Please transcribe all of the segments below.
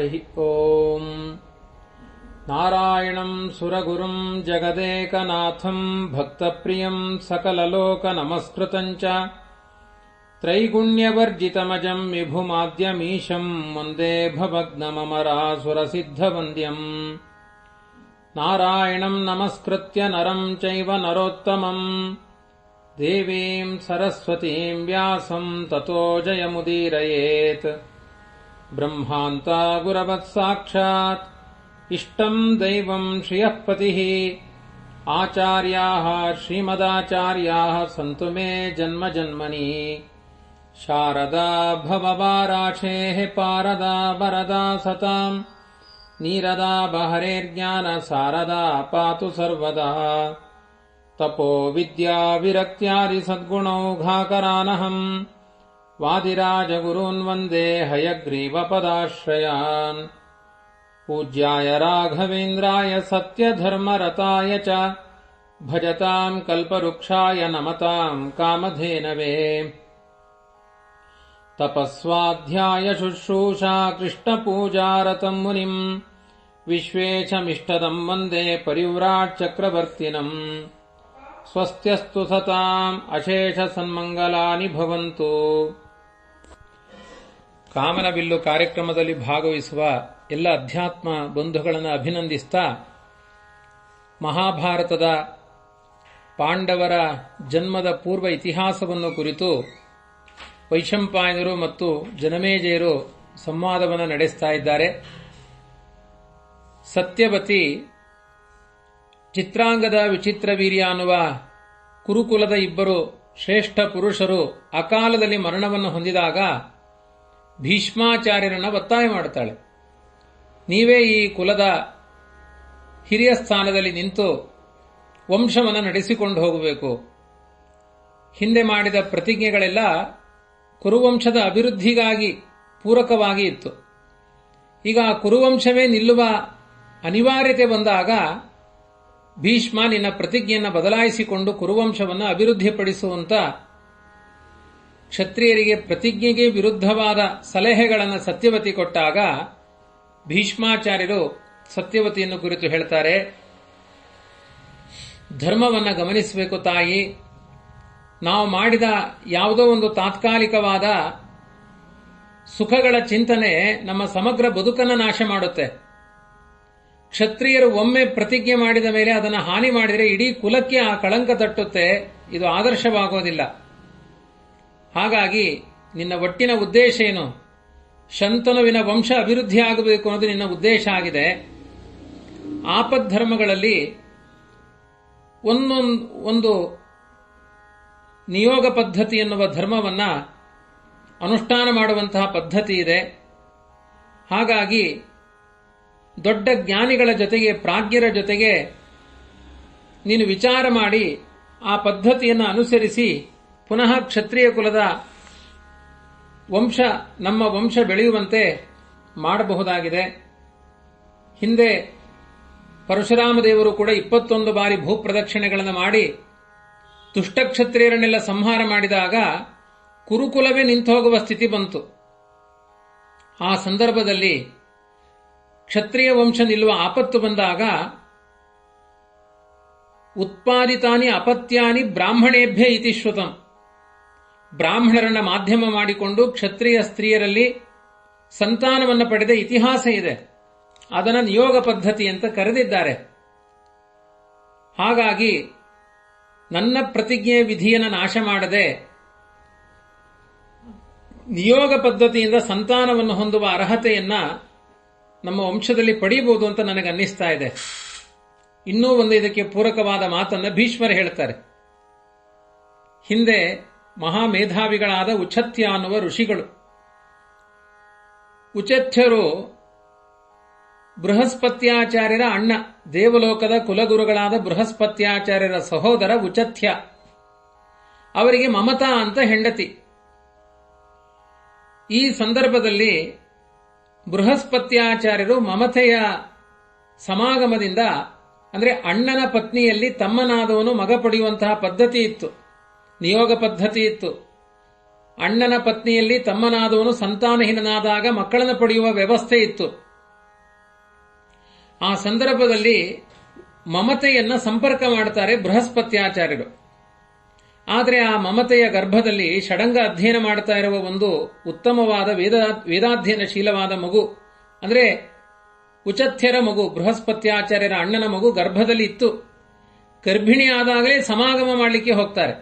हरिः ओम्। नारायणम् सुरगुरुम् जगदेकनाथम् भक्तप्रियम् सकललोकनमस्कृतम् च त्रैगुण्यवर्जितमजम् विभुमाद्यमीशम् वन्दे भवग्नममरासुरसिद्धवन्द्यम्। नारायणम् नमस्कृत्य नरम् चैव नरोत्तमम् देवीम् सरस्वतीम् व्यासम् ततो जयमुदीरयेत्। ब्रह्मान्ता गुरवत्साक्षात् इष्टम् दैवम् श्रियः पतिः आचार्याः श्रीमदाचार्याः सन्तु मे जन्म जन्मनि। शारदा भववाराशेः पारदा वरदा सताम् नीरदा बहरेर्ज्ञान सारदा पातु सर्वदा। तपो विद्या विरक्त्यादि सद्गुणौघाकरानहम् वादिराजगुरून् वन्दे हयग्रीवपदाश्रयान्। पूज्याय राघवेन्द्राय सत्यधर्मरताय च भजताम् कल्पवृक्षाय नमताम् कामधेनवे। तपस्वाध्याय शुश्रूषा कृष्णपूजारतम् मुनिम् विश्वेशमिष्टदम् वन्दे परिव्राट्चक्रवर्तिनम्। स्वस्त्यस्तु सताम् अशेषसन्मङ्गलानि भवन्तु। ಕಾಮನಬಿಲ್ಲು ಕಾರ್ಯಕ್ರಮದಲ್ಲಿ ಭಾಗವಹಿಸುವ ಎಲ್ಲ ಅಧ್ಯಾತ್ಮ ಬಂಧುಗಳನ್ನು ಅಭಿನಂದಿಸ್ತಾ, ಮಹಾಭಾರತದ ಪಾಂಡವರ ಜನ್ಮದ ಪೂರ್ವ ಇತಿಹಾಸವನ್ನು ಕುರಿತು ವೈಶಂಪಾಯನರು ಮತ್ತು ಜನಮೇಜಯರು ಸಂವಾದವನ್ನು ನಡೆಸ್ತಾ ಇದ್ದಾರೆ. ಸತ್ಯವತಿ ಚಿತ್ರಾಂಗದ ವಿಚಿತ್ರವೀರ್ಯ ಅನ್ನುವ ಕುರುಕುಲದ ಇಬ್ಬರು ಶ್ರೇಷ್ಠ ಪುರುಷರು ಅಕಾಲದಲ್ಲಿ ಮರಣವನ್ನು ಹೊಂದಿದಾಗ ಭೀಷ್ಮಾಚಾರ್ಯರನ್ನು ಒತ್ತಾಯ ಮಾಡುತ್ತಾಳೆ, ನೀವೇ ಈ ಕುಲದ ಹಿರಿಯ ಸ್ಥಾನದಲ್ಲಿ ನಿಂತು ವಂಶವನ್ನು ನಡೆಸಿಕೊಂಡು ಹೋಗಬೇಕು. ಹಿಂದೆ ಮಾಡಿದ ಪ್ರತಿಜ್ಞೆಗಳೆಲ್ಲ ಕುರುವಂಶದ ಅಭಿವೃದ್ಧಿಗಾಗಿ ಪೂರಕವಾಗಿ ಇತ್ತು. ಈಗ ಕುರುವಂಶವೇ ನಿಲ್ಲುವ ಅನಿವಾರ್ಯತೆ ಬಂದಾಗ ಭೀಷ್ಮ ನಿನ್ನ ಪ್ರತಿಜ್ಞೆಯನ್ನು ಬದಲಾಯಿಸಿಕೊಂಡು ಕುರುವಂಶವನ್ನು ಅಭಿವೃದ್ಧಿಪಡಿಸುವಂತ ಕ್ಷತ್ರಿಯರಿಗೆ ಪ್ರತಿಜ್ಞೆಗೆ ವಿರುದ್ಧವಾದ ಸಲಹೆಗಳನ್ನು ಸತ್ಯವತಿ ಕೊಟ್ಟಾಗ ಭೀಷ್ಮಾಚಾರ್ಯರು ಸತ್ಯವತಿಯನ್ನು ಕುರಿತು ಹೇಳ್ತಾರೆ, ಧರ್ಮವನ್ನು ಗಮನಿಸಬೇಕು ತಾಯಿ. ನಾವು ಮಾಡಿದ ಯಾವುದೋ ಒಂದು ತಾತ್ಕಾಲಿಕವಾದ ಸುಖಗಳ ಚಿಂತನೆ ನಮ್ಮ ಸಮಗ್ರ ಬದುಕನ್ನು ನಾಶ ಮಾಡುತ್ತೆ. ಕ್ಷತ್ರಿಯರು ಒಮ್ಮೆ ಪ್ರತಿಜ್ಞೆ ಮಾಡಿದ ಮೇಲೆ ಅದನ್ನು ಹಾನಿ ಮಾಡಿದರೆ ಇಡೀ ಕುಲಕ್ಕೆ ಆ ಕಳಂಕ ತಟ್ಟುತ್ತೆ. ಇದು ಆದರ್ಶವಾಗೋದಿಲ್ಲ. ಹಾಗಾಗಿ ನಿನ್ನ ಒಟ್ಟಿನ ಉದ್ದೇಶ ಏನು? ಶಂತನುವಿನ ವಂಶ ಅಭಿವೃದ್ಧಿ ಆಗಬೇಕು ಅನ್ನೋದು ನಿನ್ನ ಉದ್ದೇಶ ಆಗಿದೆ. ಆಪದ್ಧರ್ಮಗಳಲ್ಲಿ ಒಂದು ನಿಯೋಗ ಪದ್ಧತಿ ಎನ್ನುವ ಧರ್ಮವನ್ನ ಅನುಷ್ಠಾನ ಮಾಡುವಂತಹ ಪದ್ಧತಿ ಇದೆ. ಹಾಗಾಗಿ ದೊಡ್ಡ ಜ್ಞಾನಿಗಳ ಜೊತೆಗೆ, ಪ್ರಾಜ್ಞರ ಜೊತೆಗೆ ನೀನು ವಿಚಾರ ಮಾಡಿ ಆ ಪದ್ಧತಿಯನ್ನು ಅನುಸರಿಸಿ ಪುನಃ ಕ್ಷತ್ರಿಯ ಕುಲದ ನಮ್ಮ ವಂಶ ಬೆಳೆಯುವಂತೆ ಮಾಡಬಹುದಾಗಿದೆ. ಹಿಂದೆ ಪರಶುರಾಮ ದೇವರು ಕೂಡ 21 ಬಾರಿ ಭೂಪ್ರದಕ್ಷಿಣೆಗಳನ್ನು ಮಾಡಿ ದುಷ್ಟಕ್ಷತ್ರಿಯರನ್ನೆಲ್ಲ ಸಂಹಾರ ಮಾಡಿದಾಗ ಕುರುಕುಲವೇ ನಿಂತುಹೋಗುವ ಸ್ಥಿತಿ ಬಂತು. ಆ ಸಂದರ್ಭದಲ್ಲಿ ಕ್ಷತ್ರಿಯ ವಂಶ ನಿಲ್ಲುವ ಆಪತ್ತು ಬಂದಾಗ ಉತ್ಪಾದಿತಾನಿ ಅಪತ್ಯಾನಿ ಬ್ರಾಹ್ಮಣೇಭ್ಯ ಇತಿ ಶ್ರುತಂ, ಬ್ರಾಹ್ಮಣರನ್ನ ಮಾಧ್ಯಮ ಮಾಡಿಕೊಂಡು ಕ್ಷತ್ರಿಯ ಸ್ತ್ರೀಯರಲ್ಲಿ ಸಂತಾನವನ್ನು ಪಡೆದ ಇತಿಹಾಸ ಇದೆ. ಅದನ್ನು ನಿಯೋಗ ಪದ್ಧತಿ ಅಂತ ಕರೆದಿದ್ದಾರೆ. ಹಾಗಾಗಿ ನನ್ನ ಪ್ರತಿಜ್ಞೆಯ ವಿಧಿಯನ್ನು ನಾಶ ಮಾಡದೆ ನಿಯೋಗ ಪದ್ಧತಿಯಿಂದ ಸಂತಾನವನ್ನು ಹೊಂದುವ ಅರ್ಹತೆಯನ್ನ ನಮ್ಮ ವಂಶದಲ್ಲಿ ಪಡೆಯಬಹುದು ಅಂತ ನನಗೆ ಅನ್ನಿಸ್ತಾ ಇದೆ. ಇನ್ನೂ ಒಂದು ಇದಕ್ಕೆ ಪೂರಕವಾದ ಮಾತನ್ನು ಭೀಷ್ಮರು ಹೇಳ್ತಾರೆ. ಹಿಂದೆ ಮಹಾಮೇಧಾವಿಗಳಾದ ಉಚಥ್ಯ ಅನ್ನುವ ಋಷಿಗಳು, ಉಚಥ್ಯರು ಬೃಹಸ್ಪತ್ಯಾಚಾರ್ಯರ ಅಣ್ಣ, ದೇವಲೋಕದ ಕುಲಗುರುಗಳಾದ ಬೃಹಸ್ಪತ್ಯಾಚಾರ್ಯರ ಸಹೋದರ ಉಚಥ್ಯ. ಅವರಿಗೆ ಮಮತಾ ಅಂತ ಹೆಂಡತಿ. ಈ ಸಂದರ್ಭದಲ್ಲಿ ಬೃಹಸ್ಪತ್ಯಾಚಾರ್ಯರು ಮಮತೆಯ ಸಮಾಗಮದಿಂದ, ಅಂದರೆ ಅಣ್ಣನ ಪತ್ನಿಯಲ್ಲಿ ತಮ್ಮನಾದವನು ಮಗ ಪಡೆಯುವಂತಹ ಪದ್ಧತಿ ಇತ್ತು, ನಿಯೋಗ ಪದ್ಧತಿ ಇತ್ತು. ಅಣ್ಣನ ಪತ್ನಿಯಲ್ಲಿ ತಮ್ಮನಾದವನು ಸಂತಾನಹೀನನಾದಾಗ ಮಕ್ಕಳನ್ನು ಪಡೆಯುವ ವ್ಯವಸ್ಥೆ ಇತ್ತು. ಆ ಸಂದರ್ಭದಲ್ಲಿ ಮಮತೆಯನ್ನ ಸಂಪರ್ಕ ಮಾಡ್ತಾರೆ ಬೃಹಸ್ಪತ್ಯಾಚಾರ್ಯರು. ಆದರೆ ಆ ಮಮತೆಯ ಗರ್ಭದಲ್ಲಿ ಷಡಂಗ ಅಧ್ಯಯನ ಮಾಡ್ತಾ ಇರುವ ಒಂದು ಉತ್ತಮವಾದ ವೇದಾಧ್ಯಯನಶೀಲವಾದ ಮಗು, ಅಂದರೆ ಉಚಥ್ಯರ ಮಗು, ಬೃಹಸ್ಪತ್ಯಾಚಾರ್ಯರ ಅಣ್ಣನ ಮಗು ಗರ್ಭದಲ್ಲಿ ಇತ್ತು. ಗರ್ಭಿಣಿ ಆದಾಗಲೇ ಸಮಾಗಮ ಮಾಡಲಿಕ್ಕೆ ಹೋಗ್ತಾರೆ.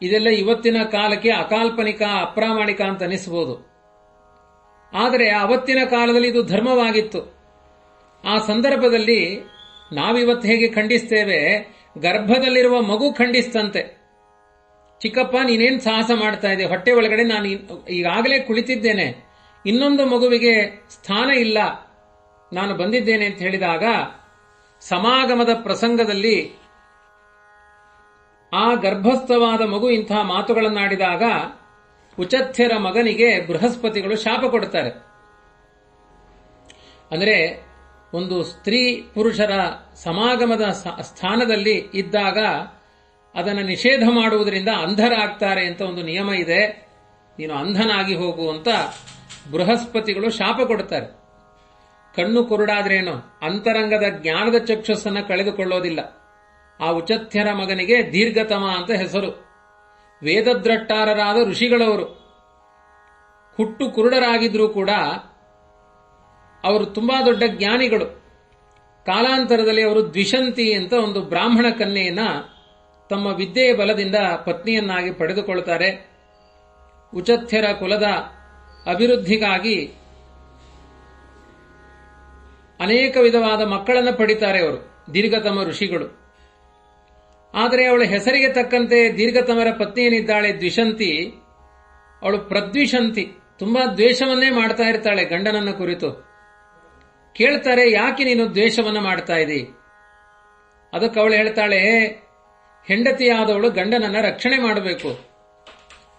ಇದೆಲ್ಲ ಇವತ್ತಿನ ಕಾಲಕ್ಕೆ ಅಕಾಲ್ಪನಿಕ, ಅಪ್ರಾಮಾಣಿಕ ಅಂತ ಅನಿಸಬಹುದು. ಆದರೆ ಅವತ್ತಿನ ಕಾಲದಲ್ಲಿ ಇದು ಧರ್ಮವಾಗಿತ್ತು. ಆ ಸಂದರ್ಭದಲ್ಲಿ ನಾವಿವತ್ತು ಹೇಗೆ ಖಂಡಿಸ್ತೇವೆ, ಗರ್ಭದಲ್ಲಿರುವ ಮಗು ಖಂಡಿಸ್ತಂತೆ. ಚಿಕ್ಕಪ್ಪ, ನೀನೇನು ಸಾಹಸ ಮಾಡ್ತಾ ಇದ್ದೆ, ಹೊಟ್ಟೆ ಒಳಗಡೆ ನಾನು ಈಗಾಗಲೇ ಕುಳಿತಿದ್ದೇನೆ, ಇನ್ನೊಂದು ಮಗುವಿಗೆ ಸ್ಥಾನ ಇಲ್ಲ, ನಾನು ಬಂದಿದ್ದೇನೆ ಅಂತ ಹೇಳಿದಾಗ ಸಮಾಗಮದ ಪ್ರಸಂಗದಲ್ಲಿ ಆ ಗರ್ಭಸ್ಥವಾದ ಮಗು ಇಂತಹ ಮಾತುಗಳನ್ನಾಡಿದಾಗ ಉಚಥ್ಯರ ಮಗನಿಗೆ ಬೃಹಸ್ಪತಿಗಳು ಶಾಪ ಕೊಡ್ತಾರೆ. ಅಂದರೆ ಒಂದು ಸ್ತ್ರೀ ಪುರುಷರ ಸಮಾಗಮದ ಸ್ಥಾನದಲ್ಲಿ ಇದ್ದಾಗ ಅದನ್ನು ನಿಷೇಧ ಮಾಡುವುದರಿಂದ ಅಂಧರಾಗ್ತಾರೆ ಅಂತ ಒಂದು ನಿಯಮ ಇದೆ. ನೀನು ಅಂಧನಾಗಿ ಹೋಗು ಅಂತ ಬೃಹಸ್ಪತಿಗಳು ಶಾಪ ಕೊಡ್ತಾರೆ. ಕಣ್ಣು ಕುರುಡಾದ್ರೇನು, ಅಂತರಂಗದ ಜ್ಞಾನದ ಚಕ್ಷುಸ್ಸನ್ನು ಕಳೆದುಕೊಳ್ಳೋದಿಲ್ಲ. ಆ ಉಚಥ್ಯರ ಮಗನಿಗೆ ದೀರ್ಘತಮ ಅಂತ ಹೆಸರು. ವೇದದ್ರಟ್ಟಾರರಾದ ಋಷಿಗಳವರು. ಹುಟ್ಟು ಕುರುಡರಾಗಿದ್ರೂ ಕೂಡ ಅವರು ತುಂಬಾ ದೊಡ್ಡ ಜ್ಞಾನಿಗಳು. ಕಾಲಾಂತರದಲ್ಲಿ ಅವರು ದ್ವಿಷಂತಿ ಅಂತ ಒಂದು ಬ್ರಾಹ್ಮಣ ಕನ್ಯೆಯನ್ನ ತಮ್ಮ ವಿದ್ಯೆಯ ಬಲದಿಂದ ಪತ್ನಿಯನ್ನಾಗಿ ಪಡೆದುಕೊಳ್ತಾರೆ. ಉಚಥ್ಯರ ಕುಲದ ಅಭಿವೃದ್ಧಿಗಾಗಿ ಅನೇಕ ವಿಧವಾದ ಮಕ್ಕಳನ್ನು ಪಡಿತಾರೆ ಅವರು, ದೀರ್ಘತಮ ಋಷಿಗಳು. ಆದರೆ ಅವಳ ಹೆಸರಿಗೆ ತಕ್ಕಂತೆ ದೀರ್ಘತಮರ ಪತ್ನಿಯೇನಿದ್ದಾಳೆ ದ್ವಿಷಂತಿ, ಅವಳು ಪ್ರದ್ವಿಷಂತಿ, ತುಂಬಾ ದ್ವೇಷವನ್ನೇ ಮಾಡ್ತಾ ಇರ್ತಾಳೆ ಗಂಡನನ್ನ ಕುರಿತು. ಕೇಳ್ತಾರೆ, ಯಾಕೆ ನೀನು ದ್ವೇಷವನ್ನ ಮಾಡ್ತಾ ಇದ್ದೀ? ಅದಕ್ಕೆ ಅವಳು ಹೇಳ್ತಾಳೆ, ಹೆಂಡತಿಯಾದವಳು ಗಂಡನನ್ನ ರಕ್ಷಣೆ ಮಾಡಬೇಕು.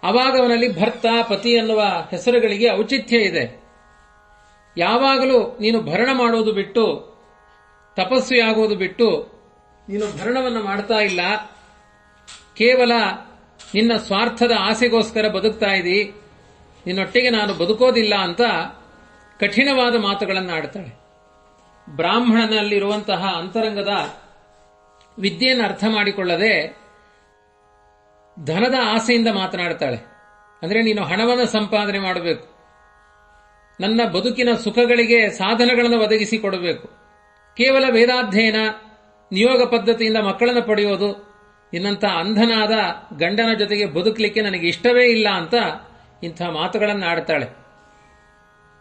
ಅವಾಗ ಅವನಲ್ಲಿ ಭರ್ತ, ಪತಿ ಎನ್ನುವ ಹೆಸರುಗಳಿಗೆ ಔಚಿತ್ಯ ಇದೆ. ಯಾವಾಗಲೂ ನೀನು ಭರಣ ಮಾಡೋದು ಬಿಟ್ಟು, ತಪಸ್ವಿಯಾಗುವುದು ಬಿಟ್ಟು ನೀನು ಭರಣವನ್ನು ಮಾಡ್ತಾ ಇಲ್ಲ, ಕೇವಲ ನಿನ್ನ ಸ್ವಾರ್ಥದ ಆಸೆಗೋಸ್ಕರ ಬದುಕ್ತಾ ಇದ್ದೀ, ನಿನ್ನೊಟ್ಟಿಗೆ ನಾನು ಬದುಕೋದಿಲ್ಲ ಅಂತ ಕಠಿಣವಾದ ಮಾತುಗಳನ್ನು ಆಡ್ತಾಳೆ. ಬ್ರಾಹ್ಮಣನಲ್ಲಿರುವಂತಹ ಅಂತರಂಗದ ವಿದ್ಯೆಯನ್ನು ಅರ್ಥ ಮಾಡಿಕೊಳ್ಳದೆ ಧನದ ಆಸೆಯಿಂದ ಮಾತನಾಡ್ತಾಳೆ. ಅಂದರೆ ನೀನು ಹಣವನ್ನು ಸಂಪಾದನೆ ಮಾಡಬೇಕು, ನನ್ನ ಬದುಕಿನ ಸುಖಗಳಿಗೆ ಸಾಧನಗಳನ್ನು ಒದಗಿಸಿಕೊಡಬೇಕು, ಕೇವಲ ವೇದಾಧ್ಯಯನ ನಿಯೋಗ ಪದ್ಧತಿಯಿಂದ ಮಕ್ಕಳನ್ನು ಪಡೆಯೋದು, ನಿನ್ನಂಥ ಅಂಧನಾದ ಗಂಡನ ಜೊತೆಗೆ ಬದುಕಲಿಕ್ಕೆ ನನಗೆ ಇಷ್ಟವೇ ಇಲ್ಲ ಅಂತ ಇಂಥ ಮಾತುಗಳನ್ನು ಆಡ್ತಾಳೆ.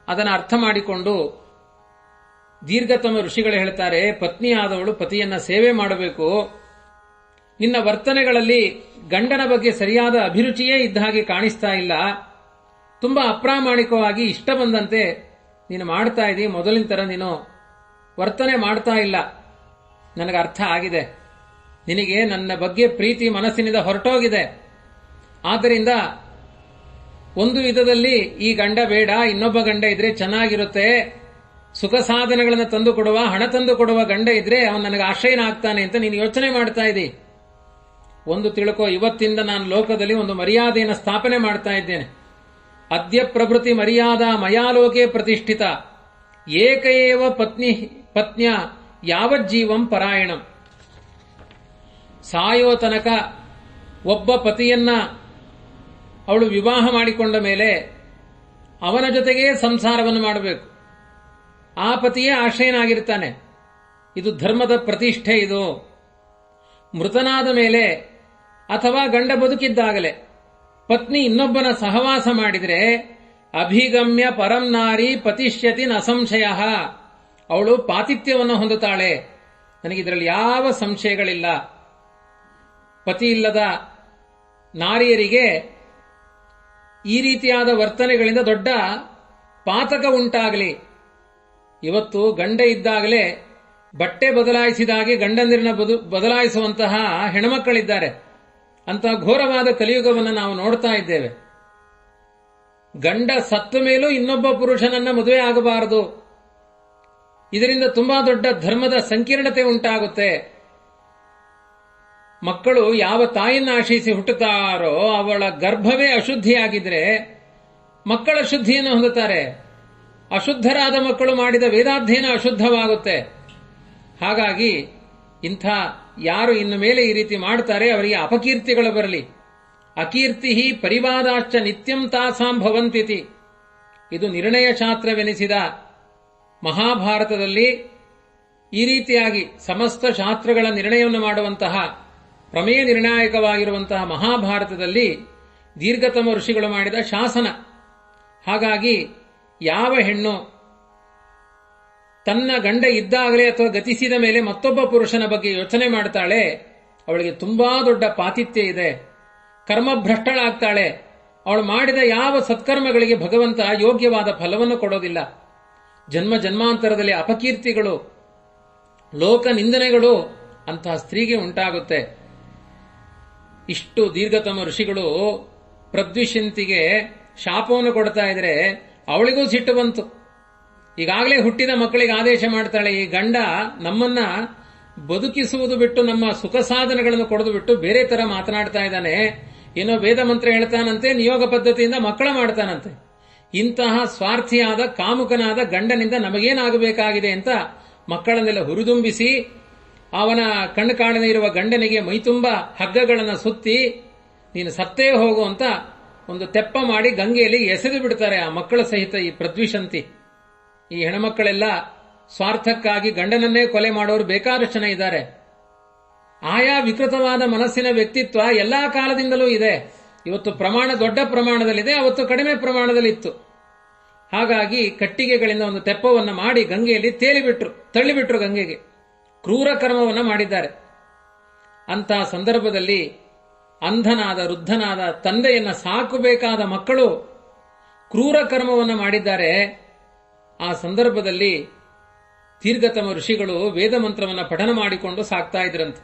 ಅದನ್ನು ಅರ್ಥ ಮಾಡಿಕೊಂಡು ದೀರ್ಘತಮ ಋಷಿಗಳು ಹೇಳ್ತಾರೆ, ಪತ್ನಿಯಾದವಳು ಪತಿಯನ್ನ ಸೇವೆ ಮಾಡಬೇಕು. ನಿನ್ನ ವರ್ತನೆಗಳಲ್ಲಿ ಗಂಡನ ಬಗ್ಗೆ ಸರಿಯಾದ ಅಭಿರುಚಿಯೇ ಇದ್ದ ಹಾಗೆ ಕಾಣಿಸ್ತಾ ಇಲ್ಲ, ತುಂಬಾ ಅಪ್ರಾಮಾಣಿಕವಾಗಿ ಇಷ್ಟ ಬಂದಂತೆ ನೀನು ಮಾಡ್ತಾ ಇದ್ದೀ, ಮೊದಲಿನ ತರ ನೀನು ವರ್ತನೆ ಮಾಡ್ತಾ ಇಲ್ಲ. ನನಗೆ ಅರ್ಥ ಆಗಿದೆ, ನಿನಗೆ ನನ್ನ ಬಗ್ಗೆ ಪ್ರೀತಿ ಮನಸ್ಸಿನಿಂದ ಹೊರಟೋಗಿದೆ. ಆದ್ದರಿಂದ ಒಂದು ವಿಧದಲ್ಲಿ ಈ ಗಂಡ ಬೇಡ, ಇನ್ನೊಬ್ಬ ಗಂಡ ಇದ್ರೆ ಚೆನ್ನಾಗಿರುತ್ತೆ, ಸುಖ ಸಾಧನೆಗಳನ್ನು ತಂದು ಕೊಡುವ, ಹಣ ತಂದು ಕೊಡುವ ಗಂಡ ಇದ್ರೆ ಅವನು ನನಗೆ ಆಶ್ರಯನಾಗ್ತಾನೆ ಅಂತ ನೀನು ಯೋಚನೆ ಮಾಡ್ತಾ ಇದ್ದಿ. ಒಂದು ತಿಳ್ಕೋ, ಇವತ್ತಿಂದ ನಾನು ಲೋಕದಲ್ಲಿ ಒಂದು ಮರ್ಯಾದೆಯನ್ನು ಸ್ಥಾಪನೆ ಮಾಡ್ತಾ ಇದ್ದೇನೆ. ಅದ್ಯ ಪ್ರಭೃತಿ ಮರ್ಯಾದಾ ಮಯಾಲೋಕೆ ಪ್ರತಿಷ್ಠಿತ ಏಕಏವ ಪತ್ನ್ಯ ಯಾವಜ್ಜೀವಂ ಪರಾಯಣಂ. ಸಾಯೋ ತನಕ ಒಬ್ಬ ಪತಿಯನ್ನ ಅವಳು ವಿವಾಹ ಮಾಡಿಕೊಂಡ ಮೇಲೆ ಅವನ ಜೊತೆಗೇ ಸಂಸಾರವನ್ನು ಮಾಡಬೇಕು. ಆ ಪತಿಯೇ ಆಶ್ರಯನಾಗಿರ್ತಾನೆ. ಇದು ಧರ್ಮದ ಪ್ರತಿಷ್ಠೆ. ಇದು ಮೃತನಾದ ಮೇಲೆ ಅಥವಾ ಗಂಡ ಬದುಕಿದ್ದಾಗಲೇ ಪತ್ನಿ ಇನ್ನೊಬ್ಬನ ಸಹವಾಸ ಮಾಡಿದರೆ ಅಭಿಗಮ್ಯ ಪರಂ ನಾರಿ ಪತಿಷ್ಯತಿ ನ ಸಂಶಯ, ಅವಳು ಪಾತಿಥ್ಯವನ್ನು ಹೊಂದುತ್ತಾಳೆ. ನನಗಿದರಲ್ಲಿ ಯಾವ ಸಂಶಯಗಳಿಲ್ಲ. ಪತಿ ಇಲ್ಲದ ನಾರಿಯರಿಗೆ ಈ ರೀತಿಯಾದ ವರ್ತನೆಗಳಿಂದ ದೊಡ್ಡ ಪಾತಕ ಉಂಟಾಗಲಿ. ಇವತ್ತು ಗಂಡ ಇದ್ದಾಗಲೇ ಬಟ್ಟೆ ಬದಲಾಯಿಸಿದಾಗೆ ಗಂಡಂದಿರನ್ನ ಬದಲಾಯಿಸುವಂತಹ ಹೆಣ್ಮಕ್ಕಳಿದ್ದಾರೆ. ಅಂತಹ ಘೋರವಾದ ಕಲಿಯುಗವನ್ನು ನಾವು ನೋಡ್ತಾ ಇದ್ದೇವೆ. ಗಂಡ ಸತ್ತ ಮೇಲೂ ಇನ್ನೊಬ್ಬ ಪುರುಷನನ್ನ ಮದುವೆ ಆಗಬಾರದು. ಇದರಿಂದ ತುಂಬಾ ದೊಡ್ಡ ಧರ್ಮದ ಸಂಕೀರ್ಣತೆ ಉಂಟಾಗುತ್ತೆ. ಮಕ್ಕಳು ಯಾವ ತಾಯಿಯನ್ನು ಆಶ್ರಯಿಸಿ ಹುಟ್ಟುತ್ತಾರೋ ಅವಳ ಗರ್ಭವೇ ಅಶುದ್ಧಿಯಾಗಿದ್ರೆ ಮಕ್ಕಳ ಶುದ್ಧಿಯನ್ನು ಹೊಂದುತ್ತಾರೆ. ಅಶುದ್ಧರಾದ ಮಕ್ಕಳು ಮಾಡಿದ ವೇದಾಧ್ಯಯನ ಅಶುದ್ಧವಾಗುತ್ತೆ. ಹಾಗಾಗಿ ಇಂಥ ಯಾರು ಇನ್ನು ಮೇಲೆ ಈ ರೀತಿ ಮಾಡ್ತಾರೆ ಅವರಿಗೆ ಅಪಕೀರ್ತಿಗಳು ಬರಲಿ. ಅಕೀರ್ತಿ ಪರಿವಾದಾಶ್ಚ ನಿತ್ಯಂ ತಾಸಾಂ ಭವಂತಿತಿ. ಇದು ನಿರ್ಣಯ ಶಾಸ್ತ್ರವೆನಿಸಿದ ಮಹಾಭಾರತದಲ್ಲಿ ಈ ರೀತಿಯಾಗಿ ಸಮಸ್ತ ಶಾಸ್ತ್ರಗಳ ನಿರ್ಣಯವನ್ನು ಮಾಡುವಂತಹ ಪ್ರಮೇಯ ನಿರ್ಣಾಯಕವಾಗಿರುವಂತಹ ಮಹಾಭಾರತದಲ್ಲಿ ದೀರ್ಘತಮ ಋಷಿಗಳು ಮಾಡಿದ ಶಾಸನ. ಹಾಗಾಗಿ ಯಾವ ಹೆಣ್ಣು ತನ್ನ ಗಂಡ ಇದ್ದಾಗಲೇ ಅಥವಾ ಗತಿಸಿದ ಮೇಲೆ ಮತ್ತೊಬ್ಬ ಪುರುಷನ ಬಗ್ಗೆ ಯೋಚನೆ ಮಾಡ್ತಾಳೆ, ಅವಳಿಗೆ ತುಂಬಾ ದೊಡ್ಡ ಪಾತಿತ್ಯ ಇದೆ, ಕರ್ಮಭ್ರಷ್ಟಳಾಗ್ತಾಳೆ. ಅವಳು ಮಾಡಿದ ಯಾವ ಸತ್ಕರ್ಮಗಳಿಗೆ ಭಗವಂತ ಯೋಗ್ಯವಾದ ಫಲವನ್ನು ಕೊಡೋದಿಲ್ಲ. ಜನ್ಮ ಜನ್ಮಾಂತರದಲ್ಲಿ ಅಪಕೀರ್ತಿಗಳು, ಲೋಕ ನಿಂದನೆಗಳು ಅಂತಹ ಸ್ತ್ರೀಗೆ ಉಂಟಾಗುತ್ತೆ. ಇಷ್ಟು ದೀರ್ಘತಮ ಋಷಿಗಳು ಪ್ರದ್ವಿಷಂತಿಗೆ ಶಾಪವನ್ನು ಕೊಡ್ತಾ ಇದ್ರೆ ಅವಳಿಗೂ ಸಿಟ್ಟು ಬಂತು. ಈಗಾಗಲೇ ಹುಟ್ಟಿದ ಮಕ್ಕಳಿಗೆ ಆದೇಶ ಮಾಡ್ತಾಳೆ, ಈ ಗಂಡ ನಮ್ಮನ್ನ ಬದುಕಿಸುವುದು ಬಿಟ್ಟು ನಮ್ಮ ಸುಖ ಸಾಧನಗಳನ್ನು ಕೊಡದು ಬಿಟ್ಟು ಬೇರೆ ತರ ಮಾತನಾಡ್ತಾ ಇದ್ದಾನೆ, ಏನೋ ವೇದ ಮಂತ್ರ ಹೇಳ್ತಾನಂತೆ, ನಿಯೋಗ ಪದ್ಧತಿಯಿಂದ ಮಕ್ಕಳ ಮಾಡ್ತಾನಂತೆ. ಇಂತಹ ಸ್ವಾರ್ಥಿಯಾದ ಕಾಮುಕನಾದ ಗಂಡನಿಂದ ನಮಗೇನಾಗಬೇಕಾಗಿದೆ ಅಂತ ಮಕ್ಕಳನ್ನೆಲ್ಲ ಹುರಿದುಂಬಿಸಿ ಅವನ ಕಣ್ಣು ಕಾಣದೇ ಇರುವ ಗಂಡನಿಗೆ ಮೈತುಂಬ ಹಗ್ಗಗಳನ್ನು ಸುತ್ತಿ ನೀನು ಸತ್ತೇ ಹೋಗು ಅಂತ ಒಂದು ತೆಪ್ಪ ಮಾಡಿ ಗಂಗೆಯಲ್ಲಿ ಎಸೆದು ಬಿಡ್ತಾರೆ ಆ ಮಕ್ಕಳ ಸಹಿತ ಈ ಪ್ರದ್ವಿಷಂತಿ. ಈ ಹೆಣ್ಮಕ್ಕಳೆಲ್ಲ ಸ್ವಾರ್ಥಕ್ಕಾಗಿ ಗಂಡನನ್ನೇ ಕೊಲೆ ಮಾಡೋರು ಬೇಕಾದಷ್ಟು ಜನ ಇದ್ದಾರೆ. ಆಯಾ ವಿಕೃತವಾದ ಮನಸ್ಸಿನ ವ್ಯಕ್ತಿತ್ವ ಎಲ್ಲಾ ಕಾಲದಿಂದಲೂ ಇದೆ. ಇವತ್ತು ಪ್ರಮಾಣ ದೊಡ್ಡ ಪ್ರಮಾಣದಲ್ಲಿದೆ, ಅವತ್ತು ಕಡಿಮೆ ಪ್ರಮಾಣದಲ್ಲಿತ್ತು. ಹಾಗಾಗಿ ಕಟ್ಟಿಗೆಗಳಿಂದ ಒಂದು ತೆಪ್ಪವನ್ನು ಮಾಡಿ ಗಂಗೆಯಲ್ಲಿ ತಳ್ಳಿಬಿಟ್ರು ಗಂಗೆಗೆ. ಕ್ರೂರ ಕರ್ಮವನ್ನು ಮಾಡಿದ್ದಾರೆ. ಅಂತಹ ಸಂದರ್ಭದಲ್ಲಿ ಅಂಧನಾದ ವೃದ್ಧನಾದ ತಂದೆಯನ್ನ ಸಾಕಬೇಕಾದ ಮಕ್ಕಳು ಕ್ರೂರ ಕರ್ಮವನ್ನು ಮಾಡಿದ್ದಾರೆ. ಆ ಸಂದರ್ಭದಲ್ಲಿ ದೀರ್ಘತಮ ಋಷಿಗಳು ವೇದ ಮಂತ್ರವನ್ನು ಪಠನ ಮಾಡಿಕೊಂಡು ಸಾಕ್ತಾ ಇದ್ರಂತೆ.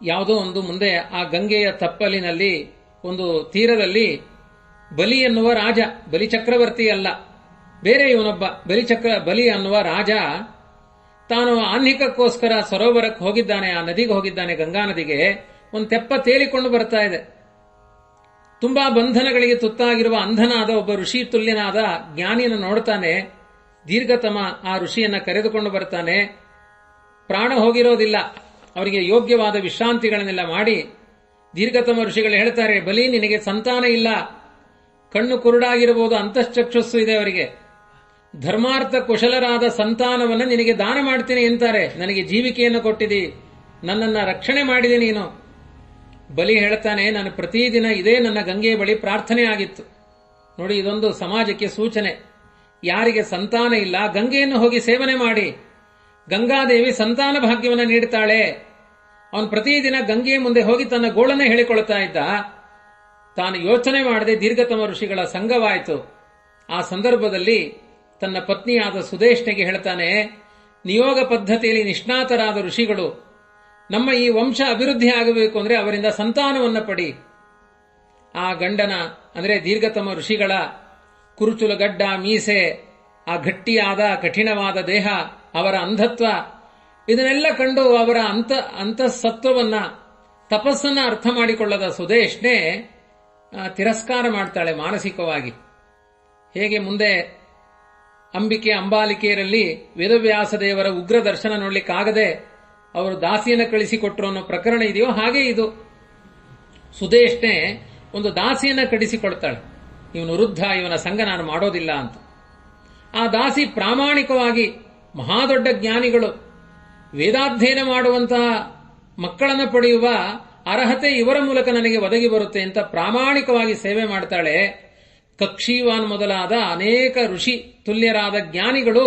ಯಾವುದೋ ಒಂದು ಮುಂದೆ ಆ ಗಂಗೆಯ ತಪ್ಪಲಿನಲ್ಲಿ ಒಂದು ತೀರದಲ್ಲಿ ಬಲಿ ಎನ್ನುವ ರಾಜ, ಬಲಿ ಚಕ್ರವರ್ತಿ ಅಲ್ಲ, ಬೇರೆ ಇವನೊಬ್ಬ ಬಲಿ ಅನ್ನುವ ರಾಜ ತಾನು ಆಹ್ನಿಕಕ್ಕೋಸ್ಕರ ಸರೋವರಕ್ಕೆ ಹೋಗಿದ್ದಾನೆ, ಆ ನದಿಗೆ ಹೋಗಿದ್ದಾನೆ, ಗಂಗಾ ನದಿಗೆ. ಒಂದು ತೆಪ್ಪ ತೇಲಿಕೊಂಡು ಬರ್ತಾ ಇದೆ. ತುಂಬಾ ಬಂಧನಗಳಿಗೆ ತುತ್ತಾಗಿರುವ ಅಂಧನಾದ ಒಬ್ಬ ಋಷಿ ತುಲ್ಯನಾದ ಜ್ಞಾನಿಯನ್ನು ನೋಡ್ತಾನೆ. ದೀರ್ಘತಮ ಆ ಋಷಿಯನ್ನ ಕರೆದುಕೊಂಡು ಬರ್ತಾನೆ. ಪ್ರಾಣ ಹೋಗಿರೋದಿಲ್ಲ, ಅವರಿಗೆ ಯೋಗ್ಯವಾದ ವಿಶ್ರಾಂತಿಗಳನ್ನೆಲ್ಲ ಮಾಡಿ ದೀರ್ಘತಮ ಋಷಿಗಳು ಹೇಳ್ತಾರೆ, ಬಲಿ ನಿನಗೆ ಸಂತಾನ ಇಲ್ಲ, ಕಣ್ಣು ಕುರುಡಾಗಿರಬಹುದು, ಅಂತಶ್ಚಕ್ಷಸ್ಸು ಇದೆ ಅವರಿಗೆ, ಧರ್ಮಾರ್ಥ ಕುಶಲರಾದ ಸಂತಾನವನ್ನು ನಿನಗೆ ದಾನ ಮಾಡ್ತೀನಿ ಅಂತಾರೆ. ನನಗೆ ಜೀವಿಕೆಯನ್ನು ಕೊಟ್ಟಿದಿ, ನನ್ನನ್ನ ರಕ್ಷಣೆ ಮಾಡಿದೆ ನೀನು. ಬಲಿ ಹೇಳ್ತಾನೆ, ನಾನು ಪ್ರತಿದಿನ ಇದೇ ನನ್ನ ಗಂಗೆಯ ಬಳಿ ಪ್ರಾರ್ಥನೆ ಆಗಿತ್ತು. ನೋಡಿ, ಇದೊಂದು ಸಮಾಜಕ್ಕೆ ಸೂಚನೆ. ಯಾರಿಗೆ ಸಂತಾನ ಇಲ್ಲ ಗಂಗೆಯನ್ನು ಹೋಗಿ ಸೇವನೆ ಮಾಡಿ, ಗಂಗಾದೇವಿ ಸಂತಾನ ಭಾಗ್ಯವನ್ನು ನೀಡುತ್ತಾಳೆ. ಅವನು ಪ್ರತಿದಿನ ಗಂಗೆಯ ಮುಂದೆ ಹೋಗಿ ತನ್ನ ಗೋಳನ್ನೇ ಹೇಳಿಕೊಳ್ತಾ ಇದ್ದ. ತಾನು ಯೋಚನೆ ಮಾಡದೆ ದೀರ್ಘತಮ ಋಷಿಗಳ ಸಂಘವಾಯಿತು. ಆ ಸಂದರ್ಭದಲ್ಲಿ ತನ್ನ ಪತ್ನಿಯಾದ ಸುದೇಶ್ನಿಗೆ ಹೇಳ್ತಾನೆ, ನಿಯೋಗ ಪದ್ಧತಿಯಲ್ಲಿ ನಿಷ್ಣಾತರಾದ ಋಷಿಗಳು ನಮ್ಮ ಈ ವಂಶ ಅಭಿವೃದ್ಧಿ ಆಗಬೇಕು ಅಂದ್ರೆ ಅವರಿಂದ ಸಂತಾನವನ್ನು ಪಡಿ. ಆ ಗಂಡನ ಅಂದ್ರೆ ದೀರ್ಘತಮ ಋಷಿಗಳ ಕುರುಚುಲ ಗಡ್ಡ, ಮೀಸೆ, ಆ ಗಟ್ಟಿಯಾದ ಕಠಿಣವಾದ ದೇಹ, ಅವರ ಅಂಧತ್ವ, ಇದನ್ನೆಲ್ಲ ಕಂಡು ಅವರ ಅಂತಃಸತ್ವವನ್ನ, ತಪಸ್ಸನ್ನ ಅರ್ಥ ಮಾಡಿಕೊಳ್ಳದ ಸುದೇಶ್ನೆ ತಿರಸ್ಕಾರ ಮಾಡ್ತಾಳೆ ಮಾನಸಿಕವಾಗಿ. ಹೇಗೆ ಮುಂದೆ ಅಂಬಿಕೆ ಅಂಬಾಲಿಕೆಯರಲ್ಲಿ ವೇದವ್ಯಾಸ ದೇವರ ಉಗ್ರ ದರ್ಶನ ನೋಡ್ಲಿಕ್ಕಾಗದೆ ಅವರು ದಾಸಿಯನ್ನು ಕಳಿಸಿಕೊಟ್ರು ಅನ್ನೋ ಪ್ರಕರಣ ಇದೆಯೋ ಹಾಗೆ ಇದು. ಸುದೇಶ್ನೆ ಒಂದು ದಾಸಿಯನ್ನ ಕಳಿಸಿಕೊಡ್ತಾಳೆ, ಇವನು ವೃದ್ಧ, ಇವನ ಸಂಘ ನಾನು ಮಾಡೋದಿಲ್ಲ ಅಂತ. ಆ ದಾಸಿ ಪ್ರಾಮಾಣಿಕವಾಗಿ ಮಹಾದೊಡ್ಡ ಜ್ಞಾನಿಗಳು, ವೇದಾಧ್ಯಯನ ಮಾಡುವಂತಹ ಮಕ್ಕಳನ್ನು ಪಡೆಯುವ ಅರ್ಹತೆ ಇವರ ಮೂಲಕ ನನಗೆ ಒದಗಿ ಬರುತ್ತೆ ಅಂತ ಪ್ರಾಮಾಣಿಕವಾಗಿ ಸೇವೆ ಮಾಡ್ತಾಳೆ. ಕಕ್ಷೀವಾನ್ ಮೊದಲಾದ ಅನೇಕ ಋಷಿ ತುಲ್ಯರಾದ ಜ್ಞಾನಿಗಳು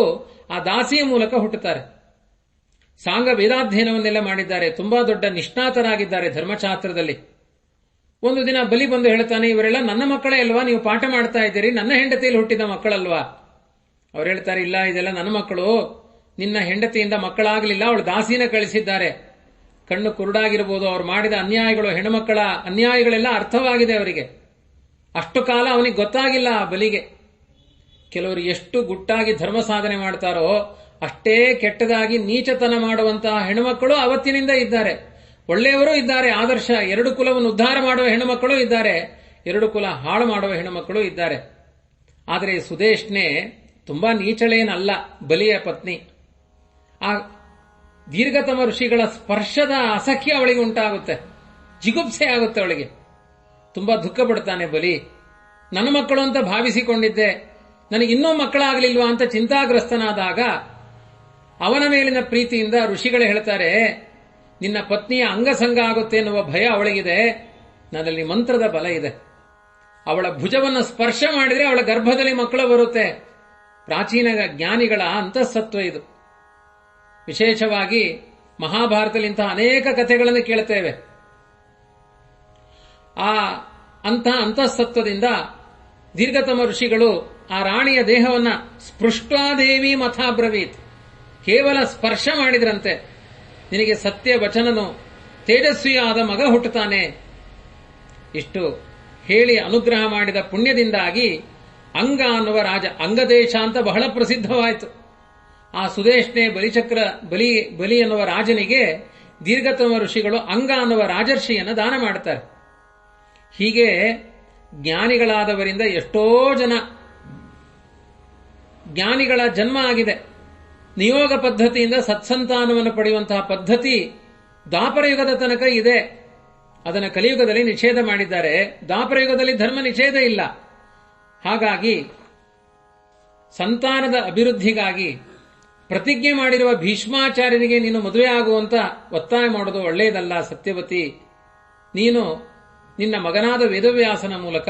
ಆ ದಾಸಿಯ ಮೂಲಕ ಹುಟ್ಟುತ್ತಾರೆ. ಸಾಂಗ ವೇದಾಧ್ಯಯನವನ್ನೆಲ್ಲ ಮಾಡಿದ್ದಾರೆ, ತುಂಬಾ ದೊಡ್ಡ ನಿಷ್ಣಾತರಾಗಿದ್ದಾರೆ ಧರ್ಮಶಾಸ್ತ್ರದಲ್ಲಿ. ಒಂದು ದಿನ ಬಲಿ ಬಂದು ಹೇಳ್ತಾನೆ, ಇವರೆಲ್ಲ ನನ್ನ ಮಕ್ಕಳೇ ಅಲ್ವಾ, ನೀವು ಪಾಠ ಮಾಡ್ತಾ ಇದ್ದೀರಿ, ನನ್ನ ಹೆಂಡತಿಯಲ್ಲಿ ಹುಟ್ಟಿದ ಮಕ್ಕಳಲ್ವಾ? ಅವ್ರು ಹೇಳ್ತಾರೆ, ಇಲ್ಲ, ಇದೆಲ್ಲ ನನ್ನ ಮಕ್ಕಳು, ನಿನ್ನ ಹೆಂಡತಿಯಿಂದ ಮಕ್ಕಳಾಗಲಿಲ್ಲ, ಅವಳು ದಾಸಿನ ಕಳಿಸಿದ್ದಾರೆ. ಕಣ್ಣು ಕುರುಡಾಗಿರಬಹುದು, ಅವ್ರು ಮಾಡಿದ ಅನ್ಯಾಯಗಳು, ಹೆಣ್ಣುಮಕ್ಕಳ ಅನ್ಯಾಯಗಳೆಲ್ಲ ಅರ್ಥವಾಗಿದೆ ಅವರಿಗೆ. ಅಷ್ಟು ಕಾಲ ಅವನಿಗೆ ಗೊತ್ತಾಗಿಲ್ಲ ಆ ಬಲಿಗೆ. ಕೆಲವರು ಎಷ್ಟು ಗುಟ್ಟಾಗಿ ಧರ್ಮ ಸಾಧನೆ ಮಾಡ್ತಾರೋ ಅಷ್ಟೇ ಕೆಟ್ಟದಾಗಿ ನೀಚತನ ಮಾಡುವಂತಹ ಹೆಣ್ಣುಮಕ್ಕಳು ಅವತ್ತಿನಿಂದ ಇದ್ದಾರೆ. ಒಳ್ಳೆಯವರು ಇದ್ದಾರೆ, ಆದರ್ಶ ಎರಡು ಕುಲವನ್ನು ಉದ್ಧಾರ ಮಾಡುವ ಹೆಣ್ಣುಮಕ್ಕಳು ಇದ್ದಾರೆ, ಎರಡು ಕುಲ ಹಾಳು ಮಾಡುವ ಹೆಣ್ಣುಮಕ್ಕಳು ಇದ್ದಾರೆ. ಆದರೆ ಸುದೇಶ್ನೆ ತುಂಬಾ ನೀಚಳೇನಲ್ಲ, ಬಲಿಯ ಪತ್ನಿ. ಆ ದೀರ್ಘತಮ ಋಷಿಗಳ ಸ್ಪರ್ಶದ ಅಸಖ್ಯ ಅವಳಿಗೆ ಉಂಟಾಗುತ್ತೆ, ಜಿಗುಪ್ಸೆ ಆಗುತ್ತೆ ಅವಳಿಗೆ. ತುಂಬಾ ದುಃಖ ಪಡ್ತಾನೆ ಬಲಿ. ನನ್ನ ಮಕ್ಕಳು ಅಂತ ಭಾವಿಸಿಕೊಂಡಿದ್ದೆ, ನನಗಿನ್ನೂ ಮಕ್ಕಳಾಗಲಿಲ್ವಾ ಅಂತ ಚಿಂತಾಗ್ರಸ್ತನಾದಾಗ ಅವನ ಮೇಲಿನ ಪ್ರೀತಿಯಿಂದ ಋಷಿಗಳು ಹೇಳ್ತಾರೆ, ನಿನ್ನ ಪತ್ನಿಯ ಅಂಗಸಂಗ ಆಗುತ್ತೆ ಎನ್ನುವ ಭಯ ಅವಳಿಗಿದೆ, ನನ್ನಲ್ಲಿ ಮಂತ್ರದ ಬಲ ಇದೆ. ಅವಳ ಭುಜವನ್ನು ಸ್ಪರ್ಶ ಮಾಡಿದರೆ ಅವಳ ಗರ್ಭದಲ್ಲಿ ಮಕ್ಕಳು ಬರುತ್ತೆ. ಪ್ರಾಚೀನ ಜ್ಞಾನಿಗಳ ಅಂತಃಸತ್ವ ಇದು. ವಿಶೇಷವಾಗಿ ಮಹಾಭಾರತದಲ್ಲಿ ಇಂತಹ ಅನೇಕ ಕಥೆಗಳನ್ನು ಕೇಳುತ್ತೇವೆ. ಅಂತಹ ಅಂತಃಸತ್ವದಿಂದ ದೀರ್ಘತಮ ಋಷಿಗಳು ಆ ರಾಣಿಯ ದೇಹವನ್ನ ಸ್ಪೃಷ್ಟಾದೇವಿ ಮಥಾಬ್ರವೀತ್, ಕೇವಲ ಸ್ಪರ್ಶ ಮಾಡಿದ್ರಂತೆ ನಿನಗೆ ಸತ್ಯ ವಚನನು ತೇಜಸ್ವಿಯಾದ ಮಗ ಹುಟ್ಟುತ್ತಾನೆ. ಇಷ್ಟು ಹೇಳಿ ಅನುಗ್ರಹ ಮಾಡಿದ ಪುಣ್ಯದಿಂದಾಗಿ ಅಂಗ ಅನ್ನುವ ರಾಜ, ಅಂಗದೇಶ ಅಂತ ಬಹಳ ಪ್ರಸಿದ್ಧವಾಯಿತು. ಆ ಸುದೇಶ್ನೆ ಬಲಿ ಎನ್ನುವ ರಾಜನಿಗೆ ದೀರ್ಘತಮ ಋಷಿಗಳು ಅಂಗ ಅನ್ನುವ ರಾಜರ್ಷಿಯನ್ನು ದಾನ ಮಾಡುತ್ತಾರೆ. ಹೀಗೆ ಜ್ಞಾನಿಗಳಾದವರಿಂದ ಎಷ್ಟೋ ಜನ ಜ್ಞಾನಿಗಳ ಜನ್ಮ ಆಗಿದೆ. ನಿಯೋಗ ಪದ್ಧತಿಯಿಂದ ಸತ್ಸಂತಾನವನ್ನು ಪಡೆಯುವಂತಹ ಪದ್ಧತಿ ದ್ವಾಪರಯುಗದ ತನಕ ಇದೆ. ಅದನ್ನು ಕಲಿಯುಗದಲ್ಲಿ ನಿಷೇಧ ಮಾಡಿದ್ದಾರೆ. ದ್ವಾಪರಯುಗದಲ್ಲಿ ಧರ್ಮ ನಿಷೇಧ ಇಲ್ಲ. ಹಾಗಾಗಿ ಸಂತಾನದ ಅಭಿವೃದ್ಧಿಗಾಗಿ ಪ್ರತಿಜ್ಞೆ ಮಾಡಿರುವ ಭೀಷ್ಮಾಚಾರ್ಯನಿಗೆ ನೀನು ಮದುವೆ ಆಗುವಂತ ಒತ್ತಾಯ ಮಾಡೋದು ಒಳ್ಳೆಯದಲ್ಲ. ಸತ್ಯವತಿ, ನೀನು ನಿನ್ನ ಮಗನಾದ ವೇದವ್ಯಾಸನ ಮೂಲಕ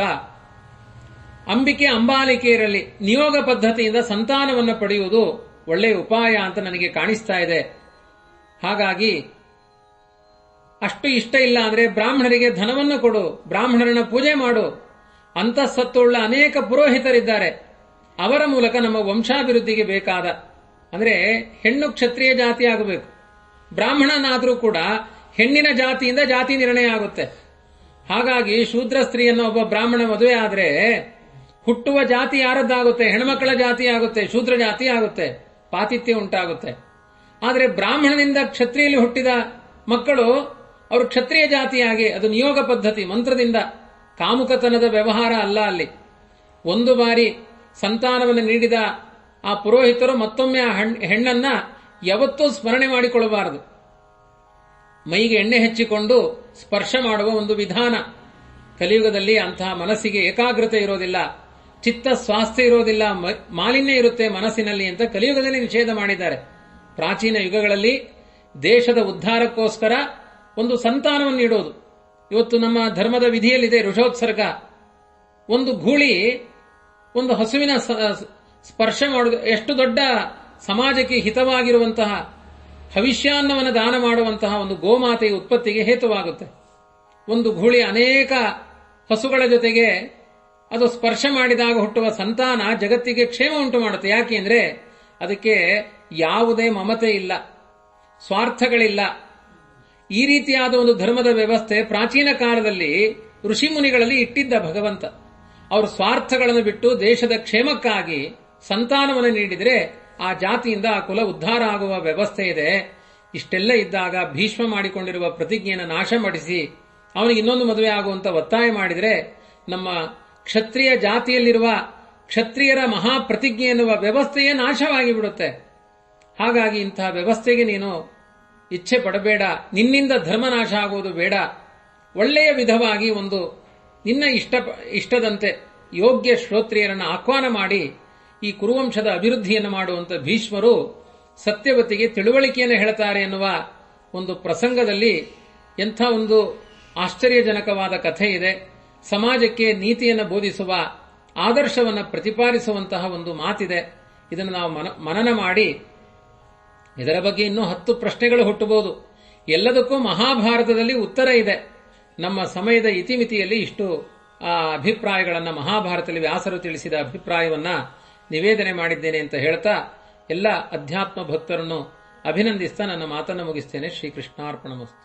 ಅಂಬಿಕೆ ಅಂಬಾಲಿಕೆಯರಲ್ಲಿ ನಿಯೋಗ ಪದ್ಧತಿಯಿಂದ ಸಂತಾನವನ್ನು ಪಡೆಯುವುದು ಒಳ್ಳೆಯ ಉಪಾಯ ಅಂತ ನನಗೆ ಕಾಣಿಸ್ತಾ ಇದೆ. ಹಾಗಾಗಿ ಅಷ್ಟು ಇಷ್ಟ ಇಲ್ಲ ಅಂದ್ರೆ ಬ್ರಾಹ್ಮಣರಿಗೆ ಧನವನ್ನು ಕೊಡು, ಬ್ರಾಹ್ಮಣರನ್ನ ಪೂಜೆ ಮಾಡು. ಅಂತಃಸತ್ವವುಳ್ಳ ಅನೇಕ ಪುರೋಹಿತರಿದ್ದಾರೆ, ಅವರ ಮೂಲಕ ನಮ್ಮ ವಂಶಾಭಿವೃದ್ಧಿಗೆ ಬೇಕಾದ ಅಂದ್ರೆ ಹೆಣ್ಣು ಕ್ಷತ್ರಿಯ ಜಾತಿ ಆಗಬೇಕು. ಬ್ರಾಹ್ಮಣನಾದರೂ ಕೂಡ ಹೆಣ್ಣಿನ ಜಾತಿಯಿಂದ ಜಾತಿ ನಿರ್ಣಯ ಆಗುತ್ತೆ. ಹಾಗಾಗಿ ಶೂದ್ರ ಸ್ತ್ರೀಯನ್ನು ಒಬ್ಬ ಬ್ರಾಹ್ಮಣ ಮದುವೆ ಆದ್ರೆ ಹುಟ್ಟುವ ಜಾತಿ ಯಾರದ್ದಾಗುತ್ತೆ? ಹೆಣ್ಮಕ್ಕಳ ಜಾತಿ ಆಗುತ್ತೆ, ಶೂದ್ರ ಜಾತಿ ಆಗುತ್ತೆ, ಪಾತಿಥ್ಯ ಉಂಟಾಗುತ್ತೆ. ಆದರೆ ಬ್ರಾಹ್ಮಣನಿಂದ ಕ್ಷತ್ರಿಯಲ್ಲಿ ಹುಟ್ಟಿದ ಮಕ್ಕಳು ಅವರು ಕ್ಷತ್ರಿಯ ಜಾತಿಯಾಗಿ, ಅದು ನಿಯೋಗ ಪದ್ಧತಿ, ಮಂತ್ರದಿಂದ, ಕಾಮುಕತನದ ವ್ಯವಹಾರ ಅಲ್ಲ. ಅಲ್ಲಿ ಒಂದು ಬಾರಿ ಸಂತಾನವನ್ನು ನೀಡಿದ ಆ ಪುರೋಹಿತರು ಮತ್ತೊಮ್ಮೆ ಆ ಹೆಣ್ಣನ್ನ ಯಾವತ್ತೂ ಸ್ಮರಣೆ ಮಾಡಿಕೊಳ್ಳಬಾರದು. ಮೈಗೆ ಎಣ್ಣೆ ಹಚ್ಚಿಕೊಂಡು ಸ್ಪರ್ಶ ಮಾಡುವ ಒಂದು ವಿಧಾನ. ಕಲಿಯುಗದಲ್ಲಿ ಅಂತಹ ಮನಸ್ಸಿಗೆ ಏಕಾಗ್ರತೆ ಇರೋದಿಲ್ಲ, ಚಿತ್ತ ಸ್ವಾಸ್ಥ್ಯ ಇರೋದಿಲ್ಲ, ಮಾಲಿನ್ಯ ಇರುತ್ತೆ ಮನಸ್ಸಿನಲ್ಲಿ ಅಂತ ಕಲಿಯುಗದಲ್ಲಿ ನಿಷೇಧ ಮಾಡಿದ್ದಾರೆ. ಪ್ರಾಚೀನ ಯುಗಗಳಲ್ಲಿ ದೇಶದ ಉದ್ಧಾರಕ್ಕೋಸ್ಕರ ಒಂದು ಸಂತಾನವನ್ನು ನೀಡೋದು. ಇವತ್ತು ನಮ್ಮ ಧರ್ಮದ ವಿಧಿಯಲ್ಲಿದೆ ಋಷೋತ್ಸರ್ಗ. ಒಂದು ಗೂಳಿ ಒಂದು ಹಸುವಿನ ಸ್ಪರ್ಶ ಮಾಡುವುದು ಎಷ್ಟು ದೊಡ್ಡ ಸಮಾಜಕ್ಕೆ ಹಿತವಾಗಿರುವಂತಹ ಭವಿಷ್ಯಾನ್ನವನ್ನು ದಾನ ಮಾಡುವಂತಹ ಒಂದು ಗೋಮಾತೆಯ ಉತ್ಪತ್ತಿಗೆ ಹೇತುವಾಗುತ್ತೆ. ಒಂದು ಗೂಳಿ ಅನೇಕ ಹಸುಗಳ ಜೊತೆಗೆ ಅದು ಸ್ಪರ್ಶ ಮಾಡಿದಾಗ ಹುಟ್ಟುವ ಸಂತಾನ ಜಗತ್ತಿಗೆ ಕ್ಷೇಮ ಉಂಟು ಮಾಡುತ್ತೆ. ಯಾಕೆ ಅಂದ್ರೆ ಅದಕ್ಕೆ ಯಾವುದೇ ಮಮತೆ ಇಲ್ಲ, ಸ್ವಾರ್ಥಗಳಿಲ್ಲ. ಈ ರೀತಿಯಾದ ಒಂದು ಧರ್ಮದ ವ್ಯವಸ್ಥೆ ಪ್ರಾಚೀನ ಕಾಲದಲ್ಲಿ ಋಷಿಮುನಿಗಳಲ್ಲಿ ಇಟ್ಟಿದ್ದ ಭಗವಂತ. ಅವರು ಸ್ವಾರ್ಥಗಳನ್ನು ಬಿಟ್ಟು ದೇಶದ ಕ್ಷೇಮಕ್ಕಾಗಿ ಸಂತಾನವನ್ನು ನೀಡಿದರೆ ಆ ಜಾತಿಯಿಂದ ಆ ಕುಲ ಉದ್ಧಾರ ಆಗುವ ವ್ಯವಸ್ಥೆ ಇದೆ. ಇಷ್ಟೆಲ್ಲ ಇದ್ದಾಗ ಭೀಷ್ಮ ಮಾಡಿಕೊಂಡಿರುವ ಪ್ರತಿಜ್ಞೆಯನ್ನು ನಾಶ ಮಾಡಿಸಿ ಅವನಿಗೆ ಇನ್ನೊಂದು ಮದುವೆ ಆಗುವಂತ ಒತ್ತಾಯ ಮಾಡಿದರೆ ನಮ್ಮ ಕ್ಷತ್ರಿಯ ಜಾತಿಯಲ್ಲಿರುವ ಕ್ಷತ್ರಿಯರ ಮಹಾಪ್ರತಿಜ್ಞೆ ಎನ್ನುವ ವ್ಯವಸ್ಥೆಯೇ ನಾಶವಾಗಿ ಬಿಡುತ್ತೆ. ಹಾಗಾಗಿ ಇಂತಹ ವ್ಯವಸ್ಥೆಗೆ ನೀನು ಇಚ್ಛೆ ಪಡಬೇಡ. ನಿನ್ನಿಂದ ಧರ್ಮನಾಶ ಆಗುವುದು ಬೇಡ. ಒಳ್ಳೆಯ ವಿಧವಾಗಿ ಒಂದು ನಿನ್ನ ಇಷ್ಟದಂತೆ ಯೋಗ್ಯ ಶ್ರೋತ್ರಿಯರನ್ನು ಆಹ್ವಾನ ಮಾಡಿ ಈ ಕುರುವಂಶದ ಅಭಿವೃದ್ಧಿಯನ್ನು ಮಾಡುವಂತ ಭೀಷ್ಮರು ಸತ್ಯವತಿಗೆ ತಿಳುವಳಿಕೆಯನ್ನು ಹೇಳ್ತಾರೆ ಎನ್ನುವ ಒಂದು ಪ್ರಸಂಗದಲ್ಲಿ ಎಂಥ ಒಂದು ಆಶ್ಚರ್ಯಜನಕವಾದ ಕಥೆ ಇದೆ. ಸಮಾಜಕ್ಕೆ ನೀತಿಯನ್ನು ಬೋಧಿಸುವ, ಆದರ್ಶವನ್ನು ಪ್ರತಿಪಾದಿಸುವಂತಹ ಒಂದು ಮಾತಿದೆ. ಇದನ್ನು ನಾವು ಮನನ ಮಾಡಿ ಇದರ ಬಗ್ಗೆ ಇನ್ನೂ 10 ಪ್ರಶ್ನೆಗಳು ಹುಟ್ಟಬಹುದು. ಎಲ್ಲದಕ್ಕೂ ಮಹಾಭಾರತದಲ್ಲಿ ಉತ್ತರ ಇದೆ. ನಮ್ಮ ಸಮಯದ ಇತಿಮಿತಿಯಲ್ಲಿ ಇಷ್ಟು ಅಭಿಪ್ರಾಯಗಳನ್ನು ಮಹಾಭಾರತದಲ್ಲಿ ವ್ಯಾಸರು ತಿಳಿಸಿದ ಅಭಿಪ್ರಾಯವನ್ನ ನಿವೇದನೆ ಮಾಡಿದ್ದೇನೆ ಅಂತ ಹೇಳ್ತಾ ಎಲ್ಲ ಅಧ್ಯಾತ್ಮ ಭಕ್ತರನ್ನು ಅಭಿನಂದಿಸ್ತಾ ನನ್ನ ಮಾತನ್ನು ಮುಗಿಸ್ತೇನೆ. ಶ್ರೀಕೃಷ್ಣಾರ್ಪಣಮಸ್ತು.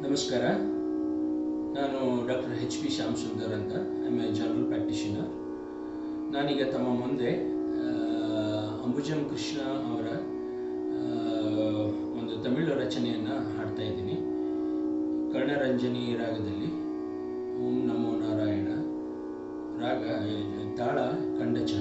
ನಮಸ್ಕಾರ, ನಾನು ಡಾಕ್ಟರ್ ಎಚ್ ಪಿ ಶ್ಯಾಮಸುಂದರ್ ಅಂತ, I M A general practitioner. ನಾನೀಗ ತಮ್ಮ ಮುಂದೆ ಅಂಬುಜಂ ಕೃಷ್ಣ ಅವರ ಒಂದು ತಮಿಳು ರಚನೆಯನ್ನು ಹಾಡ್ತಾ ಇದ್ದೀನಿ. ಕರ್ಣರಂಜನಿ ರಾಗದಲ್ಲಿ. ಓಂ ನಮೋ ನಾರಾಯಣ. ರಾಗ ತಾಳ ಕಂಡಚ.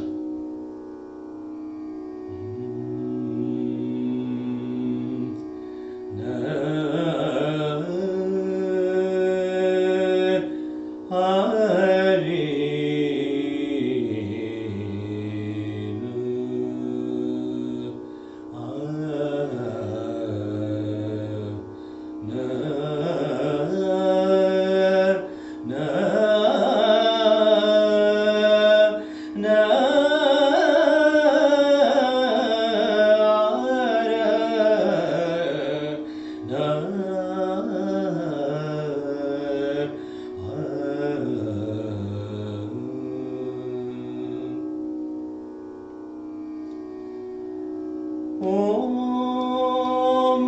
ಓಂ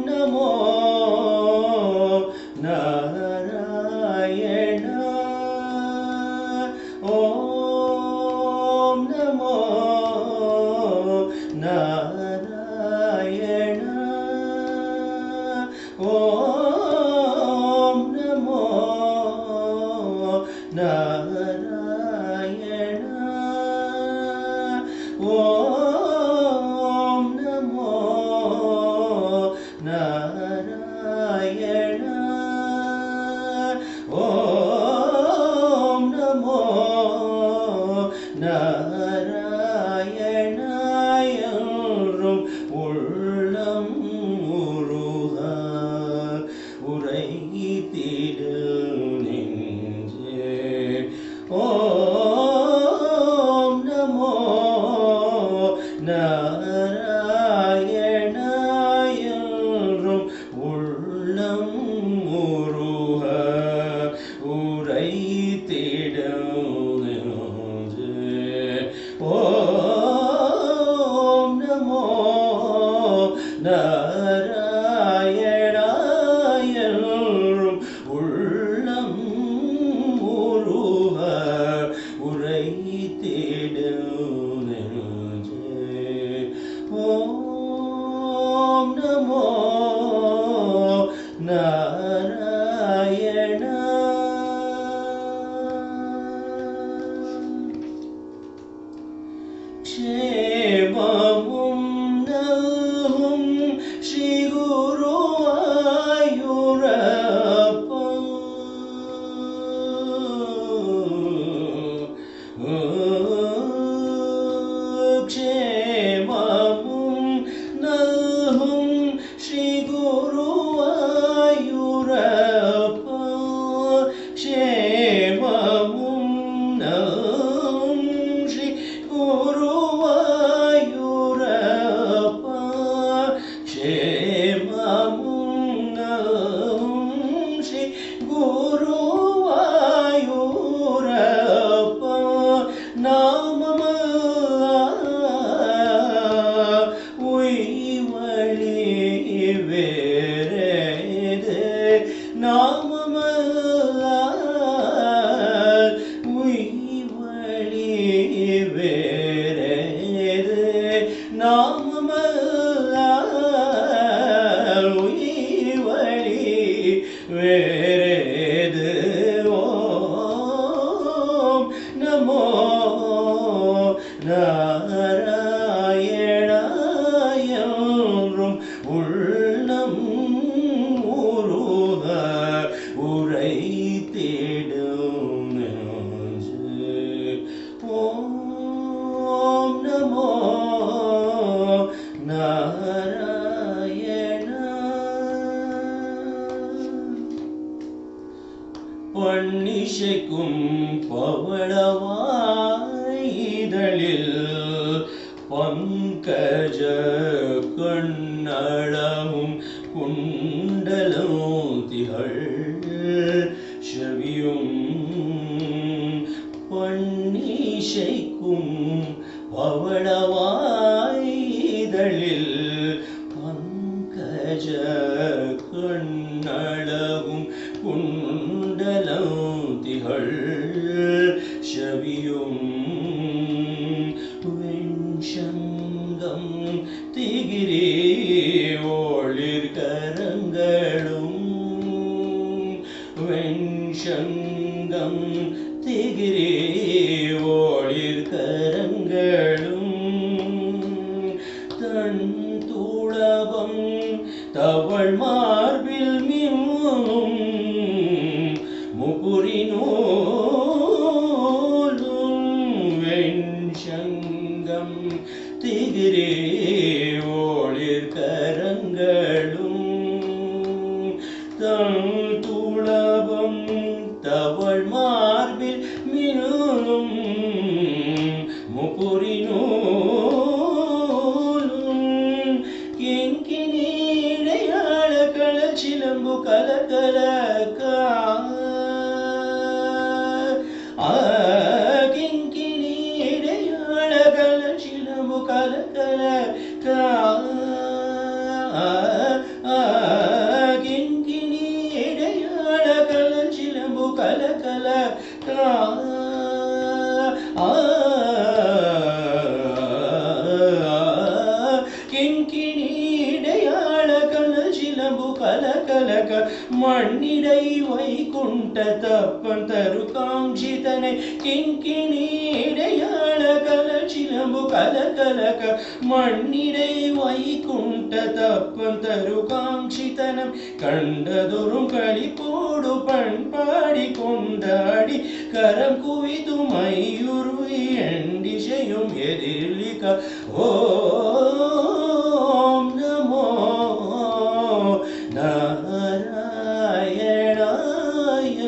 ನಮೋ ನಾರಾಯಣ. ಓಂ ನಮೋ ನಾರಾಯಣ. ಓಂ ನಮೋ ನಾರಾಯಣ. ಓಂ ನಮೋ ನಾರಾಯಣ. ಓಂ ನಮೋ ನಾರಾಯಣ. என்றும் உள்ளம் உருக உரைத்திடு நெஞ்சே. ஓம் நமோ நாராயண. என்றும் உள்ளம் உருக உரைத்திடு நெஞ்சே. ஓம் நமோ நாராயண. என்றும் உள்ளம் உருக உரைத்திடு நெஞ்சே. ஓம் நமோ நாராயண. ക്ഷേമവും നൽകും ശ്രീ ഗുരുവായൂരപ്പ. ക്ഷേമവും നൽകും ശ്രീ ഗുരുവായൂരപ്പ. ക്ഷേമവും നൽകും ശ്രീ ഗുരുവായൂരപ്പ. ക്ഷേമവും നൽകും ശ്രീ ഗുരുവായൂരപ്പ. നാമമല്ല ഉയ്വഴി വേറേത്. നാമമല്ല ഉയ്വഴി വേറേത്. നാമമല്ല ഉയ്വഴി വേറേത്. ഓം നമോ നാരായണ. என்றும் உள்ளம் உருக உரைத்திடு நெஞ்சே. ஓம் நமோ நாராயண. பன்னிசைக்கும் பவளவாயிதழில் பங்கஜ கண்ணளவும் குண்டலும் திகழ் செவியும். பன்னிசைக்கும் பவளவாயிதழில் பங்கஜ கண்ணளவும் குண்டலம் திகழ் செவியும். வெண்சங்கம் திகிரி ஒளிர்கரங்களும் வெண்சங்கம் திகிரி ஒளிர்கரங்களும் தன் துளபம் தவள் மார்பில் மின்னும் முகுரினோலும் வெண்சங்கம் திகிரி ஒளிர்கரங்களும் தன் துளபம் தவள் மார்பில் மின்னும் முகுரினோலும் கிங்கினீடையாள களச்சிலம்பு கலகலக்க கிங்கினீடையாள களச்சிலம்பு கலகலக்க கிங்கினீடையாள களச்சிலம்பு கலகலக்க கிங்கினீடையாள களச்சிலம்பு கலகலக மண்ணிடை வைகுண்ட தப்பன் தரு காஞ்சிதனை கிங்கினீடையாள களச்சிலம்பு கலகலக மண்ணிடை வைகுண்ட தப்பன் தரு காஞ்சிதனம் கண்டதொரும் களிப்போடு பண்பாடி கொண்டாடி கரம் குவிது மையுருவி எண்டிசையும் எதிர்லிக்க ஓம் நமோ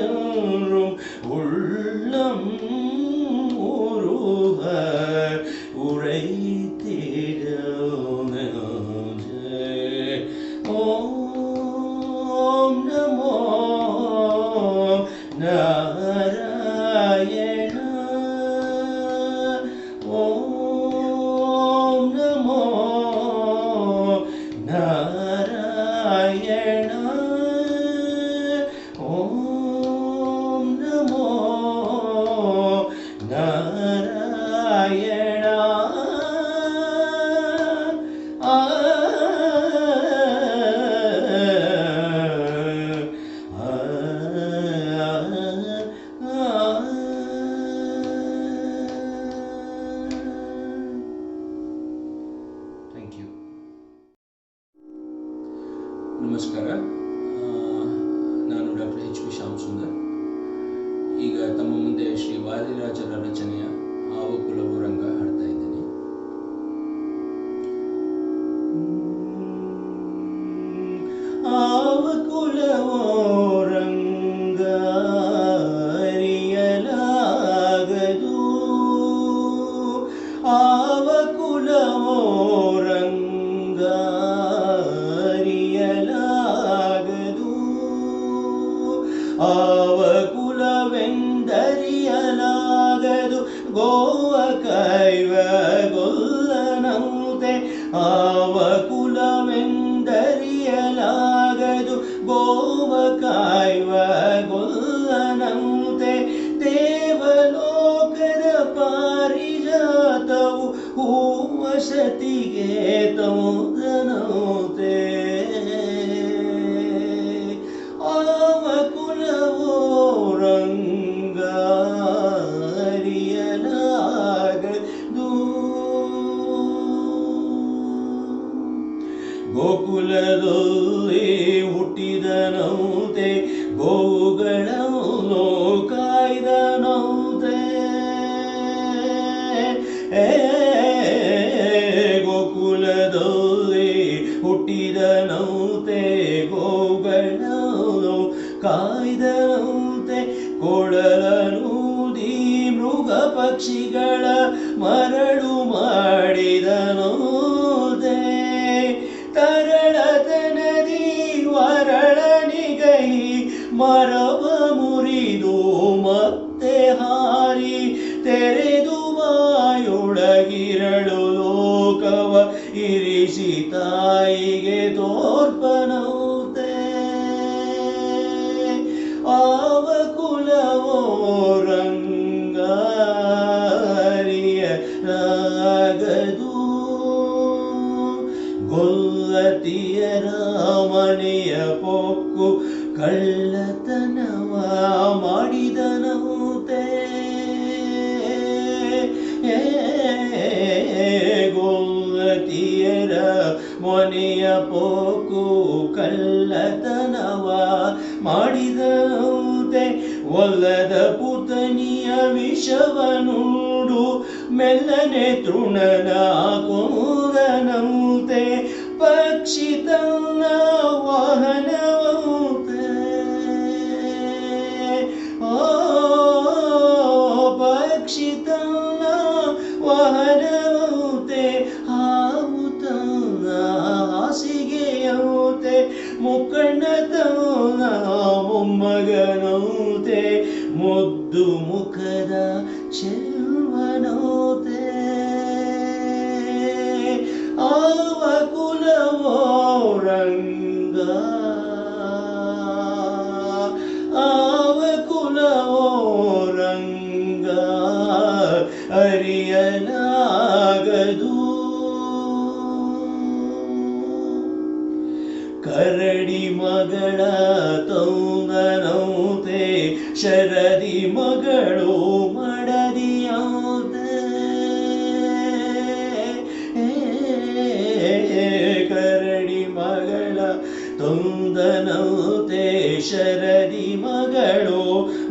நாராயணாயரும் உள்ளம் உருக உரைத்திட ஓம் நமோ நாராயண ஓம் நமோ நாராயண ஓம் நமோ நாராயண ಥ್ಯಾಂಕ್ ಯು. ನಮಸ್ಕಾರ. ನಾನು ಡಾಕ್ಟರ್ ಎಚ್ ಪಿ ಶ್ಯಾಮಸುಂದರ್. ಈಗ ತಮ್ಮ ಮುಂದೆ ಶ್ರೀ ವಾದಿರಾಜರ ರಚನೆಯ ಆವು ಕುಲವು ರಂಗ ಹಾಡ್ತಾ ಇದ್ದೀನಿ. ಆವ ಕುಲವೋ ರಂಗ ಅರಿಯಲಾಗದು ಆವ ಕುಲವೋ ರಂಗ ಅರಿಯಲಾಗದು ಆವ ಕುಲವೆಂದರಿಯಲಾಗದು ಗೋವ ಕೈವ ಗೊಲ್ಲನಂತೆ ಆವ ಕುಲವೆಂದರಿಯಲಾಗದು ಗೋವ ಕಾಯ್ವ ಗೊಲ್ಲನಂತೆ ದೇವಲೋಕದ ಪಾರಿಜಾತವು ಹೂವಸತಿಗೆ ತೋದನಂತೆ ಆವ ಕುಲವೋ ರಂಗ ಅರಿಯಲಾಗದು ಗೋಕುಲದಲ್ಲಿ ಹುಟ್ಟಿದನಂತೆ ಗೋವುಗಳನ್ನು ಕಾಯ್ದನಂತೆ ಗೋಕುಲದಲ್ಲಿ ಹುಟ್ಟಿದನಂತೆ ಗೋವುಗಳನ್ನು ಕಾಯ್ದನಂತೆ ಕೊಡಲನೂದಿ ಮೃಗ ಪಕ್ಷಿಗಳ ಮರಳು ಮಾಡಿದನಂತೆ ತರಳತನದಿ ವರಳನಿಗೈ ಮರವ ಮುರಿದು ಮತ್ತೆ ಹಾರಿ ತೆರೆದು ಬಾಯೊಳಗಿರಳು ಲೋಕವ ಇರಿಸಿ ತಾಯಿಗೆ ತೋರ್ಪನಂತೆ ಆವ ಕುಲವೋ ರಂಗ ಅರಿಯಲಾಗದು ಗೊಲ್ಲತಿಯರ ಮನೆಯ ಪೊಕ್ಕು ಕಳ್ಳತನವ ಮಾಡಿದನಂತೆ. ಗೊಲ್ಲತಿಯರ ಮನೆಯ ಪೊಕ್ಕು ಕಳ್ಳತನವ ಮಾಡಿದನಂತೆ. ಒಲ್ಲದ ಪುತನಿಯ ವಿಷವನುಂಡು ಮೆಲ್ಲನೆ ತೃಣನ ಕೊಂದನಂತೆ. ಪಕ್ಷಿ ತನ್ನ ವಾಹನವಂತೆ. ಪಕ್ಷಿ ತನ್ನ ವಾಹನವಂತೆ. ಹಾವು ತನ್ನ ಹಾಸಿಗೆಯಂತೆ. ಮುಕ್ಕಣ್ಣ ತನ್ನ ಮೊಮ್ಮಗನಂತೆ. ಮುದ್ದು ಮುಖದ ಚೆಲ್ವನಂತೆ. ಆವ ಕುಲವೋ ರಂಗ, ಆವ ಕುಲವೋ ರಂಗ, ಅರಿಯಲಾಗದು. ಕರಡಿ ಮಗಳ ತೌಂದನಂತೆ. ಶರದಿ ಮಗಳು ಮಡದಿಯಂತೆ. ಕರಡಿ ಮಗಳ ತೊಂದನಂತೆ. ಶರದಿ ಮಗಳು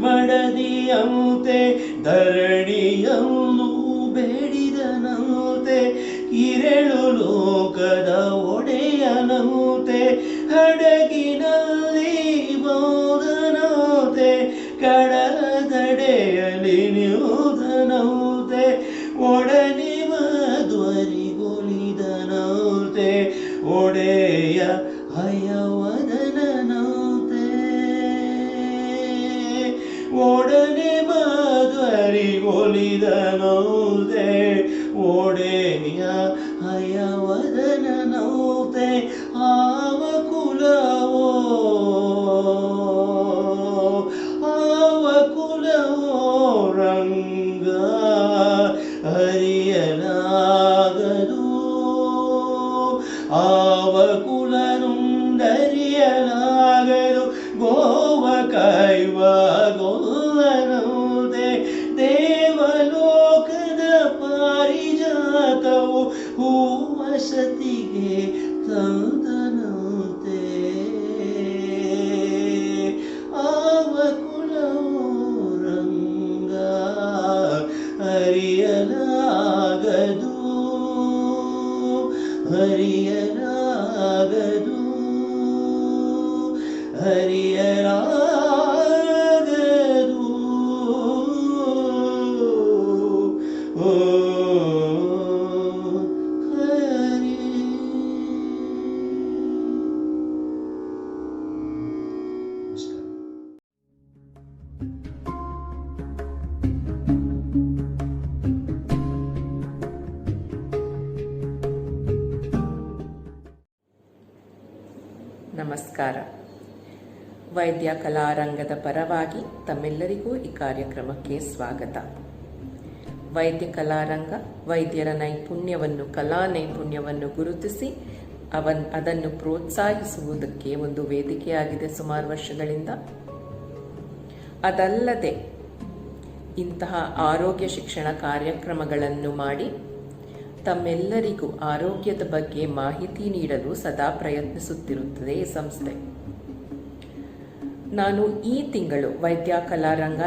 ಮಡದಿಯಂತೆ. ಧರಣಿಯನ್ನು ಬೇಡಿದನಂತೆ. ಇರೆಳು ಲೋಕದ ಒಡೆಯನಂತೆ. ಹಡಗಿನಲ್ಲಿ ಬೋಧನಂತೆ. ಕಡಲದಡೆಯಲ್ಲಿ ನಿಯೋಧನಂತೆ. ಒಡನೆ ಮಧ್ವರಿಗೊಲಿದನಂತೆ. ಒಡೆಯ ಹಯವದನಂತೆ. ಒಡನೆ ಮಧ್ವರಿಗೊಲಿದನಂತೆ. ಒಡೆಯ ಹಯವದನಂತೆ. ಆವ ಕುಲವೋ, ಆವ ಕುಲವೋ ರಂಗ, ಅರಿಯಲಾಗದು. ಆವ ಕುಲನುಂಡರಿಯಲಾಗದು. ಗೋವ ಕೈವ ಗೊಲ್ಲನಂತೆ. ದೇವಲೋಕದ ಪಾರಿಜಾತವು ಹೂವಸತಿಗೆ ತಂದನಂತೆ. ಆವ ಕುಲವೋ ರಂಗ, ಅರಿಯಲಾಗದು, ಅರಿಯಲಾಗದು, ಅರಿಯಲಾಗದು. ಓ ಹರಿ. ನಮಸ್ಕಾರ. ವೈದ್ಯ ಕಲಾರಂಗದ ಪರವಾಗಿ ತಮ್ಮೆಲ್ಲರಿಗೂ ಈ ಕಾರ್ಯಕ್ರಮಕ್ಕೆ ಸ್ವಾಗತ. ವೈದ್ಯ ಕಲಾರಂಗ ವೈದ್ಯರ ನೈಪುಣ್ಯವನ್ನು, ಕಲಾ ನೈಪುಣ್ಯವನ್ನು ಗುರುತಿಸಿ ಅದನ್ನು ಪ್ರೋತ್ಸಾಹಿಸುವುದಕ್ಕೆ ಒಂದು ವೇದಿಕೆಯಾಗಿದೆ ಸುಮಾರು ವರ್ಷಗಳಿಂದ. ಅದಲ್ಲದೆ ಇಂತಹ ಆರೋಗ್ಯ ಶಿಕ್ಷಣ ಕಾರ್ಯಕ್ರಮಗಳನ್ನು ಮಾಡಿ ತಮ್ಮೆಲ್ಲರಿಗೂ ಆರೋಗ್ಯದ ಬಗ್ಗೆ ಮಾಹಿತಿ ನೀಡಲು ಸದಾ ಪ್ರಯತ್ನಿಸುತ್ತಿರುತ್ತದೆ ಈ ಸಂಸ್ಥೆ. ನಾನು ಈ ತಿಂಗಳು ವೈದ್ಯ ಕಲಾರಂಗ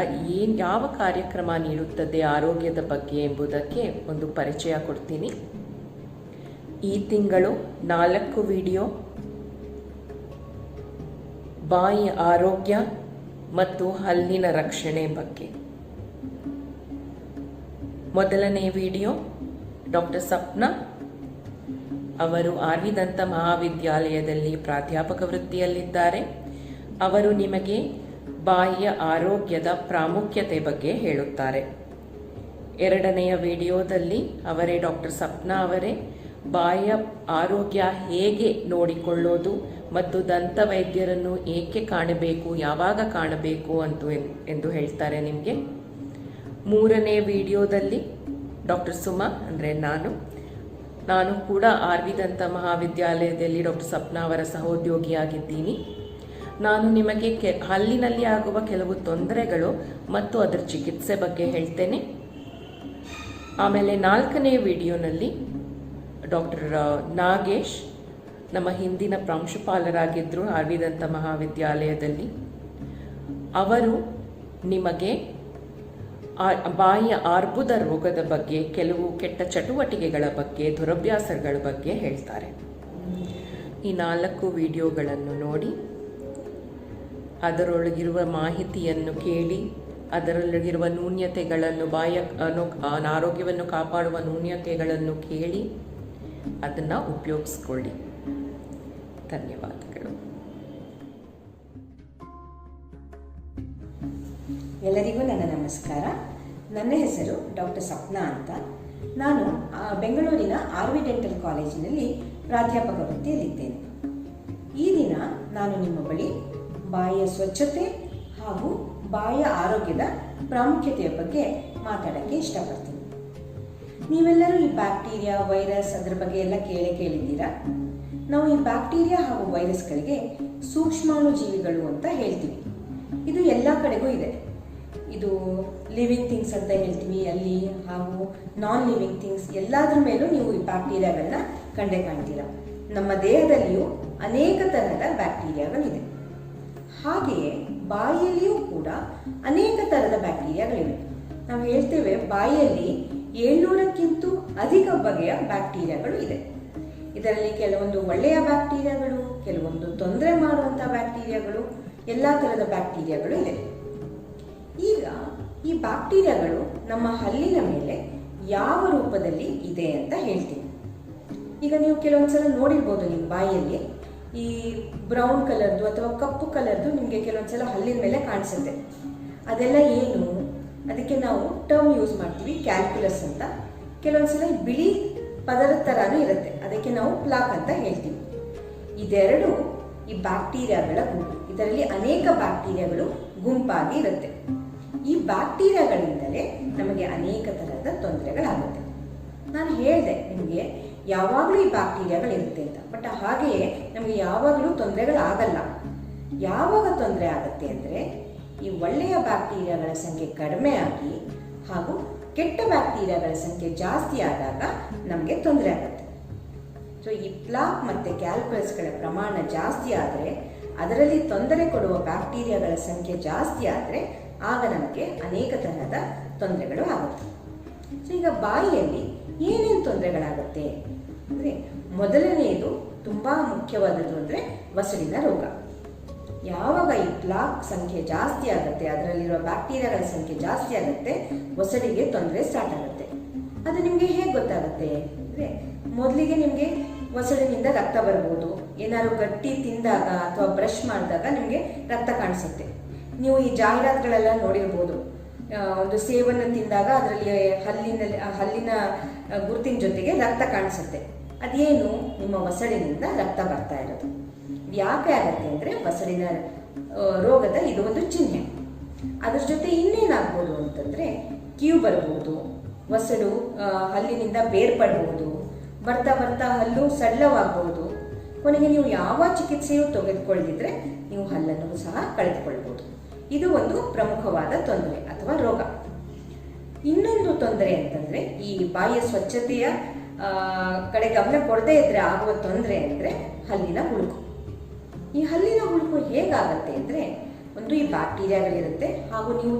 ಯಾವ ಕಾರ್ಯಕ್ರಮ ನೀಡುತ್ತದೆ ಆರೋಗ್ಯದ ಬಗ್ಗೆ ಎಂಬುದಕ್ಕೆ ಒಂದು ಪರಿಚಯ ಕೊಡ್ತೀನಿ. ಈ ತಿಂಗಳು 4 ವಿಡಿಯೋ ಬಾಯಿ ಆರೋಗ್ಯ ಮತ್ತು ಹಲ್ಲಿನ ರಕ್ಷಣೆ ಬಗ್ಗೆ. ಮೊದಲನೇ ವಿಡಿಯೋ ಡಾಕ್ಟರ್ ಸಪ್ನಾ ಅವರು ಆರ್ ವಿ ದಂತ ಮಹಾವಿದ್ಯಾಲಯದಲ್ಲಿ ಪ್ರಾಧ್ಯಾಪಕ ವೃತ್ತಿಯಲ್ಲಿದ್ದಾರೆ. ಅವರು ನಿಮಗೆ ಬಾಯಿಯ ಆರೋಗ್ಯದ ಪ್ರಾಮುಖ್ಯತೆ ಬಗ್ಗೆ ಹೇಳುತ್ತಾರೆ. ಎರಡನೆಯ ವಿಡಿಯೋದಲ್ಲಿ ಅವರೇ ಡಾಕ್ಟರ್ ಸಪ್ನಾ ಅವರೇ ಬಾಯಿಯ ಆರೋಗ್ಯ ಹೇಗೆ ನೋಡಿಕೊಳ್ಳೋದು ಮತ್ತು ದಂತ ವೈದ್ಯರನ್ನು ಏಕೆ ಕಾಣಬೇಕು, ಯಾವಾಗ ಕಾಣಬೇಕು ಎಂದು ಹೇಳ್ತಾರೆ ನಿಮಗೆ. ಮೂರನೇ ವಿಡಿಯೋದಲ್ಲಿ ಡಾಕ್ಟರ್ ಸುಮಾ ಅಂದರೆ ನಾನು ನಾನು ಕೂಡ ಆರ್ವಿ ದಂತ ಮಹಾವಿದ್ಯಾಲಯದಲ್ಲಿ ಡಾಕ್ಟರ್ ಸಪ್ನಾ ಅವರ ಸಹೋದ್ಯೋಗಿಯಾಗಿದ್ದೀನಿ. ನಾನು ನಿಮಗೆ ಹಲ್ಲಿನಲ್ಲಿ ಆಗುವ ಕೆಲವು ತೊಂದರೆಗಳು ಮತ್ತು ಅದರ ಚಿಕಿತ್ಸೆ ಬಗ್ಗೆ ಹೇಳ್ತೇನೆ. ಆಮೇಲೆ 4ನೇ ವಿಡಿಯೋನಲ್ಲಿ ಡಾಕ್ಟರ್ ನಾಗೇಶ್ ನಮ್ಮ ಹಿಂದಿನ ಪ್ರಾಂಶುಪಾಲರಾಗಿದ್ದರು ಆರ್ವಿ ದಂತ ಮಹಾವಿದ್ಯಾಲಯದಲ್ಲಿ. ಅವರು ನಿಮಗೆ ಬಾಯಿಯ ಆರ್ಬುದ ರೋಗದ ಬಗ್ಗೆ, ಕೆಲವು ಕೆಟ್ಟ ಚಟುವಟಿಕೆಗಳ ಬಗ್ಗೆ, ದುರಭ್ಯಾಸಗಳ ಬಗ್ಗೆ ಹೇಳ್ತಾರೆ. ಈ 4 ವಿಡಿಯೋಗಳನ್ನು ನೋಡಿ ಅದರೊಳಗಿರುವ ಮಾಹಿತಿಯನ್ನು ಕೇಳಿ, ಅದರೊಳಗಿರುವ ನ್ಯೂನ್ಯತೆಗಳನ್ನು, ಆರೋಗ್ಯವನ್ನು ಕಾಪಾಡುವ ನ್ಯೂನ್ಯತೆಗಳನ್ನು ಕೇಳಿ ಅದನ್ನು ಉಪಯೋಗಿಸ್ಕೊಳ್ಳಿ. ಧನ್ಯವಾದಗಳು. ಎಲ್ಲರಿಗೂ ನನ್ನ ನಮಸ್ಕಾರ. ನನ್ನ ಹೆಸರು ಡಾಕ್ಟರ್ ಸಪ್ನಾ ಅಂತ. ನಾನು ಬೆಂಗಳೂರಿನ ಆರ್ವಿ ಡೆಂಟಲ್ ಕಾಲೇಜಿನಲ್ಲಿ ಪ್ರಾಧ್ಯಾಪಕ ವೃತ್ತಿಯಲ್ಲಿದ್ದೇನೆ. ಈ ದಿನ ನಾನು ನಿಮ್ಮ ಬಳಿ ಬಾಯಿಯ ಸ್ವಚ್ಛತೆ ಹಾಗೂ ಬಾಯಿಯ ಆರೋಗ್ಯದ ಪ್ರಾಮುಖ್ಯತೆಯ ಬಗ್ಗೆ ಮಾತಾಡೋಕ್ಕೆ ಇಷ್ಟಪಡ್ತೀನಿ. ನೀವೆಲ್ಲರೂ ಈ ಬ್ಯಾಕ್ಟೀರಿಯಾ, ವೈರಸ್ ಅದರ ಬಗ್ಗೆ ಎಲ್ಲ ಕೇಳಿದ್ದೀರಾ. ನಾವು ಈ ಬ್ಯಾಕ್ಟೀರಿಯಾ ಹಾಗೂ ವೈರಸ್ಗಳಿಗೆ ಸೂಕ್ಷ್ಮಾಣುಜೀವಿಗಳು ಅಂತ ಹೇಳ್ತೀವಿ. ಇದು ಎಲ್ಲ ಕಡೆಗೂ ಇದೆ. ಇದು ಲಿವಿಂಗ್ ಥಿಂಗ್ಸ್ ಅಂತ ಹೇಳ್ತೀವಿ ಅಲ್ಲಿ, ಹಾಗೂ ನಾನ್ ಲಿವಿಂಗ್ ಥಿಂಗ್ಸ್ ಎಲ್ಲದರ ಮೇಲೂ ನೀವು ಈ ಬ್ಯಾಕ್ಟೀರಿಯಾಗಳನ್ನ ಕಂಡೇ ಕಾಣ್ತೀರಾ. ನಮ್ಮ ದೇಹದಲ್ಲಿಯೂ ಅನೇಕ ತರಹದ ಬ್ಯಾಕ್ಟೀರಿಯಾಗಳಿದೆ. ಹಾಗೆಯೇ ಬಾಯಿಯಲ್ಲಿಯೂ ಕೂಡ ಅನೇಕ ಥರದ ಬ್ಯಾಕ್ಟೀರಿಯಾಗಳಿವೆ. ನಾವು ಹೇಳ್ತೇವೆ ಬಾಯಿಯಲ್ಲಿ 700ಕ್ಕಿಂತ ಅಧಿಕ ಬಗೆಯ ಬ್ಯಾಕ್ಟೀರಿಯಾಗಳು ಇದೆ. ಇದರಲ್ಲಿ ಕೆಲವೊಂದು ಒಳ್ಳೆಯ ಬ್ಯಾಕ್ಟೀರಿಯಾಗಳು, ಕೆಲವೊಂದು ತೊಂದರೆ ಮಾಡುವಂಥ ಬ್ಯಾಕ್ಟೀರಿಯಾಗಳು, ಎಲ್ಲ ಥರದ ಬ್ಯಾಕ್ಟೀರಿಯಾಗಳು ಇದೆ. ಈಗ ಈ ಬ್ಯಾಕ್ಟೀರಿಯಾಗಳು ನಮ್ಮ ಹಲ್ಲಿನ ಮೇಲೆ ಯಾವ ರೂಪದಲ್ಲಿ ಇದೆ ಅಂತ ಹೇಳ್ತೀನಿ. ಈಗ ನೀವು ಕೆಲವೊಂದ್ಸಲ ನೋಡಿರ್ಬೋದು, ನಿಮ್ಮ ಬಾಯಿಯಲ್ಲಿ ಈ ಬ್ರೌನ್ ಕಲರ್ದು ಅಥವಾ ಕಪ್ಪು ಕಲರ್ದು ನಿಮಗೆ ಕೆಲವೊಂದ್ಸಲ ಹಲ್ಲಿನ ಮೇಲೆ ಕಾಣಿಸುತ್ತೆ. ಅದೆಲ್ಲ ಏನು? ಅದಕ್ಕೆ ನಾವು ಟರ್ಮ್ ಯೂಸ್ ಮಾಡ್ತೀವಿ, ಕ್ಯಾಲ್ಕುಲಸ್ ಅಂತ. ಕೆಲವೊಂದ್ಸಲ ಬಿಳಿ ಪದರದ ಥರನೂ ಇರುತ್ತೆ, ಅದಕ್ಕೆ ನಾವು ಪ್ಲಾಕ್ ಅಂತ ಹೇಳ್ತೀವಿ. ಇದೆರಡು ಈ ಬ್ಯಾಕ್ಟೀರಿಯಾಗಳ ಗುಂಪು. ಇದರಲ್ಲಿ ಅನೇಕ ಬ್ಯಾಕ್ಟೀರಿಯಾಗಳು ಗುಂಪಾಗಿ ಇರುತ್ತೆ. ಈ ಬ್ಯಾಕ್ಟೀರಿಯಾಗಳಿಂದಲೇ ನಮಗೆ ಅನೇಕ ತರಹದ ತೊಂದರೆಗಳಾಗುತ್ತೆ. ನಾನು ಹೇಳಿದೆ ನಿಮಗೆ ಯಾವಾಗಲೂ ಈ ಬ್ಯಾಕ್ಟೀರಿಯಾಗಳಿರುತ್ತೆ ಅಂತ, ಬಟ್ ಹಾಗೆಯೇ ನಮಗೆ ಯಾವಾಗಲೂ ತೊಂದರೆಗಳಾಗಲ್ಲ. ಯಾವಾಗ ತೊಂದರೆ ಆಗುತ್ತೆ ಅಂದರೆ ಈ ಒಳ್ಳೆಯ ಬ್ಯಾಕ್ಟೀರಿಯಾಗಳ ಸಂಖ್ಯೆ ಕಡಿಮೆ ಆಗಿ ಹಾಗೂ ಕೆಟ್ಟ ಬ್ಯಾಕ್ಟೀರಿಯಾಗಳ ಸಂಖ್ಯೆ ಜಾಸ್ತಿ ಆದಾಗ ನಮಗೆ ತೊಂದರೆ ಆಗುತ್ತೆ. ಸೊ ಈ ಪ್ಲಾಕ್ ಮತ್ತು ಕ್ಯಾಲ್ಕುಲಸ್ಗಳ ಪ್ರಮಾಣ ಜಾಸ್ತಿ ಆದರೆ, ಅದರಲ್ಲಿ ತೊಂದರೆ ಕೊಡುವ ಬ್ಯಾಕ್ಟೀರಿಯಾಗಳ ಸಂಖ್ಯೆ ಜಾಸ್ತಿ ಆದರೆ ಆಗ ನಮಗೆ ಅನೇಕ ತರಹದ ತೊಂದರೆಗಳು ಆಗುತ್ತೆ. ಸೊ ಈಗ ಬಾಯಿಯಲ್ಲಿ ಏನೇನು ತೊಂದರೆಗಳಾಗುತ್ತೆ ಅಂದರೆ, ಮೊದಲನೆಯದು ತುಂಬ ಮುಖ್ಯವಾದದ್ದು ಅಂದರೆ ವಸಡಿನ ರೋಗ. ಯಾವಾಗ ಈ ಪ್ಲಾಕ್ ಸಂಖ್ಯೆ ಜಾಸ್ತಿ ಆಗುತ್ತೆ, ಅದರಲ್ಲಿರುವ ಬ್ಯಾಕ್ಟೀರಿಯಾಗಳ ಸಂಖ್ಯೆ ಜಾಸ್ತಿ ಆಗುತ್ತೆ, ವಸಡಿಗೆ ತೊಂದರೆ ಸ್ಟಾರ್ಟ್ ಆಗುತ್ತೆ. ಅದು ನಿಮಗೆ ಹೇಗೆ ಗೊತ್ತಾಗುತ್ತೆ ಅಂದರೆ, ಮೊದಲಿಗೆ ನಿಮಗೆ ವಸಡಿನಿಂದ ರಕ್ತ ಬರ್ಬೋದು. ಏನಾದ್ರು ಗಟ್ಟಿ ತಿಂದಾಗ ಅಥವಾ ಬ್ರಷ್ ಮಾಡಿದಾಗ ನಿಮಗೆ ರಕ್ತ ಕಾಣಿಸುತ್ತೆ. ನೀವು ಈ ಜಾಹೀರಾತುಗಳೆಲ್ಲ ನೋಡಿರ್ಬೋದು. ಒಂದು ಸೇವನ್ನು ತಿಂದಾಗ ಅದರಲ್ಲಿ ಹಲ್ಲಿನ ಗುರುತಿನ ಜೊತೆಗೆ ರಕ್ತ ಕಾಣಿಸುತ್ತೆ. ಅದೇನು? ನಿಮ್ಮ ವಸಡಿನಿಂದ ರಕ್ತ ಬರ್ತಾ ಇರೋದು. ಯಾಕೆ ಆಗುತ್ತೆ ಅಂದರೆ ವಸಡಿನ ರೋಗದ ಇದು ಒಂದು ಚಿಹ್ನೆ. ಅದ್ರ ಜೊತೆ ಇನ್ನೇನಾಗ್ಬೋದು ಅಂತಂದರೆ, ಕ್ಯೂ ಬರ್ಬೋದು, ವಸಡು ಹಲ್ಲಿನಿಂದ ಬೇರ್ಪಡ್ಬೋದು, ಬರ್ತಾ ಬರ್ತಾ ಹಲ್ಲು ಸಳ್ಳವಾಗ್ಬೋದು. ಕೊನೆಗೆ ನೀವು ಯಾವ ಚಿಕಿತ್ಸೆಯೂ ತೆಗೆದುಕೊಳ್ಳದಿದ್ರೆ ನೀವು ಹಲ್ಲನ್ನು ಸಹ ಕಳೆದುಕೊಳ್ಬೋದು. ಇದು ಒಂದು ಪ್ರಮುಖವಾದ ತೊಂದರೆ ಅಥವಾ ರೋಗ. ಇನ್ನೊಂದು ತೊಂದರೆ ಅಂತಂದರೆ, ಈ ಬಾಯಿಯ ಸ್ವಚ್ಛತೆಯ ಕಡೆ ಗಮನ ಕೊಡದೇ ಇದ್ರೆ ಆಗುವ ತೊಂದರೆ ಅಂದರೆ ಹಲ್ಲಿನ ಹುಳುಕು. ಈ ಹಲ್ಲಿನ ಹುಳುಕು ಹೇಗಾಗತ್ತೆ ಅಂದರೆ, ಒಂದು ಈ ಬ್ಯಾಕ್ಟೀರಿಯಾಗಳಿರುತ್ತೆ ಹಾಗೂ ನೀವು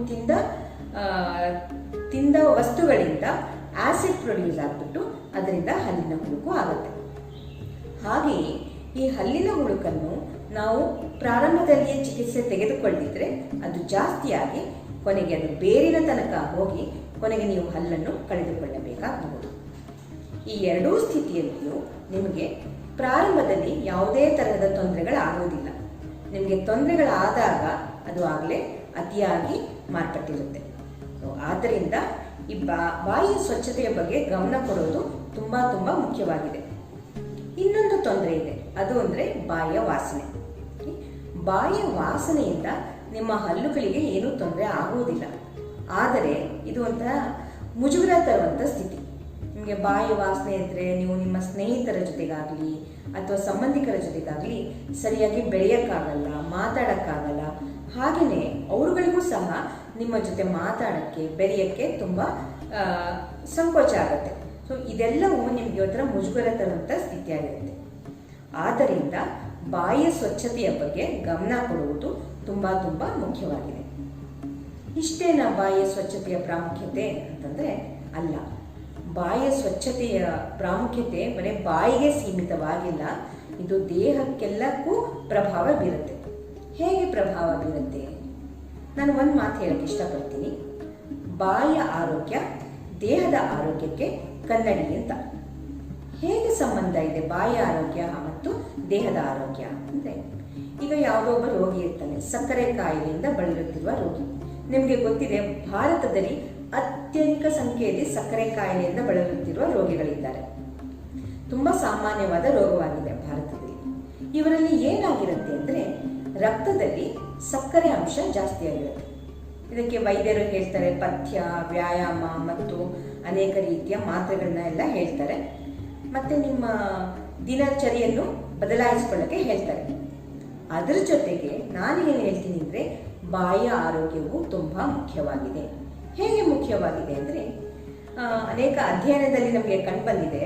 ತಿಂದ ವಸ್ತುಗಳಿಂದ ಆಸಿಡ್ ಪ್ರೊಡ್ಯೂಸ್ ಆಗಿಬಿಟ್ಟು ಅದರಿಂದ ಹಲ್ಲಿನ ಹುಳುಕು ಆಗುತ್ತೆ. ಹಾಗೆಯೇ ಈ ಹಲ್ಲಿನ ಹುಳುಕನ್ನು ನಾವು ಪ್ರಾರಂಭದಲ್ಲಿಯೇ ಚಿಕಿತ್ಸೆ ತೆಗೆದುಕೊಳ್ಳದಿದ್ರೆ ಅದು ಜಾಸ್ತಿಯಾಗಿ ಕೊನೆಗೆ ಅದು ಬೇರಿನ ತನಕ ಹೋಗಿ ಕೊನೆಗೆ ನೀವು ಹಲ್ಲನ್ನು ಕಳೆದುಕೊಳ್ಳಬೇಕಾಗಬಹುದು. ಈ ಎರಡೂ ಸ್ಥಿತಿಯಲ್ಲಿಯೂ ನಿಮಗೆ ಪ್ರಾರಂಭದಲ್ಲಿ ಯಾವುದೇ ತರಹದ ತೊಂದರೆಗಳಾಗೋದಿಲ್ಲ. ನಿಮಗೆ ತೊಂದರೆಗಳಾದಾಗ ಅದು ಆಗಲೇ ಅತಿಯಾಗಿ ಮಾರ್ಪಟ್ಟಿರುತ್ತೆ. ಆದ್ದರಿಂದ ಈ ಬಾಯಿಯ ಸ್ವಚ್ಛತೆಯ ಬಗ್ಗೆ ಗಮನ ಕೊಡೋದು ತುಂಬ ತುಂಬ ಮುಖ್ಯವಾಗಿದೆ. ಇನ್ನೊಂದು ತೊಂದರೆ ಇದೆ, ಅದು ಅಂದರೆ ಬಾಯಿಯ ವಾಸನೆ. ಬಾಯಿಯ ವಾಸನೆಯಿಂದ ನಿಮ್ಮ ಹಲ್ಲುಗಳಿಗೆ ಏನೂ ತೊಂದರೆ ಆಗುವುದಿಲ್ಲ, ಆದರೆ ಇದು ಒಂಥರ ಮುಜುಗರ ತರುವಂಥ ಸ್ಥಿತಿ. ನಿಮಗೆ ಬಾಯಿ ವಾಸನೆ ಇದ್ದರೆ ನೀವು ನಿಮ್ಮ ಸ್ನೇಹಿತರ ಜೊತೆಗಾಗಲಿ ಅಥವಾ ಸಂಬಂಧಿಕರ ಜೊತೆಗಾಗಲಿ ಸರಿಯಾಗಿ ಬೆಳೆಯೋಕ್ಕಾಗಲ್ಲ, ಮಾತಾಡೋಕ್ಕಾಗಲ್ಲ. ಹಾಗೆಯೇ ಅವ್ರುಗಳಿಗೂ ಸಹ ನಿಮ್ಮ ಜೊತೆ ಮಾತಾಡೋಕ್ಕೆ, ಬೆರೆಯೋಕ್ಕೆ ತುಂಬ ಸಂಕೋಚ ಆಗುತ್ತೆ. ಸೊ ಇದೆಲ್ಲವೂ ನಿಮಗೆ ಒಂಥರ ಮುಜುಗರ ತರುವಂಥ ಸ್ಥಿತಿಯಾಗಿರುತ್ತೆ. ಆದ್ದರಿಂದ ಬಾಯಿಯ ಸ್ವಚ್ಛತೆಯ ಬಗ್ಗೆ ಗಮನ ಕೊಡುವುದು ತುಂಬ ತುಂಬ ಮುಖ್ಯವಾಗಿದೆ. ಇಷ್ಟೇನಾ ಬಾಯಿಯ ಸ್ವಚ್ಛತೆಯ ಪ್ರಾಮುಖ್ಯತೆ ಅಂತಂದರೆ ಅಲ್ಲ. ಬಾಯಿಯ ಸ್ವಚ್ಛತೆಯ ಪ್ರಾಮುಖ್ಯತೆ ಬರೀ ಬಾಯಿಗೆ ಸೀಮಿತವಾಗಿಲ್ಲ, ಇದು ದೇಹಕ್ಕೆಲ್ಲಕ್ಕೂ ಪ್ರಭಾವ ಬೀರುತ್ತೆ. ಹೇಗೆ ಪ್ರಭಾವ ಬೀರುತ್ತೆ? ನಾನು ಒಂದು ಮಾತು ಹೇಳಕ್ಕೆ ಇಷ್ಟಪಡ್ತೀನಿ. ಬಾಯಿಯ ಆರೋಗ್ಯ ದೇಹದ ಆರೋಗ್ಯಕ್ಕೆ ಕನ್ನಡಿ ಅಂತ. ಹೇಗೆ ಸಂಬಂಧ ಇದೆ ಬಾಯಿಯ ಆರೋಗ್ಯ ಮತ್ತು ದೇಹದ ಆರೋಗ್ಯ ಅಂದರೆ, ಈಗ ಯಾವುದೋ ಒಬ್ಬ ರೋಗಿ ಇರ್ತಾನೆ, ಸಕ್ಕರೆ ಕಾಯಿಲೆಯಿಂದ ಬಳಲುತ್ತಿರುವ ರೋಗಿ. ನಿಮಗೆ ಗೊತ್ತಿದೆ, ಭಾರತದಲ್ಲಿ ಅತ್ಯಧಿಕ ಸಂಖ್ಯೆಯಲ್ಲಿ ಸಕ್ಕರೆ ಕಾಯಿಲೆಯಿಂದ ಬಳಲುತ್ತಿರುವ ರೋಗಿಗಳಿದ್ದಾರೆ. ತುಂಬ ಸಾಮಾನ್ಯವಾದ ರೋಗವಾಗಿದೆ ಭಾರತದಲ್ಲಿ. ಇವರಲ್ಲಿ ಏನಾಗಿರುತ್ತೆ ಅಂದರೆ, ರಕ್ತದಲ್ಲಿ ಸಕ್ಕರೆ ಅಂಶ ಜಾಸ್ತಿ ಆಗಿರುತ್ತೆ. ಇದಕ್ಕೆ ವೈದ್ಯರು ಹೇಳ್ತಾರೆ ಪಥ್ಯ, ವ್ಯಾಯಾಮ ಮತ್ತು ಅನೇಕ ರೀತಿಯ ಮಾತ್ರೆಗಳನ್ನ ಎಲ್ಲ ಹೇಳ್ತಾರೆ. ಮತ್ತು ನಿಮ್ಮ ದಿನಚರಿಯನ್ನು ಬದಲಾಯಿಸಿಕೊಳ್ಳಕ್ಕೆ ಹೇಳ್ತಾರೆ. ಅದರ ಜೊತೆಗೆ ನಾನು ಏನು ಹೇಳ್ತೀನಿ ಅಂದರೆ, ಬಾಯಿಯ ಆರೋಗ್ಯವು ತುಂಬ ಮುಖ್ಯವಾಗಿದೆ. ಹೇಗೆ ಮುಖ್ಯವಾಗಿದೆ ಅಂದರೆ, ಅನೇಕ ಅಧ್ಯಯನದಲ್ಲಿ ನಮಗೆ ಕಂಡುಬಂದಿದೆ,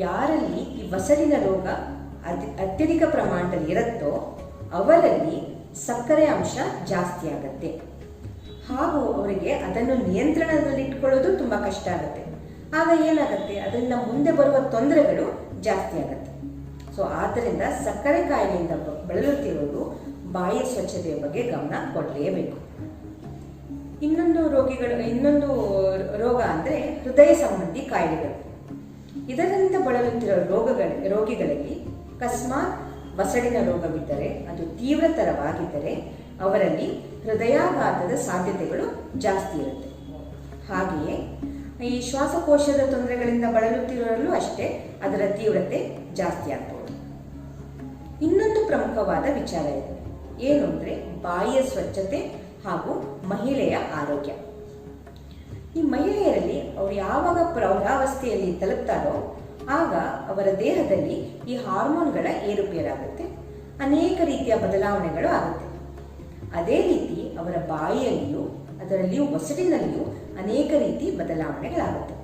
ಯಾರಲ್ಲಿ ಈ ವಸಡಿನ ರೋಗ ಅತ್ಯಧಿಕ ಪ್ರಮಾಣದಲ್ಲಿ ಇರುತ್ತೋ ಅವರಲ್ಲಿ ಸಕ್ಕರೆ ಅಂಶ ಜಾಸ್ತಿ ಆಗುತ್ತೆ. ಹಾಗೂ ಅವರಿಗೆ ಅದನ್ನು ನಿಯಂತ್ರಣದಲ್ಲಿಟ್ಕೊಳ್ಳೋದು ತುಂಬ ಕಷ್ಟ ಆಗುತ್ತೆ. ಆಗ ಏನಾಗುತ್ತೆ, ಅದರಿಂದ ಮುಂದೆ ಬರುವ ತೊಂದರೆಗಳು ಜಾಸ್ತಿ ಆಗುತ್ತೆ. ಸೊ ಆದ್ದರಿಂದ ಸಕ್ಕರೆ ಕಾಯಿಲೆಯಿಂದ ಬಳಲುತ್ತಿರೋರು ಬಾಯಿಯ ಸ್ವಚ್ಛತೆಯ ಬಗ್ಗೆ ಗಮನ ಕೊಡಲೇಬೇಕು. ಇನ್ನೊಂದು ರೋಗ ಅಂದರೆ ಹೃದಯ ಸಂಬಂಧಿ ಕಾಯಿಲೆಗಳು. ಇದರಿಂದ ಬಳಲುತ್ತಿರೋ ರೋಗಿಗಳಲ್ಲಿ ಅಕಸ್ಮಾತ್ ವಸಡಿನ ರೋಗವಿದ್ದರೆ, ಅದು ತೀವ್ರತರವಾಗಿದ್ದರೆ ಅವರಲ್ಲಿ ಹೃದಯಾಘಾತದ ಸಾಧ್ಯತೆಗಳು ಜಾಸ್ತಿ ಇರುತ್ತೆ. ಹಾಗೆಯೇ ಈ ಶ್ವಾಸಕೋಶದ ತೊಂದರೆಗಳಿಂದ ಬಳಲುತ್ತಿರೋರಲ್ಲೂ ಅಷ್ಟೇ ಅದರ ತೀವ್ರತೆ ಜಾಸ್ತಿ ಆಗ್ಬೋದು. ಇನ್ನೊಂದು ಪ್ರಮುಖವಾದ ವಿಚಾರ ಇದೆ, ಏನು ಅಂದರೆ ಬಾಯಿಯ ಸ್ವಚ್ಛತೆ ಹಾಗೂ ಮಹಿಳೆಯ ಆರೋಗ್ಯ. ಈ ಮಹಿಳೆಯರಲ್ಲಿ ಅವರು ಯಾವಾಗ ಪ್ರೌಢಾವಸ್ಥೆಯಲ್ಲಿ ತಲುಪ್ತಾರೋ ಆಗ ಅವರ ದೇಹದಲ್ಲಿ ಈ ಹಾರ್ಮೋನ್ಗಳ ಏರುಪೇರಾಗುತ್ತೆ, ಅನೇಕ ರೀತಿಯ ಬದಲಾವಣೆಗಳು ಆಗುತ್ತೆ. ಅದೇ ರೀತಿ ಅವರ ಬಾಯಿಯಲ್ಲಿಯೂ ಅದರಲ್ಲಿಯೂ ವಸಡಿನಲ್ಲಿಯೂ ಅನೇಕ ರೀತಿ ಬದಲಾವಣೆಗಳಾಗುತ್ತೆ.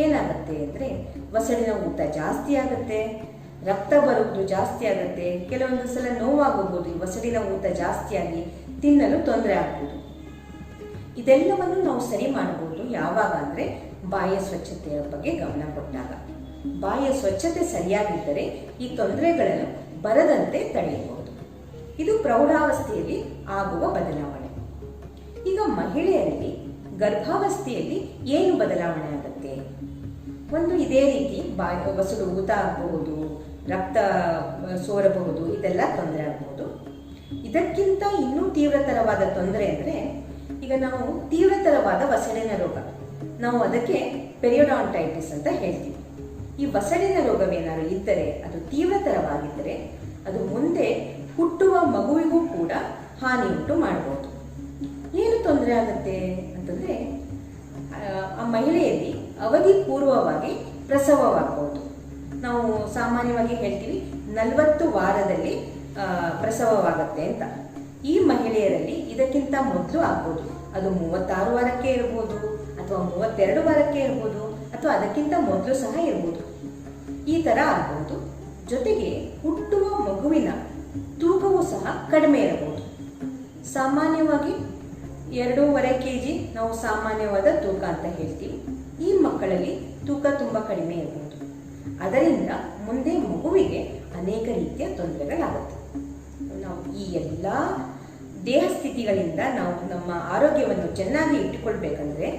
ಏನಾಗುತ್ತೆ ಅಂದರೆ, ವಸಡಿನ ಊತ ಜಾಸ್ತಿ ಆಗುತ್ತೆ, ರಕ್ತ ಬರುವುದು ಜಾಸ್ತಿ ಆಗುತ್ತೆ, ಕೆಲವೊಂದು ಸಲ ನೋವಾಗಬಹುದು. ಈ ವಸಡಿನ ಊತ ಜಾಸ್ತಿಯಾಗಿ ತಿನ್ನಲು ತೊಂದರೆ ಆಗ್ಬೋದು. ಇದೆಲ್ಲವನ್ನು ನಾವು ಸರಿ ಮಾಡಬಹುದು ಯಾವಾಗ ಅಂದರೆ, ಬಾಯಿಯ ಸ್ವಚ್ಛತೆಯ ಬಗ್ಗೆ ಗಮನ ಕೊಟ್ಟಾಗ. ಬಾಯಿಯ ಸ್ವಚ್ಛತೆ ಸರಿಯಾಗಿದ್ದರೆ ಈ ತೊಂದರೆಗಳನ್ನು ಬರದಂತೆ ತಡೆಯಬಹುದು. ಇದು ಪ್ರೌಢಾವಸ್ಥೆಯಲ್ಲಿ ಆಗುವ ಬದಲಾವಣೆ. ಈಗ ಮಹಿಳೆಯರಲ್ಲಿ ಗರ್ಭಾವಸ್ಥೆಯಲ್ಲಿ ಏನು ಬದಲಾವಣೆ ಆಗುತ್ತೆ? ಒಂದು ಇದೇ ರೀತಿ ವಸಡು ಊತ ಆಗಬಹುದು, ರಕ್ತ ಸೋರಬಹುದು, ಇದೆಲ್ಲ ತೊಂದರೆ ಆಗಬಹುದು. ಇದಕ್ಕಿಂತ ಇನ್ನೂ ತೀವ್ರತರವಾದ ತೊಂದರೆ ಅಂದರೆ, ಈಗ ನಾವು ತೀವ್ರತರವಾದ ವಸಡಿನ ರೋಗ, ನಾವು ಅದಕ್ಕೆ ಪೆರಿಯೋಡಾಂಟೈಟಿಸ್ ಅಂತ ಹೇಳ್ತೀವಿ. ಈ ವಸಡಿನ ರೋಗವೇನಾದರೂ ಇದ್ದರೆ, ಅದು ತೀವ್ರತರವಾಗಿದ್ದರೆ, ಅದು ಮುಂದೆ ಹುಟ್ಟುವ ಮಗುವಿಗೂ ಕೂಡ ಹಾನಿ ಉಂಟು ಮಾಡಬಹುದು. ಏನು ತೊಂದರೆ ಆಗುತ್ತೆ ಅಂತಂದರೆ, ಆ ಮಹಿಳೆಯಲ್ಲಿ ಅವಧಿ ಪೂರ್ವವಾಗಿ ಪ್ರಸವವಾಗಬಹುದು. ನಾವು ಸಾಮಾನ್ಯವಾಗಿ ಹೇಳ್ತೀವಿ 40 ವಾರದಲ್ಲಿ ಪ್ರಸವವಾಗುತ್ತೆ ಅಂತ. ಈ ಮಹಿಳೆಯರಲ್ಲಿ ಇದಕ್ಕಿಂತ ಮೊದಲು ಆಗ್ಬೋದು. ಅದು 36 ವಾರಕ್ಕೆ ಇರ್ಬೋದು, ಅಥವಾ 32 ವಾರಕ್ಕೆ ಇರ್ಬೋದು, ಅಥವಾ ಅದಕ್ಕಿಂತ ಮೊದಲು ಸಹ ಇರ್ಬೋದು. ಈ ಥರ ಆಗ್ಬೋದು. ಜೊತೆಗೆ ಹುಟ್ಟುವ ಮಗುವಿನ ತೂಕವೂ ಸಹ ಕಡಿಮೆ ಇರಬಹುದು. ಸಾಮಾನ್ಯವಾಗಿ 2.5 kg ನಾವು ಸಾಮಾನ್ಯವಾದ ತೂಕ ಅಂತ ಹೇಳ್ತೀವಿ. ಈ ಮಕ್ಕಳಲ್ಲಿ ತೂಕ ತುಂಬ ಕಡಿಮೆ ಇರಬಹುದು. ಅದರಿಂದ ಮುಂದೆ ಮಗುವಿಗೆ ಅನೇಕ ರೀತಿಯ ತೊಂದರೆಗಳಾಗುತ್ತೆ. ನಾವು ಈ ಎಲ್ಲ ದೇಹ ಸ್ಥಿತಿಗಳಿಂದ ನಾವು ನಮ್ಮ ಆರೋಗ್ಯವನ್ನು ಚೆನ್ನಾಗಿ ಇಟ್ಟುಕೊಳ್ಬೇಕಂದ್ರೆ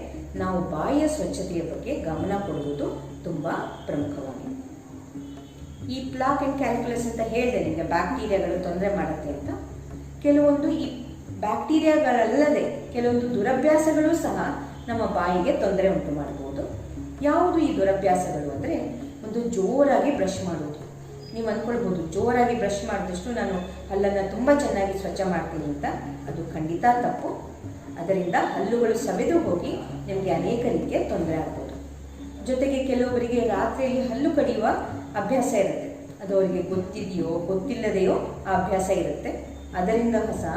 ನಾವು ಬಾಯಿಯ ಸ್ವಚ್ಛತೆಯ ಬಗ್ಗೆ ಗಮನ ಕೊಡುವುದು ತುಂಬ ಪ್ರಮುಖವಾಗಿದೆ. ಈ ಪ್ಲಾಕ್ ಆ್ಯಂಡ್ ಕ್ಯಾಲ್ಕುಲಸ್ ಅಂತ ಹೇಳಿದೆ ನಿಮಗೆ, ಬ್ಯಾಕ್ಟೀರಿಯಾಗಳು ತೊಂದರೆ ಮಾಡುತ್ತೆ ಅಂತ. ಕೆಲವೊಂದು ಈ ಬ್ಯಾಕ್ಟೀರಿಯಾಗಳಲ್ಲದೆ ಕೆಲವೊಂದು ದುರಭ್ಯಾಸಗಳು ಸಹ ನಮ್ಮ ಬಾಯಿಗೆ ತೊಂದರೆ ಉಂಟು ಮಾಡಬಹುದು. ಯಾವುದು ಈ ದುರಭ್ಯಾಸಗಳು ಅಂದರೆ, ಒಂದು ಜೋರಾಗಿ ಬ್ರಷ್ ಮಾಡೋದು. ನೀವು ಅಂದ್ಕೊಳ್ಬೋದು, ಜೋರಾಗಿ ಬ್ರಷ್ ಮಾಡಿದಷ್ಟು ನಾನು ಹಲ್ಲನ್ನು ತುಂಬ ಚೆನ್ನಾಗಿ ಸ್ವಚ್ಛ ಮಾಡ್ತೀನಿ ಅಂತ. ಅದು ಖಂಡಿತ ತಪ್ಪು. ಅದರಿಂದ ಹಲ್ಲುಗಳು ಸವೆದು ಹೋಗಿ ನಿಮಗೆ ಅನೇಕ ರೀತಿಯ ತೊಂದರೆ ಆಗ್ಬೋದು. ಜೊತೆಗೆ ಕೆಲವೊಬ್ಬರಿಗೆ ರಾತ್ರಿಯಲ್ಲಿ ಹಲ್ಲು ಕಡಿಯುವ ಅಭ್ಯಾಸ ಇರುತ್ತೆ. ಅದು ಅವರಿಗೆ ಗೊತ್ತಿದೆಯೋ ಗೊತ್ತಿಲ್ಲದೆಯೋ ಆ ಅಭ್ಯಾಸ ಇರುತ್ತೆ. ಅದರಿಂದ ಸಹ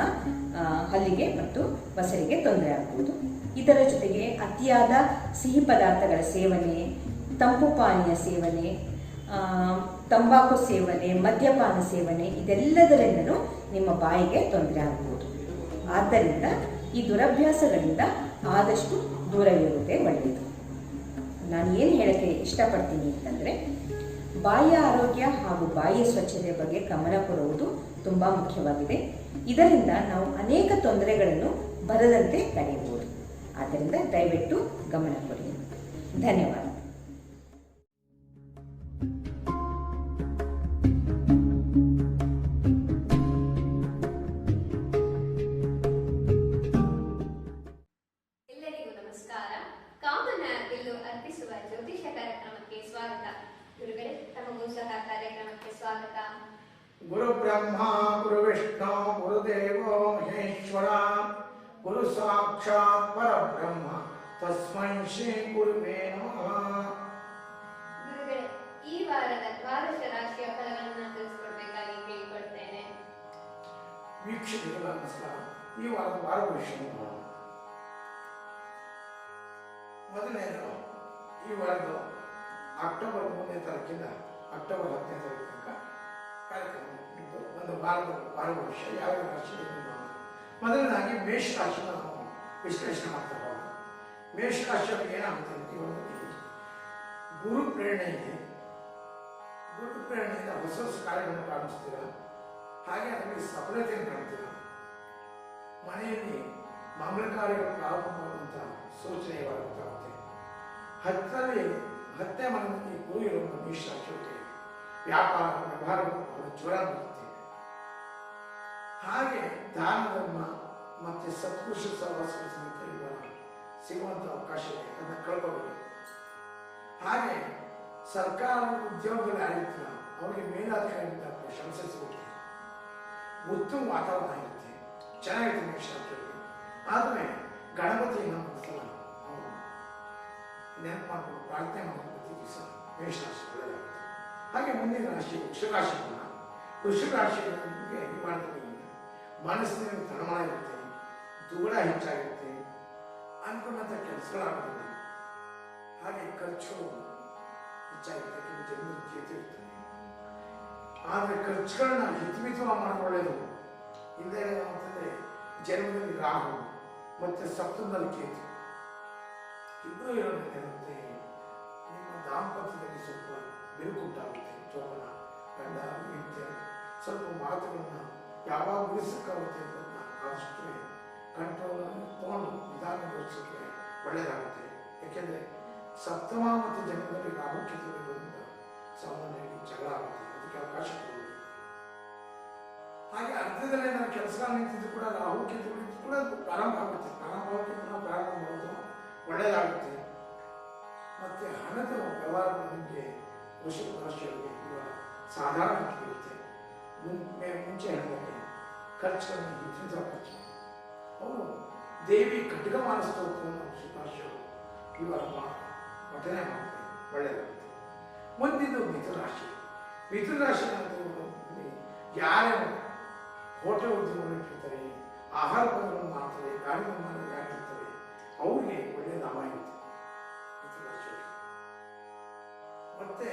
ಹಲ್ಲಿಗೆ ಮತ್ತು ಬಸರಿಗೆ ತೊಂದರೆ ಆಗ್ಬೋದು. ಇದರ ಜೊತೆಗೆ ಅತಿಯಾದ ಸಿಹಿ ಪದಾರ್ಥಗಳ ಸೇವನೆ, ತಂಪು ಪಾನೀಯ ಸೇವನೆ, ತಂಬಾಕು ಸೇವನೆ, ಮದ್ಯಪಾನ ಸೇವನೆ ಇದೆಲ್ಲದರಿಂದಲೂ ನಿಮ್ಮ ಬಾಯಿಗೆ ತೊಂದರೆ ಆಗ್ಬೋದು. ಆದ್ದರಿಂದ ಈ ದುರಭ್ಯಾಸಗಳಿಂದ ಆದಷ್ಟು ದೂರವಿರುವುದೇ ಒಳ್ಳೆಯದು. ನಾನು ಏನು ಹೇಳಕ್ಕೆ ಇಷ್ಟಪಡ್ತೀನಿ ಅಂತಂದರೆ, ಬಾಯಿಯ ಆರೋಗ್ಯ ಹಾಗೂ ಬಾಯಿಯ ಸ್ವಚ್ಛತೆಯ ಬಗ್ಗೆ ಗಮನ ಕೊಡುವುದು ತುಂಬ ಮುಖ್ಯವಾಗಿದೆ. ಇದರಿಂದ ನಾವು ಅನೇಕ ತೊಂದರೆಗಳನ್ನು ಬರದಂತೆ ತಡೆಯಬಹುದು. ಆದ್ದರಿಂದ ದಯವಿಟ್ಟು ಗಮನ ಕೊಡಿ. ಧನ್ಯವಾದ. ಎಲ್ಲರಿಗೂ ನಮಸ್ಕಾರ. ಕಾಮನ ಬಿಲ್ಲು ಅರ್ಪಿಸುವ ಜ್ಯೋತಿಷ ಕಾರ್ಯಕ್ರಮಕ್ಕೆ ಸ್ವಾಗತ. ಗುರುಗಳೇ, ತಮಗೂ ಸಹ ಕಾರ್ಯಕ್ರಮಕ್ಕೆ ಸ್ವಾಗತ. ಗುರು ಬ್ರಹ್ಮ ಗುರು ವಿಷ್ಣು ಗುರುದೇವೋ ಮಹೇಶ್ವರ ಗುರು ಸಾಕ್ಷಾತ್ ಪರಬ್ರಹ್ಮ ತಸ್ಮೈ ಶ್ರೀ ಗುರುವೇ ನಮಃ. ಗುರುಗಳೇ, ಈ ವಾರದ ದ್ವಾದಶ ರಾಶಿಯ ಫಲಗಳನ್ನು ತಿಳಿಸಿಕೊಡ್ಬೇಕಾಗಿ ಕೇಳಿಕೊಳ್ತೇನೆ. ವೀಕ್ಷಕರಿಗೆ ನಮಸ್ಕಾರ. ಈ ವಾರದ ವಾರಭವಿಷ್ಯ ನೋಡೋಣ. ಮೊದಲನೇದು ಈ ವಾರದ ಅಕ್ಟೋಬರ್ 3ನೇ ತಾರೀಕಿಂದ ಅಕ್ಟೋಬರ್ 10ನೇ ತಾರೀಕು ತನಕ ಕಾರ್ಯಕ್ರಮ ಇದ್ದು ಒಂದು ವಾರಭವಿಷ್ಯ ಯಾವ ರಾಶಿಯಲ್ಲಿ ನೋಡೋಣ. ಮೊದಲನೇದಾಗಿ ಮೇಷರಾಶಿನ ನಾವು ವಿಶ್ಲೇಷಣೆ ಮಾಡ್ತಾ ಹೋಗೋಣ. ಮೇಷರಾಶಿಯವ್ರಿಗೆ ಏನಾಗುತ್ತೆ ಅಂತ ಹೇಳೋದಕ್ಕೆ ಗುರು ಪ್ರೇರಣೆ ಇದೆ. ಗುರು ಪ್ರೇರಣೆಯಿಂದ ಹೊಸ ಹೊಸ ಕಾರ್ಯಗಳನ್ನು ಪ್ರಾರಂಭಿಸ್ತೀರ. ಹಾಗೆ ಅದರಲ್ಲಿ ಸಫಲತೆಯನ್ನು ಕಾಣ್ತೀರ. ಮನೆಯಲ್ಲಿ ಮಂಗಳ ಕಾರ್ಯಗಳು ಪ್ರಾರಂಭವಾಗುವಂಥ ಸೂಚನೆ ಇವಾಗ ಗೊತ್ತಾಗುತ್ತೆ. ಹತ್ತನೇ ಮನೆಯಲ್ಲಿ ಗುರು ಇರುವ ಮೇಷರಾಶಿಯವರಿಗೆ ವ್ಯಾಪಾರ ವ್ಯವಹಾರಗಳು ಜ್ವರ ಬರುತ್ತೆ. ಹಾಗೆ ದಾನ ಧರ್ಮ ಮತ್ತೆ ಸತ್ಪುರುಷ ಸಹವಾಸಗಳ ಸಮೇತ ಇವಾಗ ಸಿಗುವಂಥ ಅವಕಾಶ ಇದೆ. ಅದನ್ನ ಕಳ್ಕೋಬೇಕು. ಹಾಗೆ ಸರ್ಕಾರ ಉದ್ಯೋಗದಲ್ಲಿ ಯಾರಿರ್ತೀರ ಅವರಿಗೆ ಮೇಲಾಧಿಕಾರಿಯಿಂದ ಪ್ರಶಂಸೆ ಸಿಗುತ್ತೆ. ಉತ್ತಮ ವಾತಾವರಣ ಇರುತ್ತೆ. ಚೆನ್ನಾಗಿರುತ್ತೆ ಮೇಷರಾಶಿಯವರಿಗೆ. ಆದರೆ ಗಣಪತಿಯನ್ನು ಒಂದ್ಸಲ ಅವರು ನೆನಪು ಮಾಡಿಕೊಂಡು ಪ್ರಾರ್ಥನೆ ಮಾಡೋದು ಪ್ರತಿ ದಿವಸ ಮೇಷರಾಶಿ ಒಳ್ಳೆಯದಾಗುತ್ತೆ. ಹಾಗೆ ಮುಂದಿನ ರಾಶಿ ವೃಷಭರಾಶಿ. ವೃಷಭರಾಶಿಗೆ ಈ ವಾರದಲ್ಲಿ ಮನಸ್ಸಿನಲ್ಲಿ ತಳಮಳ ಇರುತ್ತೆ. ದೂರ ಹೆಚ್ಚಾಗಿರುತ್ತೆ. ಅನ್ಕೊಂಡಂಥ ಕೆಲಸಗಳಾಗೋದಿಲ್ಲ. ಹಾಗೆ ಖರ್ಚು ಹೆಚ್ಚಾಗಿರುತ್ತೆ. ಕೆಲವು ಜನರು ಇರ್ತದೆ. ಆದರೆ ಖರ್ಚುಗಳನ್ನ ಹಿತಮಿತವಾಗಿ ಮಾಡಿಕೊಳ್ಳೋದು ಇಲ್ಲದೆ ಅಂತಂದರೆ ಜನ್ಮದಲ್ಲಿ ರಾಹು ಮತ್ತು ಸಪ್ತಮದಲ್ಲಿ ಕೇತು ಇಬ್ಬರು ಇರೋದ್ರಿಂದ ನಿಮ್ಮ ದಾಂಪತ್ಯದಲ್ಲಿ ಸ್ವಲ್ಪ ಬಿರುಕುಂಟಾಗುತ್ತೆ. ಜೋಬನ ಗಂಡ ಹೆಂಡತಿ ಸ್ವಲ್ಪ ಮಾತುಗಳನ್ನ ಯಾವಾಗ ಉಳಿಸಕ್ಕಾಗುತ್ತೆ ಅಂತ ಆದಷ್ಟು ಕಂಟ್ರೋಲ್ ತಗೊಂಡು ನಿಧಾನ ಯೋಚಿಸೋಕ್ಕೆ ಒಳ್ಳೆಯದಾಗುತ್ತೆ. ಯಾಕೆಂದರೆ ಸಪ್ತಮ ಮತ್ತು ಜನ್ಮದಲ್ಲಿ ರಾಹು ಕೇತು ಇರೋದ್ರಿಂದ ಸಾಮಾನ್ಯವಾಗಿ ಜಗಳ ಆಗುತ್ತೆ. ಅದಕ್ಕೆ ಅವಕಾಶ ಕೊಡೋದು. ಹಾಗೆ ಅರ್ಧದಲ್ಲೇ ನಾನು ಕೆಲಸ ನಿಂತಿದ್ದು ಕೂಡ ರಾಹು ಕೇತು ಕೂಡ ಪ್ರಾರಂಭ ಆಗುತ್ತೆ. ಪ್ರಾರಂಭಕ್ಕೆ ಪುನಃ ಪ್ರಾರಂಭ ಮಾಡೋದು ಒಳ್ಳೆಯದಾಗುತ್ತೆ. ಮತ್ತು ಹಣದ ವ್ಯವಹಾರಗಳು ನಿಮಗೆ ವೃಷಭ ರಾಶಿಯವರಿಗೆ ಇವಾಗ ಸಾಧಾರಣ ಇರುತ್ತೆ. ಮುಂಚೆ ಹೇಳಿದಂಗೆ ಖರ್ಚುಗಳನ್ನು ಹಿತಮಿತ ಖರ್ಚು. ಅವರು ದೇವಿ ಖಡ್ಗ ಮಾನಸ್ತೋತ್ರವನ್ನು ವೃಷಭ ರಾಶಿಯವರು ಇವಾಗ ಪಠನೆ ಮಾಡ್ತಾರೆ. ಒಳ್ಳೆಯದಾಗುತ್ತೆ. ಮುಂದಿದ್ದು ಮಿಥುನ ರಾಶಿ. ಮಿಥುನ ರಾಶಿ ಯಾರೇ ಹೋಟೆಲ್ ಉದ್ಯಮಗಳು ಇಟ್ಟಿರ್ತಾರೆ, ಆಹಾರ ಪದಾರ್ಥಗಳನ್ನು ಮಾಡ್ತಾರೆ, ಗಾಡಿ ನಿರ್ಮಾಣ ಯಾರಿರ್ತಾರೆ ಅವ್ರಿಗೆ ಒಳ್ಳೆಯ ಲಾಭ ಇರುತ್ತೆ ಮಿಥುನ ರಾಶಿಯವರಿಗೆ. ಮತ್ತೆ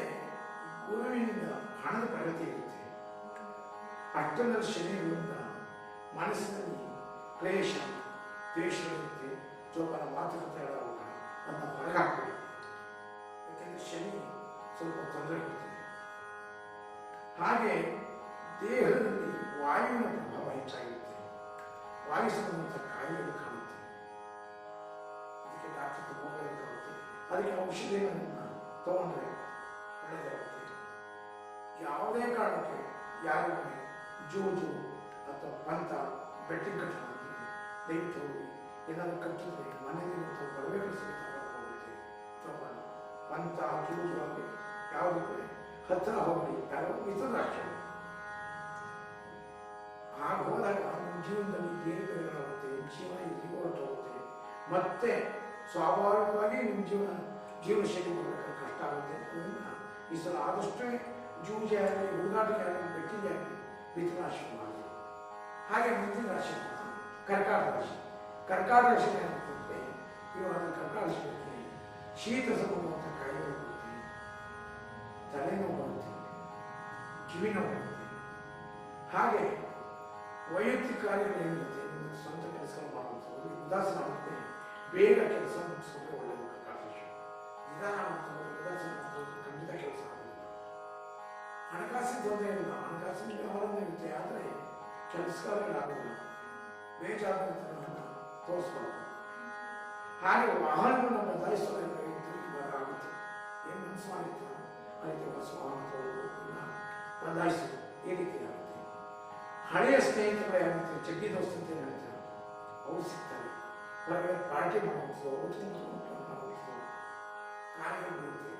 ಗುರುವಿನಿಂದ ಹಣದ ಪ್ರಗತಿ ಇರುತ್ತೆ. ಅಷ್ಟೊಂದರ ಶನಿಗಳಿಂದ ಮನಸ್ಸಿನಲ್ಲಿ ಕ್ಲೇಶ ದ್ವೇಷ ಇರುತ್ತೆ. ಜೋಪಾನ ಮಾತುಕತೆ ಆಡುವಾಗ ಅದನ್ನ ಹೊರಗೆ ಹಾಕಬೇಕು. ಯಾಕೆಂದರೆ ಶನಿ ಸ್ವಲ್ಪ ತೊಂದರೆ ಕೊಡ್ತದೆ. ಹಾಗೆ ದೇಹದಲ್ಲಿ ವಾಯುವಿನ ಪ್ರಭಾವ ಹೆಚ್ಚಾಗಿರುತ್ತೆ. ವಾಯು ಸಂಬಂಧ ಕಾಯಿಲೆಗಳು ಕಾಣುತ್ತೆ. ಅದಕ್ಕೆ ಡಾಕ್ಟರ್ ಹೋಗಬೇಕಾಗುತ್ತೆ. ಅದಕ್ಕೆ ಔಷಧಿಗಳನ್ನು ತಗೊಂಡ್ರೆ ಒಳ್ಳೆಯದಾಗುತ್ತೆ. ಯಾವುದೇ ಕಾರಣಕ್ಕೆ ಯಾರು ಜೂಜು ಅಥವಾ ಪಂಥ ಬೆಟ್ಟಿಂಗ್ ಕಟ್ಟ ಮಾಡ್ತಾರೆ ದಯವಿಟ್ಟು ಹೋಗಿ. ಏನಾದರೂ ಕಟ್ಟಿದ್ರೆ ಮನೆಯಲ್ಲಿ ಬರಬೇಕು ಹೋಗುತ್ತೆ. ಅಥವಾ ಪಂಥ ಜೂಜು ಆಗಿ ಯಾವುದು ಕೂಡ ಹತ್ತಿರ ಹೋಗಿ ಯಾರೋ ಮಿಥುನ ರಾಶಿ ಆಗ ಹೋದಾಗ ನಿಮ್ಮ ಜೀವನದಲ್ಲಿ ಬೇರೆ ಬೇರೆಗಳಾಗುತ್ತೆ. ಜೀವನ ಇಲ್ಲಿ ಹೊರಟೋಗುತ್ತೆ. ಮತ್ತೆ ಸ್ವಾಭಾವಿಕವಾಗಿ ನಿಮ್ಮ ಜೀವನ ಜೀವನ ಶೈಲಿ ಮಾಡಬೇಕಾದ್ರೆ ಕಷ್ಟ ಆಗುತ್ತೆ. ಅದರಿಂದ ಈ ಸಲ ಆದಷ್ಟೇ ಜೂಜೆ ಆಗಲಿ, ಹುಡುಗಾಟಿಗೆ ಆಗಲಿ, ಬೆಟ್ಟಿಗೆ ಆಗಲಿ ಮಿಥುನರಾಶಿ ಮಾಡಿ. ಹಾಗೆ ಮುಂದಿನ ರಾಶಿ ಕರ್ಕಾಟಕ ರಾಶಿ. ಕರ್ಕಾಟಕ ರಾಶಿ ಏನಾಗ್ತದೆ, ಇವಾಗ ಕರ್ಕಾಟಕ ರಾಶಿ ಬರುತ್ತೆ, ಶೀತ ಸಂಬಂಧವಂತ ಕಾಯಿಲೆ ಬರುತ್ತೆ, ತಲೆನೋವು ಬರುತ್ತೆ, ಕಿವಿ ನೋವು ಬರುತ್ತೆ. ಹಾಗೆ ವೈಯಕ್ತಿಕ ಕಾರ್ಯಗಳೇನಿರುತ್ತೆ, ನಿಮ್ಮ ಸ್ವಂತ ಕೆಲಸಗಳು ಮಾಡುವಂಥದ್ದು ಉದಾಸೀನ ಆಗುತ್ತೆ. ಬೇಗ ಕೆಲಸ ಮುಗಿಸ್ಕೊಂಡ್ರೆ ಒಳ್ಳೆಯದು. ಕರ್ಕಾಟಕ ರಾಶಿ ನಿಧಾನ ಮಾಡ್ತಾರೆ, ಉದಾಸೀನ ಮಾಡ್ತಾರೆ, ಖಂಡಿತ ಕೆಲಸ ಆಗೋದಿಲ್ಲ. ಹಣಕಾಸಿನ ತೊಂದರೆ ಇಲ್ಲ, ಹಣಕಾಸಿನ ವ್ಯವಹಾರ ಇರುತ್ತೆ, ಆದರೆ ಕೆಲಸಗಳಾಗೋದಿಲ್ಲ. ಬೇಜಾರನ್ನು ತೋರಿಸ್ಬಾರ್ದು. ಹಾಗೆ ವಾಹನಗಳನ್ನು ಬದಲಾಯಿಸೋದ್ರಿಂದ ಇವಾಗ ಆಗುತ್ತೆ. ಏನು ಮನಸ್ಸು ಮಾಡಿರ್ತೀರ ಆ ರೀತಿ ಹೊಸ ವಾಹನ ತಗೊಳ್ಳೋದು, ಬದಲಾಯಿಸೋದು ಈ ರೀತಿ ಆಗುತ್ತೆ. ಹಳೆಯ ಸ್ನೇಹಿತರು ಯಾರಿರ್ತಾರೆ, ಚಡ್ಡಿ ದೋಸ್ತ ಅಂತ ಹೇಳ್ತಾರೆ, ಅವ್ರು ಸಿಗ್ತಾರೆ. ಹೊರಗಡೆ ಪಾರ್ಟಿ ಮಾಡುವಂಥದ್ದು, ಮಾಡುವಂಥದ್ದು ಕಾರ್ಯಗಳು ಬರುತ್ತೆ.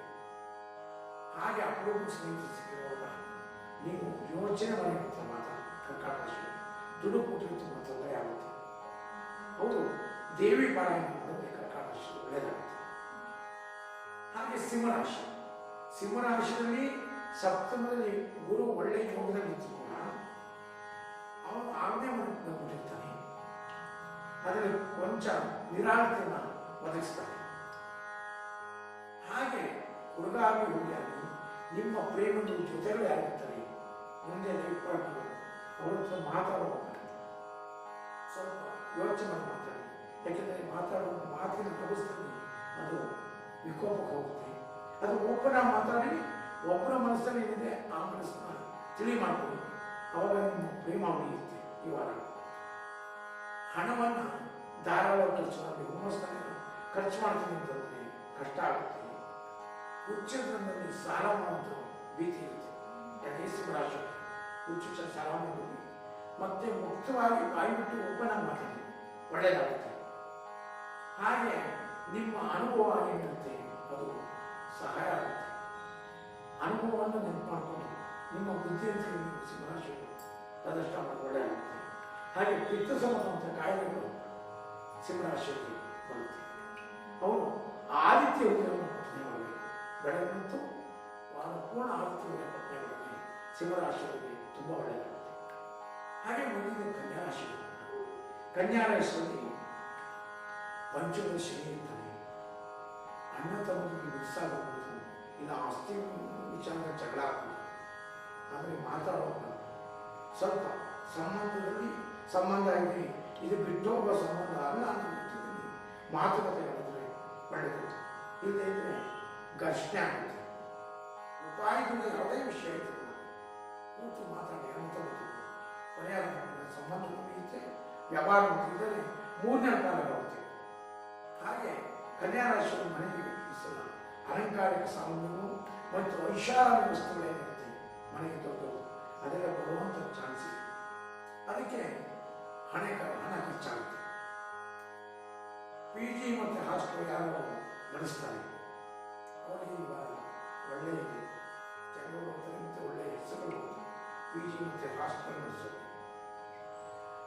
ಹಾಗೆ ಅಪರೂಪ ಸ್ನೇಹಿತರು ಸಿಕ್ಕಿರುವಾಗ ನೀವು ಯೋಚನೆ ಮಾಡಿರುತ್ತೆ ಮಾತಾಡಿ. ಕರ್ಕಾಟಕ ರಾಶಿ ದುಡ್ಡು ಕೊಟ್ಟರೆ ತುಂಬ ತೊಂದರೆ ಆಗುತ್ತೆ. ಹೌದು, ದೇವಿ ಪಾರಾಯಣ ಮಾಡಿದ್ರೆ ಕರ್ಕಾಟಕ ರಾಶಿ ಒಳ್ಳೆಯದಾಗುತ್ತೆ. ಹಾಗೆ ಸಿಂಹರಾಶಿ. ಸಿಂಹರಾಶಿಯಲ್ಲಿ ಸಪ್ತಮದಲ್ಲಿ ಗುರು ಒಳ್ಳೆಯ ಯೋಗದಲ್ಲಿ ಇದ್ದು ಕೂಡ ಅವನು ಆಜ್ಞೆ ಮಾಡಿರ್ತಾನೆ. ಅದರಲ್ಲಿ ಕೊಂಚ ನಿರಾಳತೆಯನ್ನು ಒದಗಿಸ್ತಾನೆ. ಹಾಗೆ ಹುಡುಗ ಆಗಿ ಹುಡುಗಿ ಆಗಿ ನಿಮ್ಮ ಪ್ರೇಮದ ಜೊತೆಗಳು ಯಾರಿರ್ತಾರೆ ಮುಂದೆ ಲೈಫ್ ಪಾರ್ಟ್ನರ್ ಅವ್ರ ಹತ್ರ ಮಾತಾಡುವಾಗ ಸ್ವಲ್ಪ ಯೋಚನೆ ಮಾಡಿ ಮಾತಾಡಿ. ಯಾಕೆಂದರೆ ಮಾತಾಡುವ ಮಾತಿನ ವ್ಯವಸ್ಥೆಯಲ್ಲಿ ಅದು ವಿಕೋಪಕ್ಕೆ ಹೋಗುತ್ತೆ. ಅದು ಓಪನ್ ಆಗಿ ಮಾತಾಡಿ ಒಬ್ಬರ ಮನಸ್ಸಲ್ಲಿ ಏನಿದೆ ಆ ಮನಸ್ಸನ್ನ ತಿಳಿ ಮಾಡ್ಕೊಳ್ಳಿ. ಅವಾಗ ನಿಮ್ಮ ಪ್ರೇಮ ಉಳಿಯುತ್ತೆ. ಈ ವಾರ ಹಣವನ್ನು ಧಾರಾಳವಾಗಿ ಖರ್ಚು ಮಾಡಿ ಹುಮ್ಮಸ್ಸನ್ನು ಖರ್ಚು ಮಾಡ್ತೀನಿ ಅಂತಂದರೆ ಕಷ್ಟ ಆಗುತ್ತೆ. ಹುಚ್ಚದಲ್ಲಿ ಸಾಲ ಮಾಡುವಂಥ ಭೀತಿ ಇರುತ್ತೆ. ಯಾಕೆ ಸಿಂಹರಾಶಿ ಹುಚ್ಚು ಸಾಲ ಮಾಡಿ ಮತ್ತೆ ಮುಕ್ತವಾಗಿ ಬಾಯಿಬಿಟ್ಟು ಓಪನ್ ಆಗಿ ಮಾತಾಡಿ, ಒಳ್ಳೆಯದಾಗುತ್ತೆ. ಹಾಗೆ ನಿಮ್ಮ ಅನುಭವ ಏನಿರುತ್ತೆ ಅದು ಸಹಾಯ ಆಗುತ್ತೆ. ಅನುಭವವನ್ನು ನೆನಪು ಮಾಡಿಕೊಂಡು ನಿಮ್ಮ ಬುದ್ಧಿಯಿಂದ ನೀವು ಸಿಂಹರಾಶಿ ಪ್ರದರ್ಶನ ಮಾಡಿ ಒಳ್ಳೆಯದಾಗುತ್ತೆ. ಹಾಗೆ ಪಿತ್ತ ಸಂಬಂಧವಂಥ ಕಾಯಿಲೆಗಳು ಸಿಂಹರಾಶಿಯಲ್ಲಿ ಬರುತ್ತೆ. ಅವರು ಆದಿತ್ಯ ಉದಯವನ್ನು ಪಠನೆ ಮಾಡಬೇಕು. ಬೆಳಗ್ಗೆ ಮತ್ತು ವಾರ ಪೂರ್ಣ ಆದಿತ್ಯ ಉದಯ ಪಠನೆ ಮಾಡಿದ್ರೆ ಸಿಂಹರಾಶಿಯವರಿಗೆ ತುಂಬ ಒಳ್ಳೆಯದಾಗುತ್ತೆ. ಹಾಗೆ ಮುಂದಿನ ಕನ್ಯಾ ರಾಶಿ. ಕನ್ಯಾ ರಾಶಿಯಲ್ಲಿ ಪಂಚಮದ ಶನಿ ಇರ್ತಾನೆ. ಅಣ್ಣ ತಮ್ಮನಿಗೆ ಬಿಡಿಸಾಗಬಹುದು, ಇಲ್ಲ ಆಸ್ತಿ ವಿಚಾರ ಜಗಳ ಆಗ್ಬೋದು. ಆದರೆ ಮಾತಾಡುವಾಗ ಸ್ವಲ್ಪ ಸಂಬಂಧ ಇದೆ, ಇದು ಬಿಟ್ಟು ಹೋಗುವ ಸಂಬಂಧ ಅಲ್ಲ ಅಂತ ಗೊತ್ತಿದ್ದಲ್ಲಿ ಮಾತುಕತೆ ಹೇಳಿದ್ರೆ ಒಳ್ಳೆಯದು. ಇಲ್ಲದೇ ಇದ್ರೆ ಘರ್ಷಣೆ ಆಗುತ್ತೆ. ಉಪಾಯದಿಂದ ಯಾವುದೇ ವಿಷಯ ಇತ್ತು ಕೂತು ಮಾತಾಡಿ ಅಂತ ಗೊತ್ತಿಲ್ಲ. ಪರಿಹಾರ ಸಂಬಂಧ ಮುಗಿಯುತ್ತೆ, ವ್ಯವಹಾರ ಮುಗಿದರೆ ಮೂರನೇ ಕಾಲ ಬರುತ್ತೆ. ಹಾಗೆ ಕನ್ಯಾ ರಾಶಿಯ ಮನೆಗೆ ಈ ಅಲಂಕಾರಿಕ ಸಾಮಾನು ಮತ್ತು ಐಷಾರಾಮಿ ವಸ್ತುಗಳೇನಿರುತ್ತೆ ಮನೆಗೆ ದೊಡ್ಡದು ಅದೆಲ್ಲ ಬರುವಂಥ ಚಾನ್ಸ್ ಇದೆ. ಅದಕ್ಕೆ ಹಣ ಖರ್ಚಾಗುತ್ತೆ. PG ಮತ್ತು ಹಾಸ್ಟೆಲ್ ಯಾರು ನಡೆಸ್ತಾರೆ ಅವರಿಗೆ ಇವಾಗ ಒಳ್ಳೆಯ ಕೆಲವರು ಮತ್ತು ಒಳ್ಳೆಯ ಹೆಸರುಗಳು PG ಮತ್ತು ಹಾಸ್ಟೆಲ್ ನಡೆಸೋದು.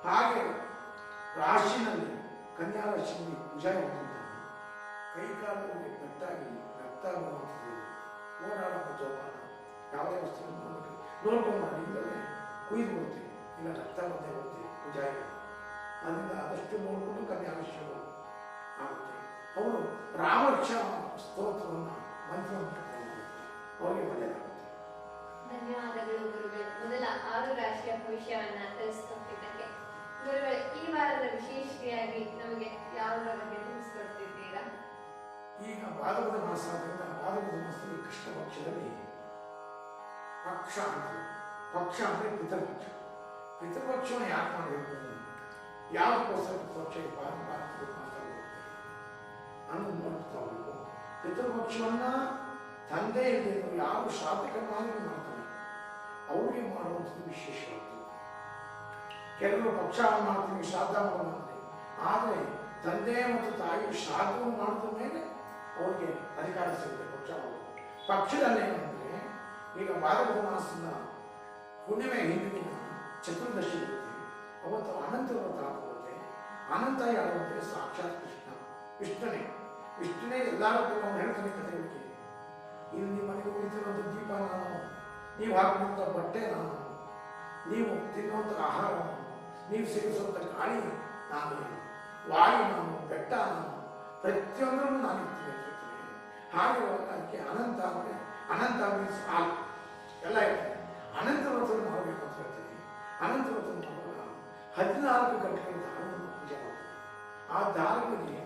ಹಾಗೆ ರಾಶಿನಲ್ಲಿ ಕನ್ಯಾ ರಾಶಿಯಲ್ಲಿ ಕುಜ ಹೋಗಿದ್ದಾನೆ. ಕೈಕಾಲುಗಳಿಗೆ ಪೆಟ್ಟಾಗಿ ರಕ್ತ ಬರುವಂಥದ್ದು, ಓಡಾಡುವ ಜೋಪಾನ, ಯಾವುದೇ ವಸ್ತುವನ್ನು ನೋಡ್ಕೊಂಡ್ರೆ ಕುಯ್ದು ಬರುತ್ತೆ, ಇಲ್ಲ ರಕ್ತ ಬಂದೇ ಬರುತ್ತೆ ಕುಜಾಯಿ. ಅದರಿಂದ ಆದಷ್ಟು ನೋಡಿಕೊಂಡು ಕನ್ಯಾ ರಾಶಿಯವರು ಆಗುತ್ತೆ. ಅವರು ರಾಮರಕ್ಷ ಸ್ತೋತ್ರವನ್ನು ಮಂತ್ರವನ್ನು ಅವರಿಗೆ ಒಳ್ಳೆಯದಾಗುತ್ತೆ. ಧನ್ಯವಾದಗಳು ಗುರುಗಳೇ. ಮೊದಲ 6 ರಾಶಿಯ ಭವಿಷ್ಯವನ್ನ ತಿಳಿಸ್ಕೊಟ್ಟಿದ್ದಕ್ಕೆ ಗುರುಗಳೇ, ಈ ವಾರದ ವಿಶೇಷತೆಯಾಗಿ ನಮಗೆ ಯಾವುದರ ಬಗ್ಗೆ ತಿಳಿಸ್ಕೊಡ್ತಿದ್ದೀರಾ? ಈಗ ಭಾದ್ರಪದ ಮಾಸ ಆದ್ದರಿಂದ ಭಾದ್ರಪದ ಮಾಸದಲ್ಲಿ ಕೃಷ್ಣ ಪಕ್ಷದಲ್ಲಿ ಪಕ್ಷ ಅಂದರೆ ಪಿತೃಪಕ್ಷ. ಪಿತೃಪಕ್ಷವನ್ನು ಯಾಕೆ ಮಾಡಬೇಕು, ಯಾವುದಕ್ಕೋಸ್ಕರ ಪಿತೃಪಕ್ಷ ಭಾರತದ ಮಾತಾಡಬೇಕು ಅನ್ನೋದು ನೋಡ್ತಾ ಹೋಗಬೇಕು. ಪಿತೃಪಕ್ಷವನ್ನು ತಂದೆ ಇಲ್ಲದೆ ಯಾವ ಶಾತಕನಾದರೂ ಮಾಡ್ತಾನೆ ಅವ್ರಿಗೆ ಮಾಡುವಂಥದ್ದು ವಿಶೇಷವಾಗ್ತದೆ. ಕೆಲವರು ಪಕ್ಷವನ್ನು ಮಾಡ್ತೀವಿ, ಶ್ರಾದ್ದ ಮಾಡ್ತೀವಿ. ಆದರೆ ತಂದೆ ಮತ್ತು ತಾಯಿ ಶ್ರಾದ್ದವನ್ನು ಮಾಡಿದ ಮೇಲೆ ಅವರಿಗೆ ಅಧಿಕಾರ ಸಿಗುತ್ತೆ ಪಕ್ಷ ಮಾಡೋದು. ಪಕ್ಷದಲ್ಲೇನೆಂದರೆ ಈಗ ಭಾರತದ ಮಾಸದ ಹುಣ್ಣಿಮೆ ಹಿಂದಿನ ಚತುರ್ದಶಿ ಇರುತ್ತೆ. ಅವತ್ತು ಅನಂತ ವ್ರತ ಬರುತ್ತೆ. ಅನಂತ ಯಾರಂದರೆ ಸಾಕ್ಷಾತ್ ಕೃಷ್ಣನೇ. ವಿಷ್ಣುನೇ ಎಲ್ಲರೂ ನಾವು ಹೇಳ್ತಾನೆ ಕಥೆಗಳಿಗೆ. ಇಲ್ಲಿ ನಿಮ್ಮ ಮನೆಗೆ ಉಳಿತಿರುವಂಥ ದೀಪ ನಾನು, ನೀವು ಹಾಕುವಂಥ ಬಟ್ಟೆ ನಾನು, ನೀವು ತಿನ್ನುವಂಥ ಆಹಾರ ನಾನು, ನೀವು ಸೇವಿಸುವಂಥ ಗಾಳಿ ನಾನು, ವಾಯು ನಾನು, ಬೆಟ್ಟ ನಾನು, ಪ್ರತಿಯೊಂದರನ್ನು ನಾನು ಇರ್ತೀನಿ ಅಂತ ಹೇಳ್ತೀನಿ. ಹಾಗೆ ಅದಕ್ಕೆ ಅನಂತ ಅಂದರೆ ಅನಂತ ಮೀನ್ಸ್ ಆಲ್ ಎಲ್ಲ ಇರ್ತದೆ. ಅನಂತ ವ್ರತವನ್ನು ಮಾಡಬೇಕು ಅಂತ ಹೇಳ್ತೀನಿ. ಅನಂತ ವ್ರತವನ್ನು ಮಾಡುವಾಗ 14 ಗಂಟೆಗಳ ದಾರವನ್ನು ಪೂಜೆ ಮಾಡ್ತಾರೆ. ಆ ದಾರಗಳಿಗೆ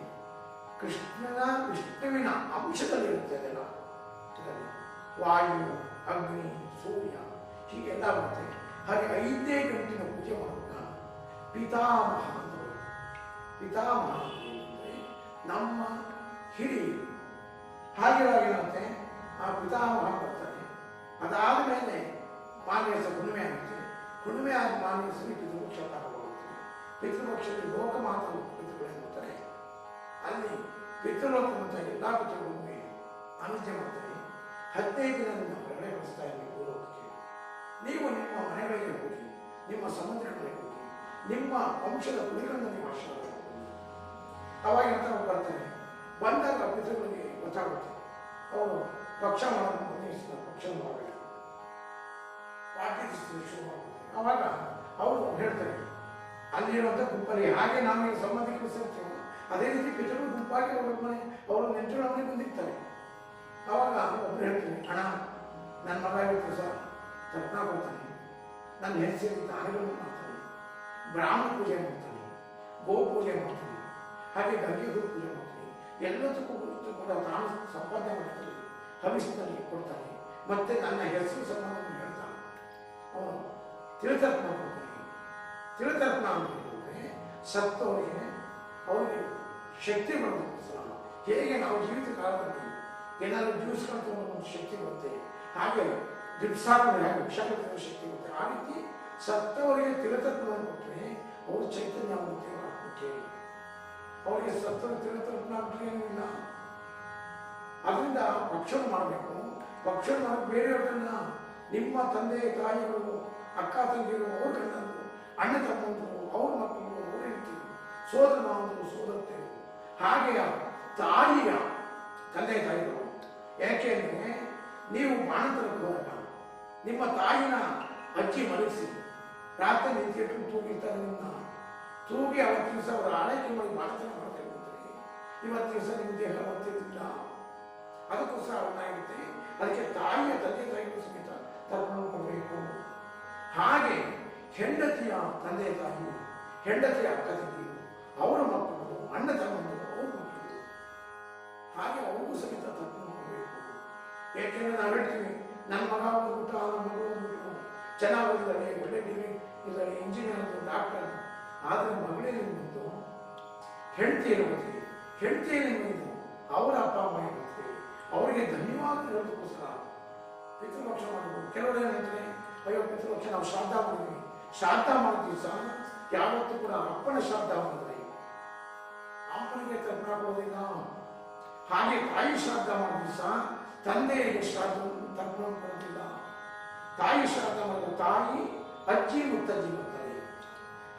ವಿಷ್ಣುವಿನ ಅಂಶದಲ್ಲಿ ಇರುತ್ತೆ. ಅದೆಲ್ಲ ವಾಯು, ಅಗ್ನಿ, ಸೂರ್ಯ ಹೀಗೆಲ್ಲ ಬರುತ್ತೆ. ಹಾಗೆ 5 ಗಂಟೆನ ಪೂಜೆ ಮಾಡುವಾಗ ಪಿತಾಮಹ ಅಂತ ಬರುತ್ತೆ. ಪಿತಾಮಹ ಅಂದರೆ ನಮ್ಮ ಹಿರಿಯರು. ಹಾಗೆ ಏನಾಗುತ್ತೆ, ಆ ಪಿತಾಮಹ ಬರ್ತಾನೆ. ಅದಾದ ಮೇಲೆ ಮಾನ್ಯಸ ಹುಣ್ಣಿಮೆ ಆಗುತ್ತೆ. ಹುಣ್ಣಿಮೆ ಆದ ಮಾನ್ಯಸಲ್ಲಿ ಪಿತೃಪಕ್ಷ ಪ್ರಾರಂಭವಾಗುತ್ತೆ. ಪಿತೃಪಕ್ಷದಲ್ಲಿ ಲೋಕಮಾತ ಪಿತೃಗಳನ್ನು ಬರ್ತಾರೆ. ಅಲ್ಲಿ ಪಿತೃಲೋಕ ಮತ್ತು ಎಲ್ಲ ಪಿತೃಗಳಿಗೆ ಅನುಜ್ಞೆ ಮಾಡ್ತಾರೆ. 15 ದಿನ ನಿಮ್ಮ ಹೊರಗಡೆ ಕಳಿಸ್ತಾ ಇದ್ದೀವಿ ಭೂಲೋಕಕ್ಕೆ. ನೀವು ನಿಮ್ಮ ಮನೆಗಳಿಗೆ ಹೋಗಿ, ನಿಮ್ಮ ಸಮುದ್ರಗಳಿಗೆ ಹೋಗಿ, ನಿಮ್ಮ ವಂಶದ ಕುರಿಗಳನ್ನು ನೀವು ಆಶೀರ್ವಾದ ಮಾಡಿ. ಅವಾಗ ಅಂತ ಬರ್ತಾರೆ. ಬಂದಾಗ ಪಿತೃಗಳಿಗೆ ಗೊತ್ತಾಗುತ್ತೆ ಅವರು ಪಕ್ಷ ಮಾಡೋದು ನಿರ್ಣಯಿಸಿದ ಪಕ್ಷ ಮಾಡಬೇಕು, ಪಾರ್ಟಿ ಶುರು ಮಾಡ್ತಾರೆ. ಅವಾಗ ಅವರು ಹೇಳ್ತಾರೆ ಅಲ್ಲಿರುವಂಥ ಗುಂಪಲ್ಲಿ ಹಾಗೆ ನಾವು ಸಂಬಂಧಿಕರು ಸೇರ್ತೀವೋ ಅದೇ ರೀತಿ ಪಿತೃಗಳು ಗುಂಪಾಗಿ ಅವ್ರ ಮನೆ ಅವರು ನೆಂಟರು ಅವನಿಗೆ ಬಂದಿರ್ತಾರೆ. ಅವಾಗ ಒಬ್ಬರು ಹೇಳ್ತೀನಿ, ಅಣ್ಣ ನನ್ನ ಮಗ ಇವತ್ತು ಸಹ ತರ್ಪಣ ಕೊಡ್ತಾನೆ, ನನ್ನ ಹೆಸರು ದಾನಗಳನ್ನು ಮಾಡ್ತಾನೆ, ಬ್ರಾಹ್ಮಣ ಪೂಜೆ ಮಾಡ್ತಾನೆ, ಗೋ ಪೂಜೆ ಮಾಡ್ತಾನೆ, ಹಾಗೆ ಗಂಗೆ ಹೂ ಪೂಜೆ ಮಾಡ್ತಾನೆ, ಎಲ್ಲದಕ್ಕೂ ಕೂಡ ತಾನು ಸಂಪಾದನೆ ಮಾಡ್ತಾನೆ, ಹವಿಷ್ನಲ್ಲಿ ಕೊಡ್ತಾನೆ, ಮತ್ತೆ ನನ್ನ ಹೆಸರು ಸಂಬಂಧ ಹೇಳ್ತಾನೆ. ಅವನು ತಿರುತರ್ಪಣ ಕೊಡ್ತಾನೆ. ತಿರುತರ್ಪಣ ಅಂದರೆ ಸತ್ತವರಿಗೆ ಅವರಿಗೆ ಶಕ್ತಿ ಬರೋದಕ್ಕೋಸ್ಕರ. ಹೇಗೆ ನಾವು ಜೀವಿತ ಕಾಲದಲ್ಲಿ ಏನಾದರೂ ಜೀವಿಸ್ಕೊಂಡು ಒಂದು ಶಕ್ತಿ ಬರುತ್ತೆ, ಹಾಗೆ ದಿಪ್ಸಾಗದಲ್ಲಿ ಹಾಗೆ ವಿಷಾಗದ ಶಕ್ತಿ ಬರುತ್ತೆ. ಆ ರೀತಿ ಸತ್ತವರಿಗೆ ತಿರುತರ್ಪಣ ಕೊಟ್ಟರೆ ಅವರು ಚೈತನ್ಯ ಆಗುತ್ತೆ. ಕೇಳಿ ಅವರಿಗೆ ಸತ್ತವ ತಿರುತರ್ಪಣ ಆಗ್ಬಿಟ್ರೆ ಏನೂ ಇಲ್ಲ. ಅದರಿಂದ ಭಕ್ಷಣ ಮಾಡಬೇಕು. ಭಕ್ಷಣ ಮಾಡಿ ಬೇರೆಯವ್ರನ್ನ, ನಿಮ್ಮ ತಂದೆ ತಾಯಿಗಳು, ಅಕ್ಕ ತಂಗಿಯರು, ಅವ್ರ ಗಂಡಂದರು, ಅಣ್ಣ ತಮ್ಮಂದರು, ಅವ್ರ ಮಕ್ಕಳು, ಅವ್ರ ಹೆಂಡತಿ, ಸೋದರ ಮಾವಂದರು, ಸೋದರತೆಯರು, ಹಾಗೆ ತಾಯಿಯ ತಂದೆ ತಾಯಿಗಳು. ಯಾಕೆ ಅಂದರೆ ನೀವು ಬಾಣಂತರಕ್ಕೆ ಹೋದಾಗ ನಿಮ್ಮ ತಾಯಿನ ಅಜ್ಜಿ ಮಲಗಿಸಿ ರಾತ್ರಿ ನಿಂತಿಟ್ಟು ತೂಗಿರ್ತಾರೆ. ನಿಮ್ಮನ್ನ ತೂಗಿ ಅವತ್ತು ದಿವಸ ಅವರ ಆರೈಕೆ ಮಾಡಿ ಬಾಣಂತನ ಮಾಡ್ತಾ ಇರ್ತಾರೆ. ಇವತ್ತು ದಿವಸ ನಿಮ್ಮ ದೇಹ ಬರ್ತಿರ್ತಿಲ್ಲ. ಅದಕ್ಕೋಸ್ಕರ ಅವನಾಗುತ್ತೆ. ಅದಕ್ಕೆ ತಾಯಿಯ ತಂದೆ ತಾಯಿಗಳು ಸಮೇತ ತರ್ಪಣ ಕೊಡಬೇಕು. ಹಾಗೆ ಹೆಂಡತಿಯ ತಂದೆ ತಾಯಿ, ಹೆಂಡತಿಯ ಅಕ್ಕ ತಂಗಿಯರು, ಅವರ ಮಕ್ಕಳು, ಅಣ್ಣ ತಮ್ಮಂದರು, ಅವ್ರ ಮಕ್ಕಳು, ಹಾಗೆ ಅವ್ರಿಗೂ ಸಮೇತ ತರ್ಪಣ ಕೊಡಬೇಕು. ಏಕೆಂದರೆ ನಾವು ಹೇಳ್ತೀವಿ, ನನ್ನ ಮಗ ಬಂದ್ಬಿಟ್ಟು, ನನ್ನ ಮಗಳು ಬಂದ್ಬಿಟ್ಟು ಚೆನ್ನಾಗಿ ಓದಿದ್ದಾಳೆ, ಒಳ್ಳೆ ಡಿಗ್ರಿ ಇದ್ದಾಳೆ, ಇಂಜಿನಿಯರ್ ಅಂತ, ಡಾಕ್ಟರ್, ಆದರೆ ಮಗಳೇ ಬಂದು ಹೆಂಡತಿಯನ್ನು ಓದ್ತೀವಿ, ಹೆಂಡತಿಯನ್ನು ಬಂದು ಅವರ ಅಪ್ಪ ಅಮ್ಮ ಇರ್ತೀವಿ, ಅವರಿಗೆ ಧನ್ಯವಾದ ಹೇಳೋದಕ್ಕೋಸ್ಕರ ಪಿತೃಪಕ್ಷ ಮಾಡಬಹುದು. ಕೆಲವರು ಏನಂತಾರೆ, ಅಯ್ಯೋ ಪಿತೃಪಕ್ಷ ನಾವು ಶ್ರಾದ್ದ ಮಾಡಿದ್ವಿ, ಶ್ರಾದ್ದ ಮಾಡಿದ್ವಿ ಸಹ ಯಾವತ್ತೂ ಕೂಡ ಅಪ್ಪನ ಶ್ರಾದ್ದ ಮಾಡಿದ್ರೆ ಅಮ್ಮನಿಗೆ ತರ್ಪಣ ಕೊಡೋದಿಲ್ಲ. ಹಾಗೆ ತಾಯಿ ಶ್ರಾದ್ದ ಮಾಡಿದ್ವಿ ಸಹ ತಂದೆಗೆ ಶ್ರಾದ್ದ ತರ್ಪಣ ಕೊಡೋದಿಲ್ಲ. ತಾಯಿ ಶ್ರಾದ್ದ ಮಾಡಿದ ತಾಯಿ, ಅಜ್ಜಿ, ಮುತ್ತಜ್ಜಿ ಬರ್ತಾರೆ.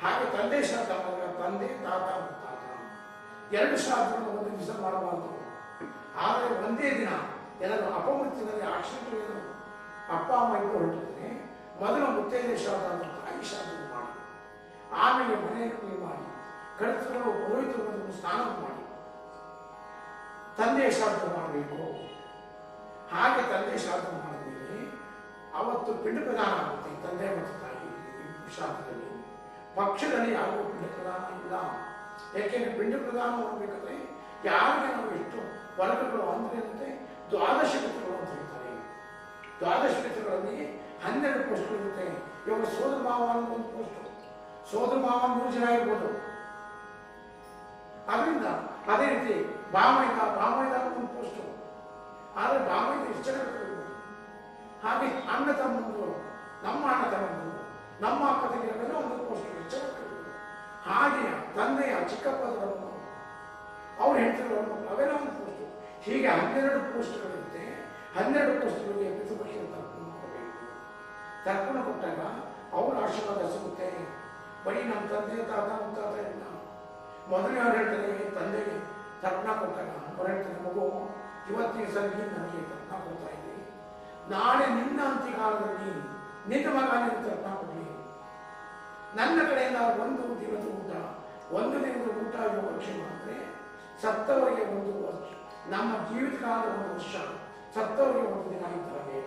ಹಾಗೆ ತಂದೆ ಶ್ರಾದ್ದ ಮಾಡಿದ ತಂದೆ, ತಾತ, ಮುತ್ತಾತ. 2 ಶ್ರಾದ್ದವನ್ನು ಒಂದು ದಿವಸ ಮಾಡಬಾರ್ದು. ಆದರೆ ಒಂದೇ ದಿನ ಏನಾದರೂ ಅಪಮೃತ್ಯದಲ್ಲಿ ಆಕ್ಸಿಡೆಂಟ್ ಅಪ್ಪ ಅಮ್ಮ ಇಬ್ಬರು ಹೊರಟಿದ್ರೆ ಮೊದಲು ಮುತ್ತೈದೆ ಶ್ರಾದ್ದ ಅಂತ ತಾಯಿ ಶ್ರಾದ್ದ ಮಾಡಿ, ಆಮೇಲೆ ಮನೆಯಲ್ಲಿ ಮಾಡಿ, ಕಳಿತರು ಪುರೋಹಿತರು ಸ್ನಾನ ಮಾಡಿ ತಂದೆ ಶ್ರಾದ್ದ ಮಾಡಬೇಕು. ಹಾಗೆ ತಂದೆ ಶ್ರಾದ್ದ ಮಾಡಿದ್ಮೇಲೆ ಅವತ್ತು ಪಿಂಡ ಪ್ರದಾನ ಆಗುತ್ತೆ. ತಂದೆ ಮತ್ತು ತಾಯಿ ಶ್ರಾದ್ದದಲ್ಲಿ, ಪಕ್ಷದಲ್ಲಿ ಯಾವುದೂ ಪಿಂಡ ಪ್ರದಾನ ಇಲ್ಲ. ಯಾಕೆಂದ್ರೆ ಪಿಂಡ ಪ್ರದಾನ ಮಾಡಬೇಕಾದ್ರೆ ಯಾರಿಗೆ ನಾವು ಎಷ್ಟು ವರ್ಗಗಳು ಅಂದ್ರೆ 12 ಪಿತೃಗಳು ಅಂತ ಹೇಳ್ತಾರೆ. 12 ಪಿತೃಗಳಲ್ಲಿ 12 ಪೋಸ್ಟ್ಗಳಿರುತ್ತೆ. ಇವಾಗ ಸೋದರ ಮಾವ ಅನ್ನೋ ಒಂದು ಪೋಸ್ಟ್, ಸೋದರ ಮಾವ 3 ಜನ ಇರ್ಬೋದು. ಅದರಿಂದ ಅದೇ ರೀತಿ ಬಾಮೈದ ಒಂದು ಪೋಸ್ಟು, ಆದರೆ ಬಾಮೈದ ಎಷ್ಟು ಜನ ಇರ್ಬೋದು. ಹಾಗೆ ಅಣ್ಣ ತಮ್ಮಂದರು, ನಮ್ಮ ಅಣ್ಣ ತಮ್ಮಂದರು, ನಮ್ಮ ಅಕ್ಕ ತಂಗಿಯರೆಲ್ಲ ಒಂದು ಪೋಸ್ಟ್ ಎಷ್ಟು ಜನ ಇರ್ಬೋದು. ಹಾಗೆ ತಂದೆಯ ಚಿಕ್ಕಪ್ಪದವರನ್ನು, ಅವ್ರ ಹೆಂಡತಿಗಳನ್ನು, ಅವೆಲ್ಲ ಒಂದು ಪೋಸ್ಟು. ಹೀಗೆ 12 ಪೋಸ್ಟ್ಗಳಿರುತ್ತೆ. 12 ಪೋಸ್ಟ್ಗಳಿಗೆ ಪಿತೃಪಕ್ಷ ತರ್ಪಣ ಕೊಡಬೇಕು. ತರ್ಪಣ ಕೊಟ್ಟಾಗ ಅವ್ರ ಆಶೀರ್ವಾದ ಸಿಗುತ್ತೆ. ಬರೀ ನಮ್ಮ ತಂದೆ ತಾತ ಮುತ್ತಾತ ಇಲ್ಲ. ಮೊದಲು ಯಾರು ಹೇಳ್ತಾರೆ, ತಂದೆಗೆ ತರ್ಪಣ ಕೊಟ್ಟಾಗ ಅವ್ರು ಹೇಳ್ತಾರೆ, ಮಗು ಇವತ್ತಿನ ಸರಿ ನನಗೆ ತರ್ಪಣ ಕೊಡ್ತಾ ಇದ್ದೀವಿ, ನಾಳೆ ನಿನ್ನ ಅಂತ್ಯಕಾಲದಲ್ಲಿ ನಿನ್ನ ಮಗ ನಿನ್ನ ತರ್ಪಣ ಕೊಡಲಿ. ನನ್ನ ಕಡೆಯಿಂದ ಒಂದು ದಿನದ ಊಟ ಯೋಗಕ್ಷೇಮ ಅಂದರೆ ಸತ್ತವರಿಗೆ 1 ವರ್ಷ, ನಮ್ಮ ಜೀವಿತಕಾಲದ 1 ವರ್ಷ, ಸತ್ತವರಿಗೆ 1 ದಿನ ಇದ್ದಾರೆ.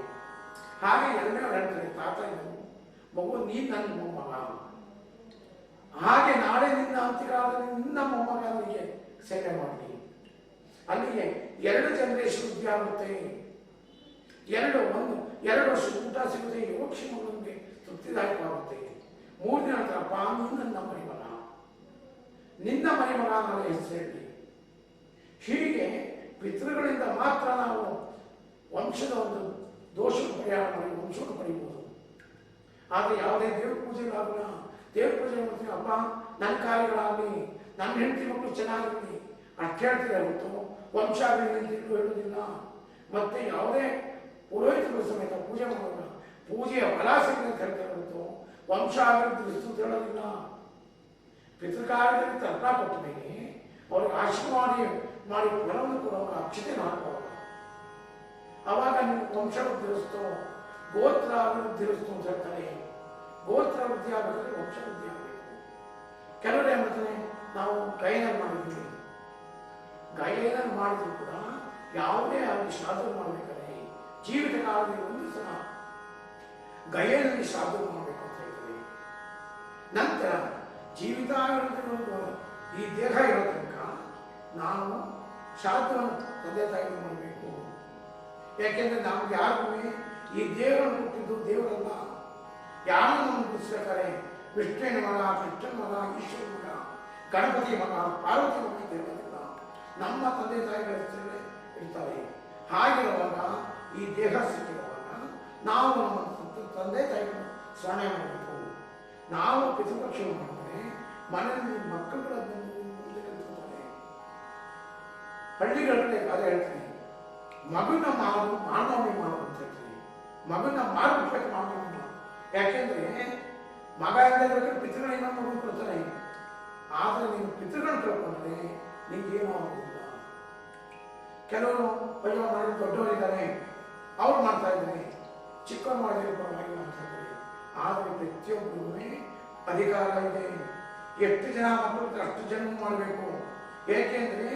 ಹಾಗೆ ಎರಡನೇ ಹೇಳ್ತಾರೆ, ತಾತ ಇದು ಮಗು ನೀನು ನನ್ನ ಮೊಮ್ಮಗ, ಹಾಗೆ ನಾಳೆ ನಿನ್ನ ಅಂತ್ಯಕಾಲದಲ್ಲಿ ನಿನ್ನ ಮೊಮ್ಮಗನಿಗೆ ಸೇವೆ ಮಾಡಿ. ಅಲ್ಲಿಗೆ 2 ಜನರೇಷನ್ ವಿದ್ಯೆ ಆಗುತ್ತೆ, 2 ವರ್ಷ ಊಟ ಸಿಗುತ್ತೆ, ಯೋಗಕ್ಷೇಮಗಳಿಗೆ ತೃಪ್ತಿದಾಯಕವಾಗುತ್ತೆ. 3 ದಿನ ನಂತರಪ್ಪ ನೀನು ನನ್ನ ಮರಿಮಗ, ನಿನ್ನ ಮರಿಮಗ ನಾಳೆ ಹೆಸರು ಹೇಳಿ. ಹೀಗೆ ಪಿತೃಗಳಿಂದ ಮಾತ್ರ ನಾವು ವಂಶದ ಒಂದು ದೋಷ ಪರಿಹಾರ ಮಾಡಿ ವಂಶವನ್ನು ಪಡೆಯಬಹುದು. ಆದರೆ ಯಾವುದೇ ದೇವ್ರ ಪೂಜೆಗಳಾಗಲ್ಲ, ದೇವ್ರ ಪೂಜೆ ಮಾಡ್ತೀವಿ, ಅಪ್ಪ ನನ್ನ ಕಾರ್ಯಗಳಾಗಲಿ, ನನ್ನ ಹೆಂಡತಿ ಮಕ್ಕಳು ಚೆನ್ನಾಗಿರಲಿ ಅಷ್ಟು ಹೇಳ್ತೀರ ಹೊರತು ವಂಶ ಆಗಲಿ ಅಂತ ಹೇಳೋದಿಲ್ಲ. ಮತ್ತೆ ಯಾವುದೇ ಪುರೋಹಿತರು ಸಮೇತ ಪೂಜೆ ಮಾಡೋಲ್ಲ, ಪೂಜೆಯ ಫಲ ಸಿಗಲಿ ಅಂತ ಹೇಳ್ತಾರೆ ಹೊರತು ವಂಶ ಆಗಲಿ ವಿಸ್ತೃತ ಹೇಳೋದಿಲ್ಲ. ಪಿತೃಕಾರ್ಯದಲ್ಲಿ ತರ್ಪಣ ಕೊಟ್ಟ ಮೇಲೆ ಅವ್ರಿಗೆ ಆಶೀರ್ವಾದ ಮಾಡಿ ಫಲವನ್ನು ಕೊಡುವಾಗ ಅಕ್ಷತೆ ಹಾಕುವಾಗ ಅವಾಗ ನೀವು ವಂಶ ವೃದ್ಧಿಸ್ತೋ ಗೋತ್ರ ವೃದ್ಧಿಸ್ತೋ ಅಂತ ಹೇಳ್ತಾರೆ. ಗೋತ್ರ ವೃದ್ಧಿ ಆಗಬೇಕಾದ್ರೆ ವಂಶ ವೃದ್ಧಿ ಆಗಬೇಕು. ಕೆಲವರು ಏನ್ ಮಾಡ್ತಾರೆ, ನಾವು ಗಯನ ಮಾಡಿದ್ವಿ, ಗಯನ ಮಾಡಿದ್ರು ಕೂಡ ಯಾವುದೇ ಆಗಲಿ ಶ್ರಾದ್ದ ಮಾಡಬೇಕಾದ್ರೆ ಜೀವಿತ ಕಾಲದಲ್ಲಿ 1 ಸಲ ಗಯನಲ್ಲಿ ಶ್ರಾದ್ದ ಮಾಡಬೇಕು ಅಂತ ಹೇಳ್ತಾರೆ. ನಂತರ ಜೀವಿತ ಈ ದೇಹ ಇರೋ ತನಕ ನಾವು ಶ್ರಾದ್ದವನ್ನು ತಂದೆ ತಾಯಿಗಳು ಮಾಡಬೇಕು. ಯಾಕೆಂದ್ರೆ ನಮ್ಗೆ ಯಾರಿಗೂ ಈ ದೇವರನ್ನು ಕೊಟ್ಟಿದ್ದು ದೇವರಲ್ಲ. ಯಾರು ನಮ್ಗೆ ಬಿಡಿಸ್ಬೇಕಾರೆ ವಿಷ್ಣುವಿನ ಮಗ, ಕೃಷ್ಣನ ಮಗ, ಈಶ್ವರ ಮಗ, ಗಣಪತಿ ಮಗ, ಪಾರ್ವತಿ ಮಗ ಅಂತ ಹೇಳೋದಿಲ್ಲ. ನಮ್ಮ ತಂದೆ ತಾಯಿಗಳ ಹೆಸರೇ ಇರ್ತಾರೆ. ಹಾಗಿರುವಾಗ ಈ ದೇಹ ಸಿಕ್ಕಿರುವಾಗ ನಾವು ನಮ್ಮ ತಂದೆ ತಾಯಿಗಳು ಸ್ಮರಣೆ ಮಾಡಬೇಕು. ನಾವು ಪಿತೃಪಕ್ಷ ಮಾಡಿದ್ರೆ ಮನೆಯಲ್ಲಿ ಮಕ್ಕಳುಗಳ ಮುಂದೆ ಕಲಿತಾರೆ. ಹಳ್ಳಿಗಳಲ್ಲಿ ಅದೇ ಹೇಳ್ತೀನಿ, ಮಗನ ಮಾನವನೇ ಮಾಡೋದು ಅಂತ ಹೇಳ್ತೀನಿ. ಮಗನ ಮಾರ್ಗಕ್ಕೆ ಮಾನವನೇ ಮಾಡು. ಯಾಕೆಂದ್ರೆ ಮಗ ಎಂದ್ರೆ ಪಿತೃಗಳಿಂದ ಮಗು ಕೊಡ್ತಾರೆ. ಆದ್ರೆ ನೀನು ಪಿತೃಗಳನ್ನ ತಿಳ್ಕೊಂಡ್ರೆ ನಿಮ್ಗೇನೂ ಆಗೋದಿಲ್ಲ. ಕೆಲವರು ಅಯ್ಯೋ ಮನೆ ದೊಡ್ಡವರಿದ್ದಾರೆ, ಅವ್ರು ಮಾಡ್ತಾ ಇದ್ದಾರೆ, ಚಿಕ್ಕವ್ರು ಮಾಡಿದ್ರೆ ಪರವಾಗಿ ಮಾಡ್ತಾ ಇದ್ದಾರೆ. ಆದರೆ ಪ್ರತಿಯೊಬ್ಬರಿಗೂ ಅಧಿಕಾರ ಇದೆ. ಎಷ್ಟು ಜನ ಮಕ್ಕಳು ಅಷ್ಟು ಜನ ಮಾಡಬೇಕು. ಏಕೆಂದ್ರೆ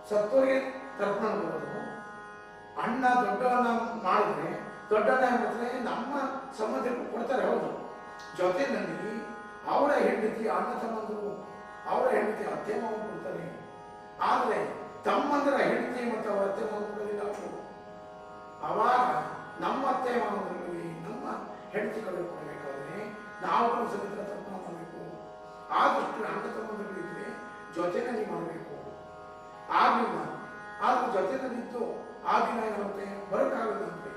ಸತ್ತವರಿಗೆ ತರ್ಪಣ ಕೊಡೋದು, ಅಣ್ಣ ದೊಡ್ಡವನ್ನ ಮಾಡಿದ್ರೆ ದೊಡ್ಡಣ್ಣ ಮಾಡಿದ್ರೆ ನಮ್ಮ ಸಂಬಂಧಿಕರು ಕೊಡ್ತಾರೆ. ಹೌದು, ಜೊತೆಯಲ್ಲಿ ಅವರ ಹೆಂಡತಿ ಅಣ್ಣ ತಮ್ಮಂದರು, ಅವರ ಹೆಂಡತಿ ಅತ್ತೆ ಮಾವ ಕೊಡ್ತಾರೆ. ಆದರೆ ತಮ್ಮಂದರ ಹೆಂಡತಿ ಮತ್ತು ಅವರ ಅತ್ತೆ ಮಾವ ಕೊಡೋದಿಲ್ಲ ಅವರು. ಅವಾಗ ನಮ್ಮ ಅತ್ತೆ ಮಾವನಲ್ಲಿ ನಮ್ಮ ಹೆಂಡತಿಗಳು ಕೊಡಬೇಕಾದ್ರೆ ನಾವು ಸಮೇತ ತರ್ಪಣ ಮಾಡಬೇಕು. ಆದಷ್ಟು ಅಣ್ಣ ತಮ್ಮಂದಿಗಳಿದ್ರೆ ಜೊತೆನಲ್ಲಿ ಮಾಡಬೇಕು. ಆಗಲಿಲ್ಲ, ಆದ್ರೆ ಜೊತೆನಲ್ಲಿದ್ದು ಆ ದಿನ ಏನಾಗುತ್ತೆ, ಬರೋಕ್ಕಾಗಲ್ಲ ಅಂದ್ರೆ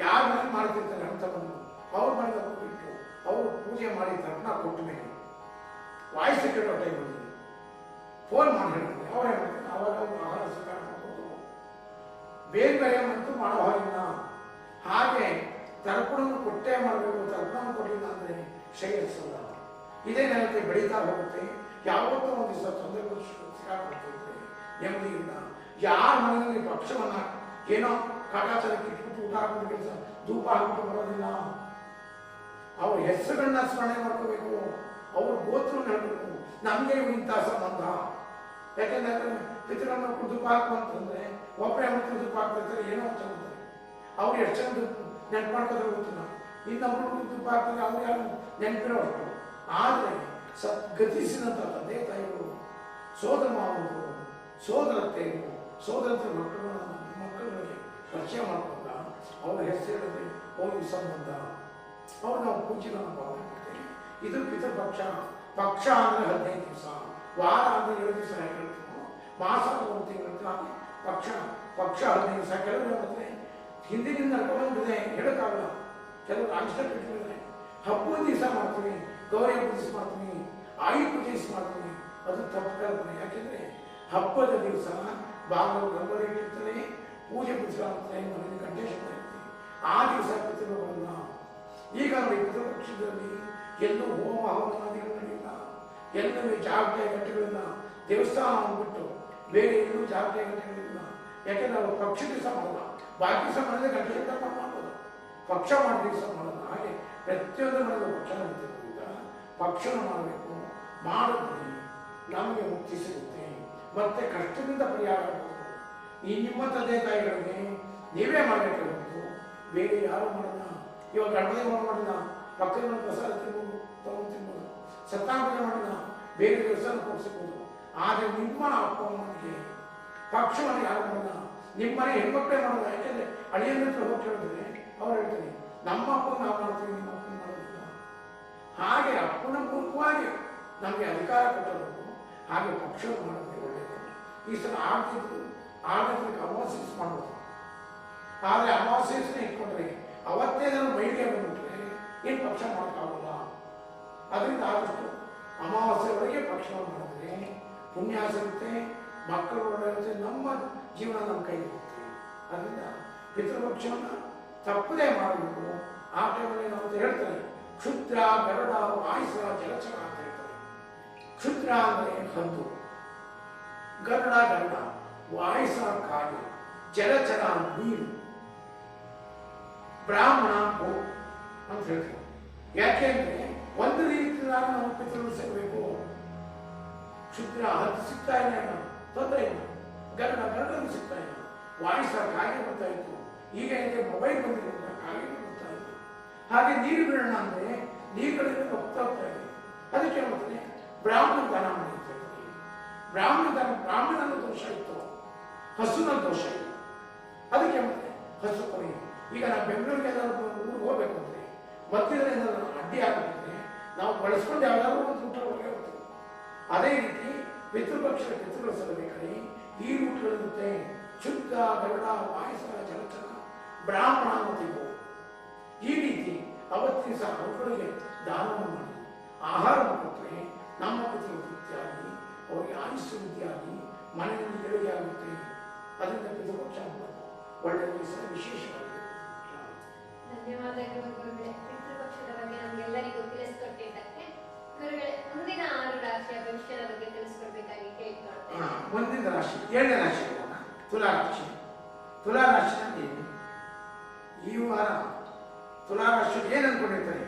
ಯಾರ ಮನೆ ಮಾಡ್ತಿರ್ತಾರೆ ಅಣ್ಣ ತಮ್ಮಂದು, ಅವ್ರು ಮಾಡಿದ ಬಿಟ್ಟು ಅವರು ಪೂಜೆ ಮಾಡಿ ತರ್ಪಣ ಕೊಟ್ಟ ಮೇಲೆ ವಾಯ್ಸ್ ಕೇಳೋ ಟೈಮಲ್ಲಿ ಫೋನ್ ಮಾಡಿ ಹೇಳ್ತಾರೆ, ಅವರೇ ಮಾಡ್ತಾರೆ. ಅವಾಗ ಆಹಾರ ಸ್ವೀಕಾರ ಮಾಡ್ಬೋದು. ಬೇರೆ ಅಂತೂ ಮಾಡೋ ಹಾಗಿಲ್ಲ. ಹಾಗೆ ತರ್ಪಣವನ್ನು ಕೊಟ್ಟೇ ಮಾಡಬೇಕು. ತರ್ಪಣವನ್ನು ಕೊಡಲಿಲ್ಲ ಅಂದ್ರೆ ಶ್ರೇಯಸ್ಸಲ್ಲ. ಇದೇನಾಗುತ್ತೆ, ಬೆಳೀತಾ ಹೋಗುತ್ತೆ. ಯಾವತ್ತೂ ಒಂದು ದಿವಸ ತೊಂದರೆ ಸಿಕ್ಕಾಕೊಳ್ತಿದ್ರೆ ನೆಮ್ಮದಿ ಇಲ್ಲ. ಯಾರ ಮನೆಯಲ್ಲಿ ಪಕ್ಷವನ್ನ ಏನೋ ಕಾಟಾಚಾರಕ್ಕೆ ಇಟ್ಬಿಟ್ಟು ಊಟ ಹಾಕ್ಬಿಟ್ಟು ಕೆಲಸ ಧೂಪ ಹಾಕ್ಬಿಟ್ಟು ಬರೋದಿಲ್ಲ. ಅವ್ರ ಹೆಸರುಗಳನ್ನ ಸ್ಮರಣೆ ಮಾಡ್ಕೋಬೇಕು. ಅವ್ರ ಗೋತ್ರವನ್ನು ಹೇಳ್ಬೇಕು, ನಮಗೆ ಇಂಥ ಸಂಬಂಧ. ಯಾಕೆಂದ್ರೆ ಪಿತೃಗಳನ್ನ ಧೂಪ ಹಾಕು ಅಂತಂದ್ರೆ ಒಬ್ಬರೇ ಮಕ್ಕಳು ಧೂಪ ಹಾಕ್ತಿರ್ತಾರೆ, ಏನೋ ಅಂತಾರೆ. ಅವ್ರು ಎಷ್ಟು ಜನ ನೆನಪು ಮಾಡ್ಕೋದ್ರೆ ಗೊತ್ತಿಲ್ಲ. ಇನ್ನೊಬ್ರು ಧೂಪ ಹಾಕ್ತಾರೆ, ಅವ್ರು ಯಾರು ನೆನಪಿರೋ ಅಷ್ಟು. ಆದರೆ ಗತಿಸಿದಂಥ ತಂದೆ ತಾಯಿಗಳು, ಸೋದರ ಮಾವರು, ಸೋದರತ್ತೆಯರು, ಸೋದರತೆ ಮಕ್ಕಳಿಗೆ ಪರಿಚಯ ಮಾಡಿಕೊಂಡ ಅವ್ರ ಹೆಸರಿನಲ್ಲಿ ಹೋಗಿ ಸಂಬಂಧ ಅವ್ರು ನಾವು ಪೂಜೆಗಳನ್ನು ಭಾವನೆ ಮಾಡ್ತೇವೆ. ಇದು ಪಿತೃಪಕ್ಷ. ಪಕ್ಷ ಅಂದರೆ 15 ದಿವಸ, ವಾರ ಅಂದರೆ 7 ದಿವಸ ಹೇಳ್ತೀವಿ, ಮಾಸ 1 ತಿಂಗಳು ಹಾಗೆ ಪಕ್ಷ 15 ದಿವಸ. ಕೆಲವರು ಮತ್ತೆ ಹಿಂದಿನಿಂದ ನಡ್ಕೊಂಡಿದೆ ಹೇಳೋಕ್ಕಾಗಲ್ಲ. ಕೆಲವರು ಅನಿಷ್ಟ ಇಟ್ಟಿದ್ದಾರೆ. ಹಬ್ಬದ ದಿವಸ ಮಾಡ್ತೀವಿ, ಗೌರಿ ಹಬ್ಬದ ದಿವಸ ಮಾಡ್ತೀವಿ, ಆಯುಧ ಪೂಜೆ ದಿವಸ ಮಾಡ್ತೀವಿ. ಅದು ತಪ್ಪು ಕಲ್ಪನೆ. ಯಾಕೆಂದ್ರೆ ಹಬ್ಬದ ದಿವಸ ಬಾಗಿಲು ಗಂಗೋರಿ ಇಟ್ಟಿರ್ತಾರೆ, ಪೂಜೆ ಪುಸ್ತಕ ಆಗ್ತಾರೆ, ಮನೆಯಲ್ಲಿ ಕಂಠೇಶ ಇರ್ತೀವಿ. ಆ ದಿವಸ ಪಿತೃಗಳನ್ನ ಈಗ ನೋಡಿ ಪಿತೃಪಕ್ಷದಲ್ಲಿ ಎಲ್ಲೂ ಹೋಮ ಹವನಾದಿಗಳು ನಡೆಯಿಲ್ಲ, ಎಲ್ಲೂ ಜಾಗೃತಿ ಘಟ್ಟಗಳಿಲ್ಲ, ದೇವಸ್ಥಾನ ಅಂದ್ಬಿಟ್ಟು ಬೇರೆ ಎಲ್ಲೂ ಜಾತ್ರೆ ಗಂಟೆಗಳಿಲ್ಲ. ಯಾಕೆಂದ್ರೆ ಅವರು ಪಕ್ಷ ದಿವಸ ಮಾಡಲ್ಲ, ಬಾಕಿ ದಿವಸ ಮಾಡಿದ್ರೆ ಗಂಟೆಯಿಂದ ಮಾಡ್ಬೋದು, ಪಕ್ಷ ಮಾಡಿದ ದಿವಸ ಮಾಡಲ್ಲ. ಹಾಗೆ ಪ್ರತಿಯೊಂದು ಮಾಡಿದ ಪಕ್ಷ ನಡೀತಿರೋದ್ರಿಂದ ಪಕ್ಷನ ಮಾಡಬೇಕು. ಮಾಡಿದ್ರೆ ನಮಗೆ ಮುಕ್ತಿ ಸಿಗುತ್ತೆ, ಮತ್ತೆ ಕಷ್ಟದಿಂದ ಪರಿಹಾರ ಆಗ್ಬೋದು. ಈ ನಿಮ್ಮ ತಂದೆ ತಾಯಿಗಳಿಗೆ ನೀವೇ ಮಾಡಬೇಕು ಹೊರತು ಬೇರೆ ಯಾರು ಮಾಡೋಣ. ಇವಾಗ ಗಣಪತಿ ಮಾಡೋಣ, ಪಕ್ಕದ ಮನೆ ಪ್ರಸಾದ ತಿನ್ಬೋದು, ತಗೊಂಡು ತಿನ್ಬೋದು. ಸತ್ನಾಪೂಜೆ ಮಾಡೋಣ, ಬೇರೆ ದೇವಸ್ಥಾನ ಕೊಡಿಸ್ಬೋದು. ಆದರೆ ನಿಮ್ಮ ಅಪ್ಪ ಅಮ್ಮನಿಗೆ ಪಕ್ಷವನ್ನು ಯಾರು ಮಾಡೋಣ? ನಿಮ್ಮನೆ ಹೆಣ್ಮಕ್ಳೇ ಮಾಡೋಣ. ಯಾಕೆಂದ್ರೆ ಅಳಿಯನ ಹತ್ರ ಹೋಗಿ ಕೇಳಿದ್ರೆ ಅವ್ರು ಹೇಳ್ತಾರೆ, ನಮ್ಮ ಅಪ್ಪ ನಾವು ಮಾಡ್ತೀವಿ, ನಿಮ್ಮ ಅಪ್ಪನ ಮಾಡೋದಿಲ್ಲ. ಹಾಗೆ ಅಪ್ಪನ ಮೂಲಕವಾಗಿ ನಮಗೆ ಅಧಿಕಾರ ಕೊಟ್ಟರು. ಹಾಗೆ ಪಕ್ಷ ಮಾಡೋದೇ ಒಳ್ಳೆಯದು. ಈ ಸಲ ಆಗ್ತಿದ್ರು ಆಡಳಿತಕ್ಕೆ ಅಮಾವಾಸ್ಯೆ ಮಾಡ್ಬೋದು. ಆದರೆ ಅಮಾವಾಸ್ಯೆನೇ ಇಟ್ಕೊಂಡ್ರೆ ಅವತ್ತೇ ನಾನು ಬಯಲಿಗೆ ಬಂದ್ಬಿಟ್ರೆ ಏನು ಪಕ್ಷ ಮಾಡೋಕ್ಕಾಗಲ್ಲ. ಅದರಿಂದ ಆದಷ್ಟು ಅಮಾವಾಸ್ಯೆವರೆಗೆ ಪಕ್ಷವನ್ನು ಮಾಡಿದ್ರೆ ಪುಣ್ಯ ಸಿಗುತ್ತೆ, ಮಕ್ಕಳು ಒಳ್ಳೆಯಿರುತ್ತೆ, ನಮ್ಮ ಜೀವನ ನಮ್ಮ ಕೈಲಿರುತ್ತೆ. ಅದರಿಂದ ಪಿತೃಪಕ್ಷವನ್ನು ತಪ್ಪದೇ ಮಾಡಬೇಕು. ಆ ಟೈಮಲ್ಲಿ ನಾವು ಹೇಳ್ತಾರೆ ಕ್ಷುದ್ರ, ಗರುಡ, ವಾಯುಸ, ಜಲಚರ ಅಂತ ಹೇಳ್ತಾರೆ. ಕ್ಷುದ್ರ ಅಂದರೆ ಹದ್ದು, ಗರುಡ ವಾಯುಸ ಕಾಯ, ಜಲಚರ ನೀರು, ಬ್ರಾಹ್ಮಣ ಗೋ ಅಂತ ಹೇಳ್ತಾರೆ. ಯಾಕೆಂದ್ರೆ ಒಂದು ರೀತಿ ನಾವು ಪಿತೃಗಳು ಸಿಗಬೇಕು. ಕ್ಷುದ್ರ ಹದ್ದು ಸಿಗ್ತಾ ಇಲ್ಲ, ತೊಂದರೆ ಇಲ್ಲ. ಗರುಡ ಸಿಗ್ತಾ ಇಲ್ಲ. ವಾಯುಸ ಕಾಯಿಲೆ ಬರ್ತಾ ಇತ್ತು, ಈಗ ಇದೆ ಮೊಬೈಲ್ ಬಂದಿರೋದ್ರಿಂದ ಕಾಯಿಲೆ ಬರ್ತಾ ಇತ್ತು. ಹಾಗೆ ನೀರು ಬಿಡೋಣ ಅಂದ್ರೆ ನೀರುಗಳಿಂದ ಹೋಗ್ತಾ ಇದೆ. ಅದಕ್ಕೆ ಹೇಳ್ತಾರೆ ಬ್ರಾಹ್ಮಣ ದಾನ ಮಾಡಿ ಅಂತ ಹೇಳ್ತಾರೆ. ಬ್ರಾಹ್ಮಣನ ದೋಷ ಇತ್ತು, ಹಸುನ ದೋಷ ಇಲ್ಲ. ಅದಕ್ಕೆ ಹೇಳ್ತಾರೆ ಹಸು ಕೊಡಿ. ಈಗ ನಾವು ಬೆಂಗಳೂರಿಗೆ ಊರಿಗೆ ಹೋಗ್ಬೇಕು ಅಂದ್ರೆ ಮಧ್ಯದಲ್ಲಿ ಏನಾದ್ರು ಅಡ್ಡಿ ಆಗಿದ್ರೆ ನಾವು ಬಳಸ್ಕೊಂಡು ಯಾವ್ದಾದ್ರು ಒಂದು ಊಟ ಹೊರಗೆ ಹೋಗ್ತೀವಿ. ಅದೇ ರೀತಿ ಪಿತೃಪಕ್ಷದ ಪಿತೃಗಳು ಸಲ್ಲಬೇಕಾದ್ರೆ ಈ ರೂಟ್ಗಳಿರುತ್ತೆ. ಶುದ್ಧ, ಗರುಡ, ವಾಯುಸ, ಜಲಚರ, ಬ್ರಾಹ್ಮಣ ಮತ್ತು ಈ ರೀತಿ ಅವತ್ತಿನ ಸಹ ಅವುಗಳಿಗೆ ದಾನವನ್ನು ಮಾಡಿ ಆಹಾರವನ್ನು ಕೊಟ್ಟರೆ ನಮ್ಮ ಪಿತೃಗಳು ವೃತ್ತಿಯಾಗಿ ಅವರಿಗೆ ಆಯುಷ್ಯ ವೃದ್ಧಿಯಾಗಿ ಮನೆಯಲ್ಲಿ ಏಳಿಗೆ ಆಗುತ್ತೆ. ಅದರಿಂದ ಪಿತೃಪಕ್ಷ ಒಳ್ಳೆಯ ವಿಶೇಷವಾಗಿದೆ. ಧನ್ಯವಾದಗಳು ಗುರುಗಳೇ. ಪಿತೃಪಕ್ಷದ ಬಗ್ಗೆ ನಮ್ಗೆಲ್ಲರಿಗೂ ತಿಳಿಸ್ಕೊಟ್ಟಿದ್ದಕ್ಕೆ ಗುರುಗಳೇ, ಮುಂದಿನ 6 ರಾಶಿಯ ಭವಿಷ್ಯದ ಬಗ್ಗೆ ತಿಳಿಸ್ಕೊಡ್ಬೇಕಾಗಿ ಕೇಳ್ಕೊಳ್ತೇನೆ. ಮುಂದಿನ ರಾಶಿ 7ನೇ ರಾಶಿ ತುಲಾ ರಾಶಿ. ತುಲಾ ರಾಶಿಯಲ್ಲಿ ಈ ವಾರ ತುಲಾ ರಾಶಿ ಏನು ಅನ್ಕೊಂಡಿರ್ತಾರೆ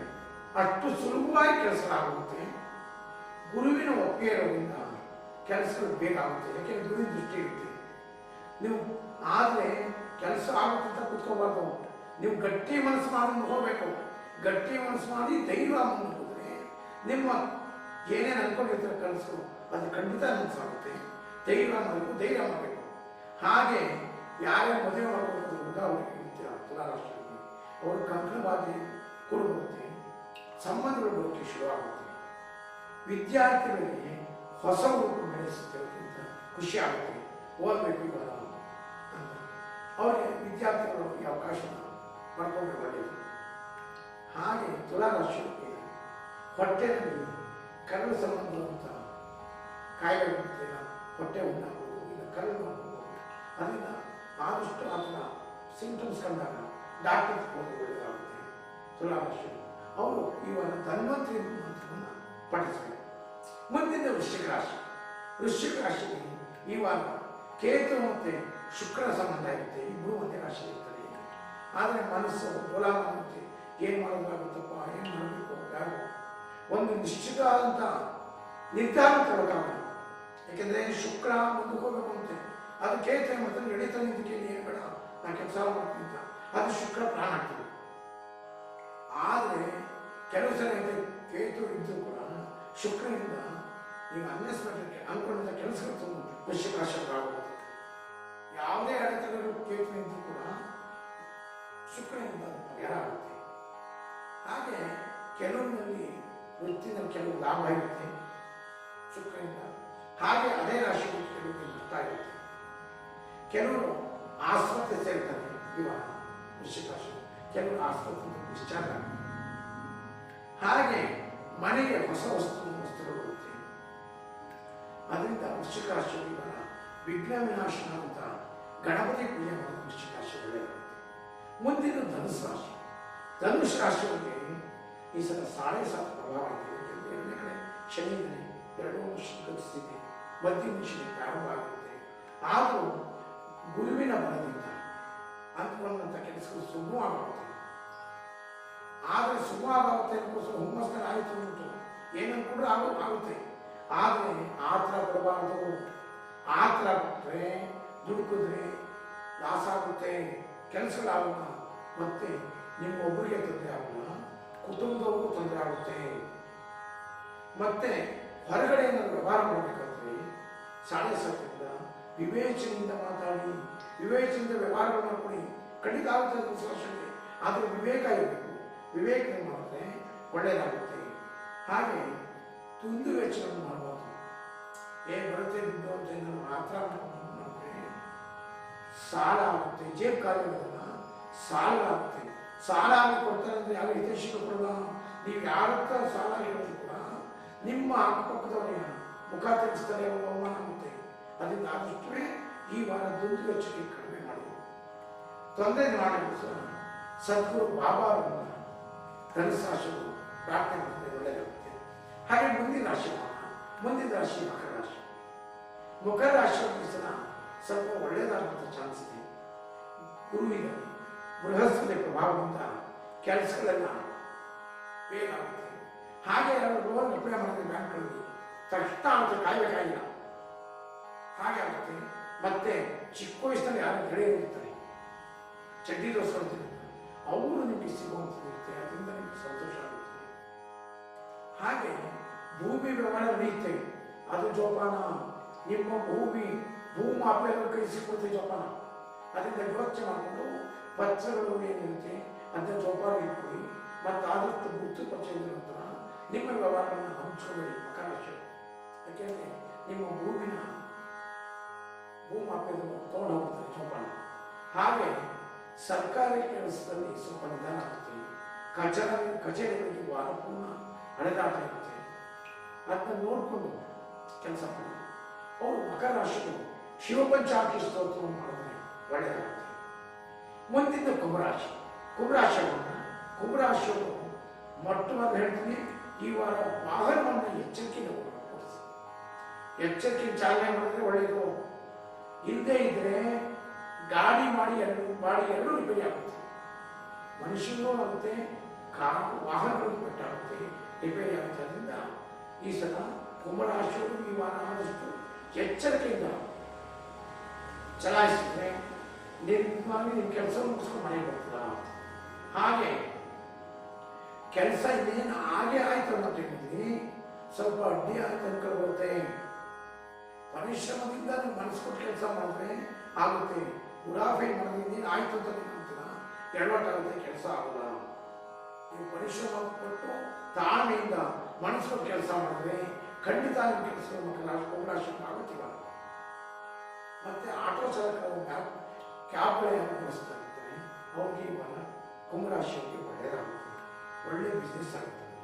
ಅಷ್ಟು ಸುಲಭವಾಗಿ ಕೆಲಸಗಳಾಗುತ್ತೆ. ಗುರುವಿನ ಒಪ್ಪಿಗೆ ಇರೋದ್ರಿಂದ ಕೆಲಸಗಳು ಬೇಕಾಗುತ್ತೆ. ಯಾಕೆಂದ್ರೆ ಗುರುವಿನ ದೃಷ್ಟಿ ಇರುತ್ತೆ. ನೀವು ಆದರೆ ಕೆಲಸ ಆಗುತ್ತೆ ಕುತ್ಕೋಬಾರ್ದು. ನೀವು ಗಟ್ಟಿ ಮನಸ್ಸು ಮಾಡಿ ಹೋಗ್ಬೇಕು. ಗಟ್ಟಿ ಮನಸ್ಸು ಮಾಡಿ ಧೈರ್ಯ ಮುಂದೆ ಹೋದ್ರೆ ನಿಮ್ಮ ಏನೇನು ಅನ್ಕೊಂಡಿರ್ತಾರೆ ಕೆಲಸಗಳು ಅದು ಖಂಡಿತ ಮನಸ್ಸಾಗುತ್ತೆ. ಧೈರ್ಯ ಮಾಡಬೇಕು, ಧೈರ್ಯ ಮಾಡಬೇಕು. ಹಾಗೆ ಯಾರೇ ಮದುವೆ ಮಾಡ್ಕೊಂಡು ಉದಾಹರಣೆಗೆ ಇರ್ತೀರ ತುಲಾ ರಾಶಿಯಲ್ಲಿ ಅವರು ಕಂಕಣವಾಗಿ ಕೂಡ ಬರುತ್ತೆ, ಸಂಬಂಧಗಳು ಬರೋಕ್ಕೆ ಶುರುವಾಗುತ್ತೆ. ವಿದ್ಯಾರ್ಥಿಗಳಿಗೆ ಹೊಸ ರೂಪ ಬೆಳೆಸುತ್ತಿರೋದ್ರಿಂದ ಖುಷಿ ಆಗುತ್ತೆ. ಓದಬೇಕು ಇವಾಗ ಅಂತ ಅವರಿಗೆ ವಿದ್ಯಾರ್ಥಿಗಳು ಈ ಅವಕಾಶನ ಮಾಡ್ಕೊಂಡ್ರೆ ಒಳ್ಳೆಯದು. ಹಾಗೆ ತುಲಾ ರಾಶಿಗೆ ಹೊಟ್ಟೆಯಲ್ಲಿ ಕರಳು ಸಂಬಂಧವಂತ ಕಾಯಿಲೆ ಬರುತ್ತೆ. ಹೊಟ್ಟೆ ಉಂಟಾಗೋದು, ಇಲ್ಲ ಕರಳು ಮಾಡ್ಬೋದು. ಅದರಿಂದ ಆದಷ್ಟು ಅದರ ಸಿಂಟಮ್ಸ್ ಕಂಡಾಗ ಡಾಕ್ಟರ್ ಹೋಗಿ ಒಳ್ಳೆಯದಾಗುತ್ತೆ. ತುಲಾ ರಾಶಿ ಅವರು ಇವಾಗ ಧನ್ವಂತರಿ ಮಂತ್ರವನ್ನು ಪಠಿಸಬೇಕು. ಮುಂದಿನ ವೃಶ್ಚಿಕ ರಾಶಿ. ವೃಶ್ಚಿಕ ರಾಶಿಗೆ ಇವಾಗ ಕೇತು ಮತ್ತು ಶುಕ್ರ ಸಂಬಂಧ ಇರುತ್ತೆ. ಇಬ್ಬರು ಒಂದೇ ರಾಶಿ ಇರ್ತಾರೆ. ಆದರೆ ಮನಸ್ಸು ಡೋಲಾಗುತ್ತೆ. ಏನು ಮಾಡೋದಾಗುತ್ತಪ್ಪ, ಏನು ಮಾಡಬೇಕು ಬೇಡ, ಒಂದು ನಿಶ್ಚಿತ ಆದಂಥ ನಿರ್ಧಾರ ತಗೋಕ್ಕಾಗಲ್ಲ. ಯಾಕೆಂದರೆ ಶುಕ್ರ ಮುಂದಕ್ಕೆ ಹೋಗಬೇಕು ಅಂತೆ. ಅದು ಕೇತು ಮತ್ತು ನಡೀತಾ ನಿಂತಿಗೆ ಏನು ಬೇಡ, ನಾನು ಕೆಲಸ ಮಾಡ್ತೀನಿ ಅಂತ ಅದು ಶುಕ್ರ ಪ್ರಾಣ ಆಗ್ತದೆ. ಆದರೆ ಕೆಲವು ಸಲ ಕೇತು ಇದ್ದರೂ ಕೂಡ ಶುಕ್ರನಿಂದ ನೀವು ಅನ್ಎಕ್ಸ್ಪೆಕ್ಟೆಡ್ ಅನ್ಕೊಂಡಿದ್ದ ಕೆಲಸಗಳು ವೃಶ್ಚಿಕ ರಾಶಿಯಾಗುತ್ತೆ. ಯಾವುದೇ ಅಡೆತಡೆಗಳು ಕೇತು ಇದ್ದರೂ ಕೂಡ ಶುಕ್ರನಿಂದ ಪರಿಹಾರ ಆಗುತ್ತೆ. ಹಾಗೆ ಕೆಲವರಲ್ಲಿ ವೃತ್ತಿನಲ್ಲಿ ಕೆಲವು ಲಾಭ ಇರುತ್ತೆ ಶುಕ್ರನಿಂದ. ಹಾಗೆ ಅದೇ ರಾಶಿಯಲ್ಲಿ ಕೆಲವರಿಗೆ ನಷ್ಟ ಇರುತ್ತೆ. ಕೆಲವರು ಆಸ್ಪತ್ರೆ ಸೇರ್ತಾರೆ. ಇವಾಗ ವೃಶ್ಚಿಕ ರಾಶಿ ಕೆಲವರು ಆಸ್ಪತ್ರೆ ಡಿಸ್ಚಾರ್ಜ್ ಆಗ್ತಾರೆ. ಹಾಗೆ ಮನೆಗೆ ಹೊಸ ವಸ್ತುಗಳು ಬರುತ್ತೆ. ಅದರಿಂದ ವೃಶ್ಚಿಕ ರಾಶಿಯಲ್ಲಿ ಇವಾಗ ವಿಘ್ನ ವಿನಾಶನ ಅಂತ ಗಣಪತಿ ಪೂಜೆ ಮಾಡೋದು ವೃಶ್ಚಿಕ ರಾಶಿ ಒಳ್ಳೆಯದಾಗುತ್ತೆ. ಮುಂದಿನ ಧನುಸು ರಾಶಿ. ಧನುಷ್ ರಾಶಿಯವರಿಗೆ ಈ ಸಲ 7.5 ಪ್ರಭಾವ ಇದೆ. ಎರಡನೇ ಕಡೆ ಶನಿ ಇದ್ದಾನೆ, 2 ವರ್ಷ ಸ್ಥಿತಿ. ಮಧ್ಯನಿಶಿ ಪ್ರಾರಂಭ ಆಗುತ್ತೆ. ಆದರೂ ಗುರುವಿನ ಬಲದಿಂದ ಅಂದ್ಕೊಂಡಂಥ ಕೆಲಸಗಳು ಸುಗಮವಾಗುತ್ತೆ. ಆದರೆ ಸುಗಮವಾಗುತ್ತೆ ಅನ್ನೋದು ಹುಮ್ಮಸ್ಸಿನ ಆಯಿತು ಉಂಟು, ಏನನ್ನು ಕೂಡ ಆಗುತ್ತೆ. ಆದರೆ ಆತರ ಪಡಬಾರದು. ಆತರ ಬಿಟ್ಟರೆ ದುಡುಕಿದ್ರೆ ಲಾಸ್ ಆಗುತ್ತೆ, ಕೆಲಸಗಳಾಗಲ್ಲ, ಮತ್ತೆ ನಿಮ್ಮೊಬ್ಬರಿಗೆ ತೊಂದರೆ ಆಗಲ್ಲ, ಕುಟುಂಬದವ್ರಿಗೂ ತೊಂದರೆ ಆಗುತ್ತೆ. ಮತ್ತೆ ಹೊರಗಡೆ ಏನಾದ್ರು ವ್ಯವಹಾರ ಮಾಡಬೇಕಾದ್ರೆ ಸಾಡೆ ಸತ್ತಿಂದ ವಿವೇಚನೆಯಿಂದ ಮಾತಾಡಿ, ವಿವೇಚನೆಯಿಂದ ವ್ಯವಹಾರಗಳು ಮಾಡ್ಕೊಳ್ಳಿ. ಖಂಡಿತ ಆಗುತ್ತೆ ಸಂಸ್ಕೃತಿ, ಆದರೆ ವಿವೇಕ ಇರಬೇಕು. ವಿವೇಕನೆ ಮಾಡಿದ್ರೆ ಒಳ್ಳೆಯದಾಗುತ್ತೆ. ಹಾಗೆ ತುಂದು ವೆಚ್ಚವನ್ನು ಮಾಡಬಾರ್ದು. ಬರುತ್ತೆ ದುಡ್ಡು ಅಂತ ನಾವು ಮಾತ್ರ ಮಾಡಿದ್ರೆ ಸಾಲ ಆಗುತ್ತೆ. ಜೇಬ್ ಖಾಲಿ ಇರೋದಲ್ಲ, ಸಾಲ ಆಗುತ್ತೆ. ಸಾಲ ಆಗಿ ಕೊಡ್ತಾರೆ ಅಂದರೆ ಯಾವ ಹಿತೈಷಿಗಳು ಕೊಡಲ್ಲ. ನೀವು ಯಾರ ಹತ್ರ ಸಾಲ ಹೇಳೋದು ಕೂಡ ನಿಮ್ಮ ಅಕ್ಕಪಕ್ಕದವರ ಮುಖ ತೆಗೆಸ್ತಾರೆ, ಅವಮಾನ ಆಗುತ್ತೆ. ಅದರಿಂದ ಆದಷ್ಟೇ ಈ ವಾರ ದುಂದು ವೆಚ್ಚಕ್ಕೆ ಕಡಿಮೆ ಮಾಡಿ ತೊಂದರೆ ಮಾಡಲು ಸದ್ಗುರು ಬಾಬಾರನ್ನ ಧನುಸು ರಾಶಿಗಳು ಪ್ರಾರ್ಥನೆ ಮಾಡಿದ್ರೆ ಒಳ್ಳೆಯದಾಗುತ್ತೆ. ಹಾಗೆ ಮುಂದಿನ ರಾಶಿ ಮುಂದಿನ ರಾಶಿ ಮಕರ ರಾಶಿ. ಮಕರ ರಾಶಿಯವರಿಗೆ ಸಹ ಸ್ವಲ್ಪ ಒಳ್ಳೆಯದಾಗುವಂಥ ಚಾನ್ಸ್ ಇದೆ. ಗುರುವಿನ ಬೃಹಸ್ಪತಿ ಪ್ರಭಾವದಿಂದ ಕೆಲಸಗಳೆಲ್ಲ ಬೇಗ ಆಗುತ್ತೆ. ಹಾಗೆ ಲೋನ್ ಅಪ್ಲೈ ಮಾಡಿದ್ರೆ ಬ್ಯಾಂಕ್ಗಳಲ್ಲಿ ತಕ್ಷಣ ಅಂತ ಕಾಯಬೇಕಾಗಿಲ್ಲ, ಹಾಗೆ ಆಗುತ್ತೆ. ಮತ್ತೆ ಚಿಕ್ಕ ವಯಸ್ಸಿನಲ್ಲಿ ಯಾರು ಗೆಳೆಯರು ಇರ್ತಾರೆ, ಚಡ್ಡಿ ದೋಸ್ತಿರ್ತಾರೆ, ಅವರು ನಿಮಗೆ ಸಿಗುವಂಥದ್ದು ಇರುತ್ತೆ. ಅದರಿಂದ ನಿಮಗೆ ಸಂತೋಷ ಆಗುತ್ತೆ. ಹಾಗೆ ಭೂಮಿ ವ್ಯವಹಾರ ನಡೆಯುತ್ತೆ, ಅದು ಜೋಪಾನ. ನಿಮ್ಮ ಭೂಮಾಪ್ಯರ ಕೈ ಸಿಕ್ಕುತ್ತೆ ಜೋಪಾನ. ಅದರಿಂದ ಯೋಚನೆ ಮಾಡಿಕೊಂಡು ಪತ್ರಗಳು ಏನಿರುತ್ತೆ ಅದನ್ನ ಜೋಪಾನ ಇಟ್ಕೊಳ್ಳಿ. ಮತ್ತು ಆದಷ್ಟು ಗುರುತು ಪರಿಚಯ ನಂತರ ನಿಮ್ಮ ವ್ಯವಹಾರಗಳನ್ನು ಹಂಚ್ಕೋಬೇಡಿ ಮಕರ ರಾಶಿ. ಯಾಕೆಂದರೆ ನಿಮ್ಮ ಭೂಮಾಪ್ಯದ ತಗೊಂಡು ಹೋಗ್ತಾರೆ ಜೋಪಾನ. ಹಾಗೆ ಸರ್ಕಾರಿ ಕೆಲಸದಲ್ಲಿ ಸ್ವಲ್ಪ ನಿಧಾನ ಆಗುತ್ತೆ. ಕಚೇರಿಗಳಿಗೆ ವಾರ ಪೂರ್ಣ ಹಳೆದಾಟ ಇರುತ್ತೆ. ಅದನ್ನ ನೋಡಿಕೊಂಡು ಕೆಲಸ ಮಾಡಿ. ಅವರು ಮಕರ ರಾಶಿಗಳು ಶಿವಪಂಚಾಕ್ಷಿ ಸ್ತೋತ್ರವನ್ನು ಮಾಡಿದ್ರೆ ಒಳ್ಳೆಯದಾಗುತ್ತೆ. ಮುಂದಿನ ಕುಂಭರಾಶಿ. ಕುಂಭರಾಶಿಯವರು ಮೊಟ್ಟ ಮೊದಲು ಹೇಳ್ತೀನಿ, ಈ ವಾರ ವಾಹನವನ್ನು ಎಚ್ಚರಿಕೆಯಿಂದ ಓಡಿಸಿ. ಎಚ್ಚರಿಕೆ ಚಾಲನೆ ಮಾಡಿದ್ರೆ ಒಳ್ಳೆಯದು. ಇಲ್ಲದೆ ಇದ್ರೆ ಗಾಡಿ ಮಾಡಿ ಎರಡೂ ರಿಪೇರಿ ಆಗುತ್ತೆ. ಮನುಷ್ಯನೂ ಆಗುತ್ತೆ, ವಾಹನಗಳು ಪಟ್ಟಾಗುತ್ತೆ, ರಿಪೇರಿ ಆಗುತ್ತೆ. ಅದರಿಂದ ಈ ಸಲ ಕುಂಭರಾಶಿಯವರು ಈ ವಾರ ಆದಷ್ಟು ಎಚ್ಚರಿಕೆಯಿಂದ ಚಲಾಯಿಸಿದ್ರೆ ನಿಮ್ಮ ಕೆಲಸ ಮುಗಿಸ್ಕೊಂಡು ಮನೆಗೆ ಹೋಗ್ತದ. ಹಾಗೆ ಕೆಲಸ ಇನ್ನೇನು ಹಾಗೆ ಆಯ್ತು ಅನ್ನೋದ್ರಲ್ಲಿ ಸ್ವಲ್ಪ ಅಡ್ಡಿ ಆಯ್ತು ಅನ್ಕೊಂಡು ಬರುತ್ತೆ. ಪರಿಶ್ರಮದಿಂದ ನೀವು ಮನಸ್ಸು ಕೊಟ್ಟು ಕೆಲಸ ಮಾಡಿದ್ರೆ ಆಗುತ್ತೆ. ಉಡಾಫೆ ಮಾಡಿದ್ರೆ ಇನ್ನೇನು ಆಯ್ತು ಅಂತ ಅಂತೀರ, ಎಡವಟ್ಟಾಗುತ್ತೆ, ಕೆಲಸ ಆಗಲ್ಲ. ನೀವು ಪರಿಶ್ರಮ ಕೊಟ್ಟು ತಾಳ್ಮೆಯಿಂದ ಮನಸ್ಸು ಕೊಟ್ಟು ಕೆಲಸ ಮಾಡಿದ್ರೆ ಖಂಡಿತ ನಿಮ್ಮ ಕೆಲಸ ಕುಂಭರಾಶಿ ಆಗುತ್ತಿಲ್ಲ. ಮತ್ತೆ ಆಟೋ ಚಾಲಕರು ಕ್ಯಾಬ್ಗಳನ್ನು ಬಳಸ್ತಾ ಇರ್ತಾರೆ, ಅವ್ರಿಗೆ ಇವಾಗ ಕುಂಭರಾಶಿಯವರಿಗೆ ಒಳ್ಳೆಯದಾಗುತ್ತೆ, ಒಳ್ಳೆಯ ಬಿಸ್ನೆಸ್ ಆಗುತ್ತದೆ.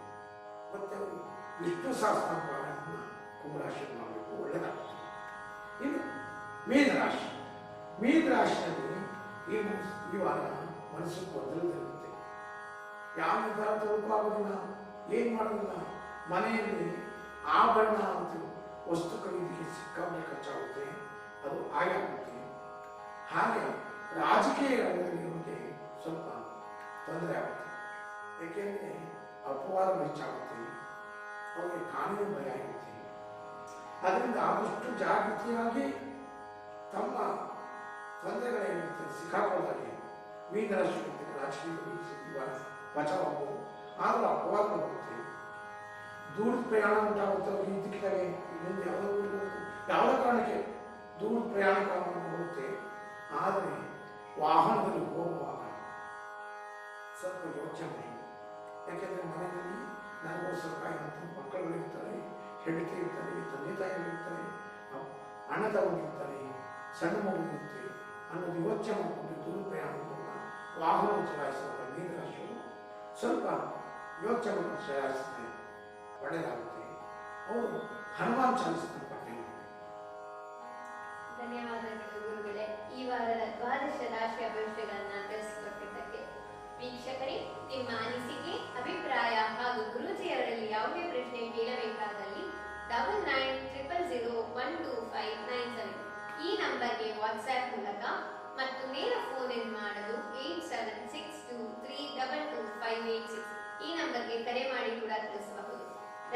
ಮತ್ತೆ ಅವರು ವಿಷ್ಣು ಸಹಸ್ರನಾಮವನ್ನು ಕುಂಭರಾಶಿ ಮಾಡಬೇಕು, ಒಳ್ಳೆಯದಾಗುತ್ತೆ. ಇನ್ನು ಮೀನರಾಶಿಯಲ್ಲಿ ಈ ವಾರ ಮನಸ್ಸು ಗೊಂದಲದಲ್ಲಿರುತ್ತೆ. ಯಾವ ನಿರ್ಧಾರ ತಗೋಕ್ಕಾಗೋದಿಲ್ಲ, ಏನು ಮಾಡೋದಿಲ್ಲ. ಮನೆಯಲ್ಲಿ ಆಭರಣ ಅಂತ ವಸ್ತು ಖರೀದಿಗೆ ಸಿಕ್ಕಾಪಟ್ಟೆ ಖರ್ಚಾಗುತ್ತೆ, ಅದು ಆಗುತ್ತೆ. ಹಾಗೆ ರಾಜಕೀಯ ರಂಗದಲ್ಲಿ ನಮಗೆ ಸ್ವಲ್ಪ ತೊಂದರೆ ಆಗುತ್ತೆ. ಏಕೆಂದರೆ ಅಪವಾದ ಹೆಚ್ಚಾಗುತ್ತೆ, ಅವರಿಗೆ ಕಾನೂನು ಭಯ ಆಗುತ್ತೆ. ಅದರಿಂದ ಆದಷ್ಟು ಜಾಗೃತಿಯಾಗಿ ತಮ್ಮ ತೊಂದರೆಗಳೇನಿರುತ್ತೆ ಸಿಕ್ಕಾಕೊಳ್ಳೋದಾಗಿ ಮೀನರಾಶಿ ರಾಜಕೀಯ ಬಚಾವಾಗಬಹುದು. ಆದರೂ ಅಪವಾದ ಬರುತ್ತೆ, ದೂರದ ಪ್ರಯಾಣ ಉಂಟಾಗುತ್ತೆ. ಅವ್ರಿಗೆ ಇದಕ್ಕಿದ್ದಾಗೆ ಇನ್ನೊಂದು ಯಾವುದೋ ಕಾರಣಕ್ಕೆ ದೂರದ ಪ್ರಯಾಣ ಬರುತ್ತೆ. ಆದರೆ ವಾಹನದಲ್ಲಿ ಹೋಗುವಾಗ ಸ್ವಲ್ಪ ಯೋಚನೆ ಮಾಡಿ. ಯಾಕೆಂದರೆ ಮನೆಯಲ್ಲಿ ನನಗೋಸ್ಕರ ಕಾಯುವಂಥ ಮಕ್ಕಳುಗಳಿರ್ತಾರೆ, ಹೆಂಡತಿ ಇರ್ತಾರೆ, ತಂದೆ ತಾಯಿಗಳಿರ್ತಾರೆ, ಅಣ್ಣ ತಗೊಂಡಿರ್ತಾರೆ, ಸಣ್ಣ ಮಗುವಿರುತ್ತೆ ಅನ್ನೋದು ಯೋಚನೆ ಮಾಡಿಕೊಂಡು ದೂರ ಪ್ರಯಾಣವನ್ನು ವಾಹನ ಚಲಾಯಿಸುವಾಗ ಮೀನರಾಶಿಯವರು ಸ್ವಲ್ಪ ಯೋಚನೆ ಮಾಡಿ ಚಲಾಯಿಸಿದ್ರೆ ಒಳ್ಳೆಯದಾಗುತ್ತೆ. ಅವರು ಹನುಮಾನ್ ಚಾಲಿಸಿದ ಪಠನೆ ಮಾಡಬೇಕು. ಧನ್ಯವಾದಗಳು ಗುರುಗಳೇ, ಈ ವಾರದ ದ್ವಾದಶ ರಾಶಿಯ ಭವಿಷ್ಯಗಳನ್ನ ತಿಳಿಸಿಕೊಟ್ಟಿದ್ದಕ್ಕೆ. ವೀಕ್ಷಕರೇ, ನಿಮ್ಮ ಅನಿಸಿಕೆ, ಅಭಿಪ್ರಾಯ ಹಾಗೂ ಗುರೂಜಿಯವರಲ್ಲಿ ಯಾವುದೇ ಪ್ರಶ್ನೆ ಕೇಳಬೇಕಾದಲ್ಲಿ 990001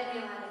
ಧನ್ಯವಾದಗಳು.